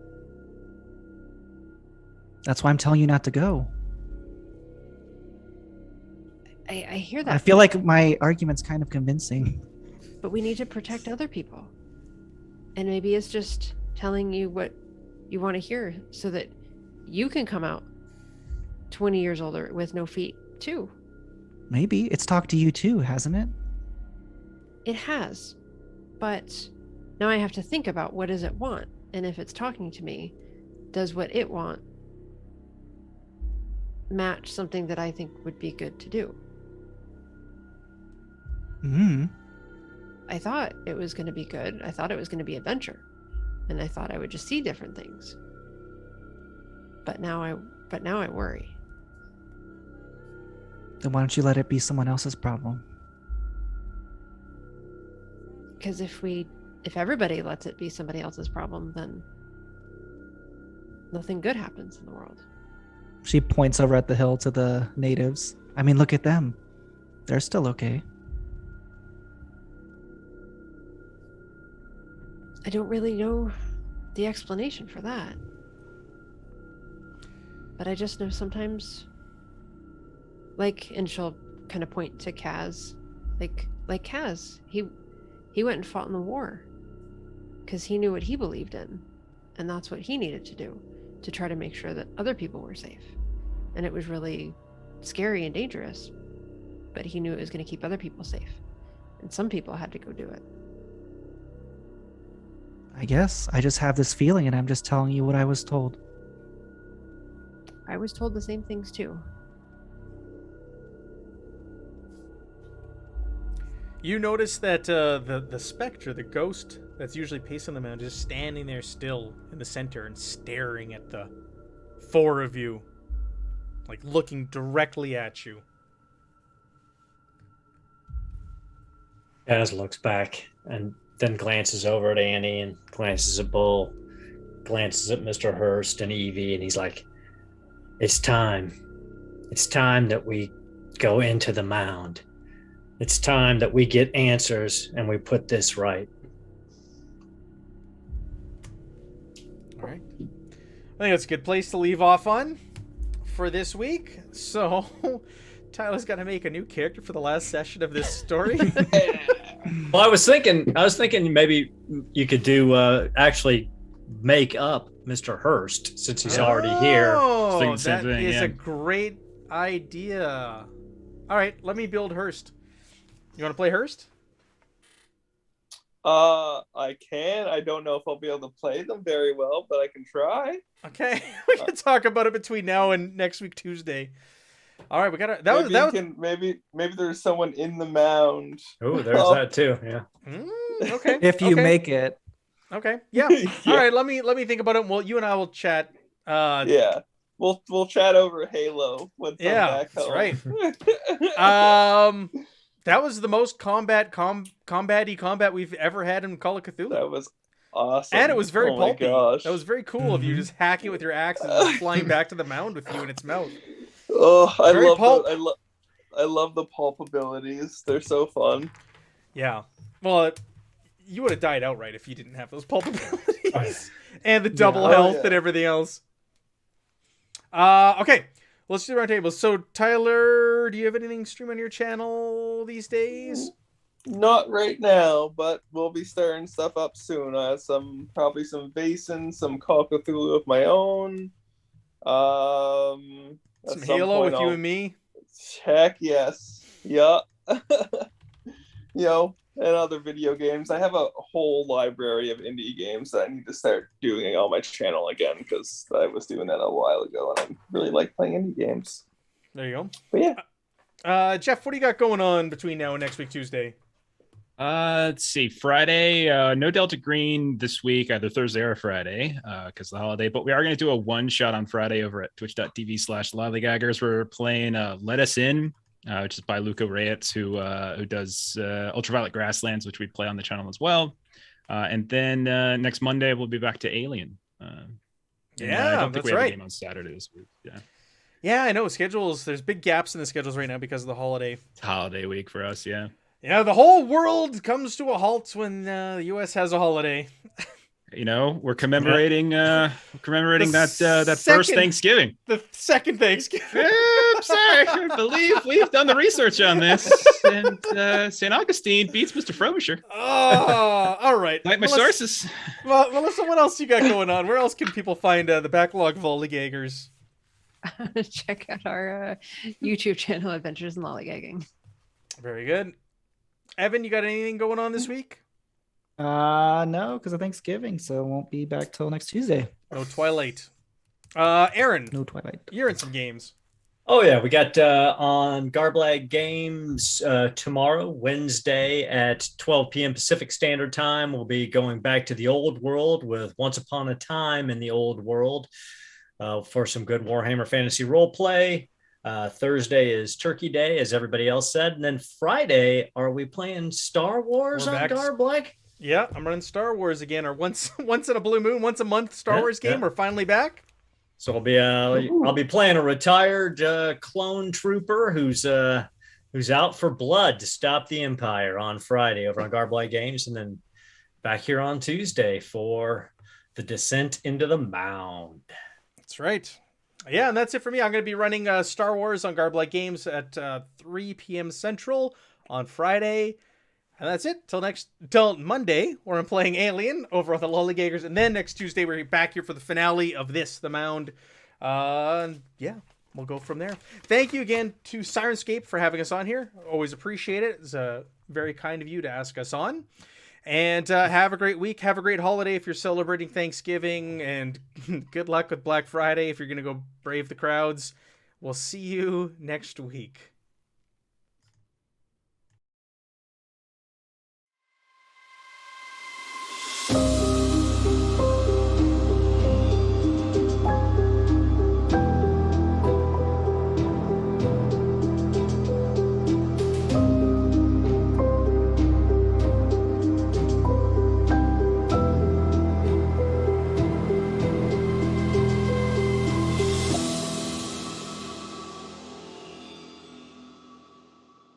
S5: That's why I'm telling you not to go.
S4: I hear that.
S5: I feel like my argument's kind of convincing.
S4: But we need to protect other people. And maybe it's just telling you what you want to hear so that you can come out 20 years older with no feet too.
S5: Maybe it's talked to you too, hasn't it?
S4: It has. But now I have to think about what does it want? And if it's talking to me, does what it want match something that I think would be good to do?
S5: Hmm.
S4: I thought it was going to be good. I thought it was going to be adventure. And I thought I would just see different things. But now I worry.
S5: Then why don't you let it be someone else's problem?
S4: Because if everybody lets it be somebody else's problem, then nothing good happens in the world.
S5: She points over at the hill to the natives. I mean, look at them. They're still okay.
S4: I don't really know the explanation for that. But I just know sometimes, and she'll kind of point to Kaz, like Kaz, he went and fought in the war because he knew what he believed in, and that's what he needed to do to try to make sure that other people were safe. And it was really scary and dangerous, but he knew it was going to keep other people safe, and some people had to go do it.
S5: I guess I just have this feeling and I'm just telling you what I was told.
S4: I was told the same things too.
S1: You notice that the specter, the ghost that's usually pacing the mound, is standing there still in the center and staring at the four of you, like looking directly at you.
S6: Kaz looks back and then glances over at Annie and glances at Bull, glances at Mr. Hurst and Evie, and he's like, it's time. It's time that we go into the mound. It's time that we get answers and we put this right.
S1: All right. I think that's a good place to leave off on for this week. So Tyler's got to make a new character for the last session of this story.
S6: Well, I was thinking maybe you could do actually make up Mr. Hurst since he's already here.
S1: Oh,
S3: Thinking the same
S1: that
S3: thing,
S1: is
S3: yeah.
S1: a great idea. All right, let me build Hurst. You want to play Hurst?
S2: I can. I don't know if I'll be able to play them very well, but I can try.
S1: Okay, we can talk about it between now and next week Tuesday. All right, we got to.
S2: Maybe there's someone in the mound.
S6: Oh, there's that too. Yeah.
S1: Okay.
S5: If you
S1: okay.
S5: make it.
S1: Okay. Yeah.
S2: Yeah.
S1: All right. Let me think about it. Well, you and I will chat.
S2: Yeah. We'll chat over Halo once I'm
S1: Yeah,
S2: back
S1: that's
S2: home.
S1: right. That was the most combat-y combat we've ever had in Call of Cthulhu.
S2: That was awesome.
S1: And it was very
S2: Oh my
S1: pulpy.
S2: gosh.
S1: That was very cool of you just hacking it with your axe and just flying back to the mound with you in its mouth.
S2: Oh,
S1: Very pulp.
S2: I love the pulp abilities. They're so fun.
S1: Yeah. Well, you would have died outright if you didn't have those pulp abilities and the double health and everything else. Okay. Let's do the round table. So, Tyler, do you have anything stream on your channel these days?
S2: Not right now, but we'll be starting stuff up soon. I have probably some Vaesen, some Call of Cthulhu of my own. At
S1: Some
S2: some
S1: Halo
S2: point
S1: with you
S2: I'll
S1: and me.
S2: check. Yes, yeah. And other video games. I have a whole library of indie games that I need to start doing on my channel again because I was doing that a while ago, and I really like playing indie games.
S1: There you
S2: But yeah,
S1: go. Jeff, what do you got going on between now and next week, Tuesday?
S3: Let's see. Friday, no Delta Green this week, either Thursday or Friday, because of the holiday. But we are going to do a one shot on Friday over at twitch.tv/lollygaggers. We're playing Let Us In, which is by Luca Reyes, who does Ultraviolet Grasslands, which we play on the channel as well. And then next Monday we'll be back to Alien. I don't think we have a game on Saturday this week.
S1: Yeah, I know schedules. There's big gaps in the schedules right now because of the holiday.
S3: It's holiday week for us. Yeah.
S1: Yeah, the whole world comes to a halt when the U.S. has a holiday.
S3: We're commemorating that first Thanksgiving.
S1: The second Thanksgiving.
S3: I'm sorry. I believe we've done the research on this, and St. Augustine beats Mr. Frobisher.
S1: Oh, all right.
S3: Like my sources.
S1: Well, Melissa, what else you got going on? Where else can people find the backlog of Lollygaggers?
S4: Check out our YouTube channel, Adventures in Lollygagging.
S1: Very good. Evan, you got anything going on this week?
S5: No, because of Thanksgiving, so it won't be back till next Tuesday.
S1: No Twilight. Aaron.
S5: No Twilight.
S1: You're in some games.
S6: Oh yeah, we got on Garblag Games tomorrow, Wednesday at 12 p.m. Pacific Standard Time. We'll be going back to the old world with Once Upon a Time in the Old World for some good Warhammer Fantasy role play. Thursday is Turkey Day, as everybody else said, and then Friday, are we playing Star Wars on Garblag?
S1: Yeah, I'm running Star Wars again, or once in a blue moon, once a month Star Wars game. We're finally back.
S6: So I'll be playing a retired clone trooper who's out for blood to stop the Empire on Friday over on Garblag Games, and then back here on Tuesday for the descent into the Mound.
S1: That's right. Yeah, and that's it for me. I'm going to be running Star Wars on Garblag Games at 3 p.m. Central on Friday. And that's it till Monday, where I'm playing Alien over on the Lollygaggers. And then next Tuesday, we're back here for the finale of the Mound. Yeah, we'll go from there. Thank you again to Syrinscape for having us on here. Always appreciate it. It's very kind of you to ask us on. And have a great week. Have a great holiday if you're celebrating Thanksgiving. And good luck with Black Friday if you're going to go brave the crowds. We'll see you next week.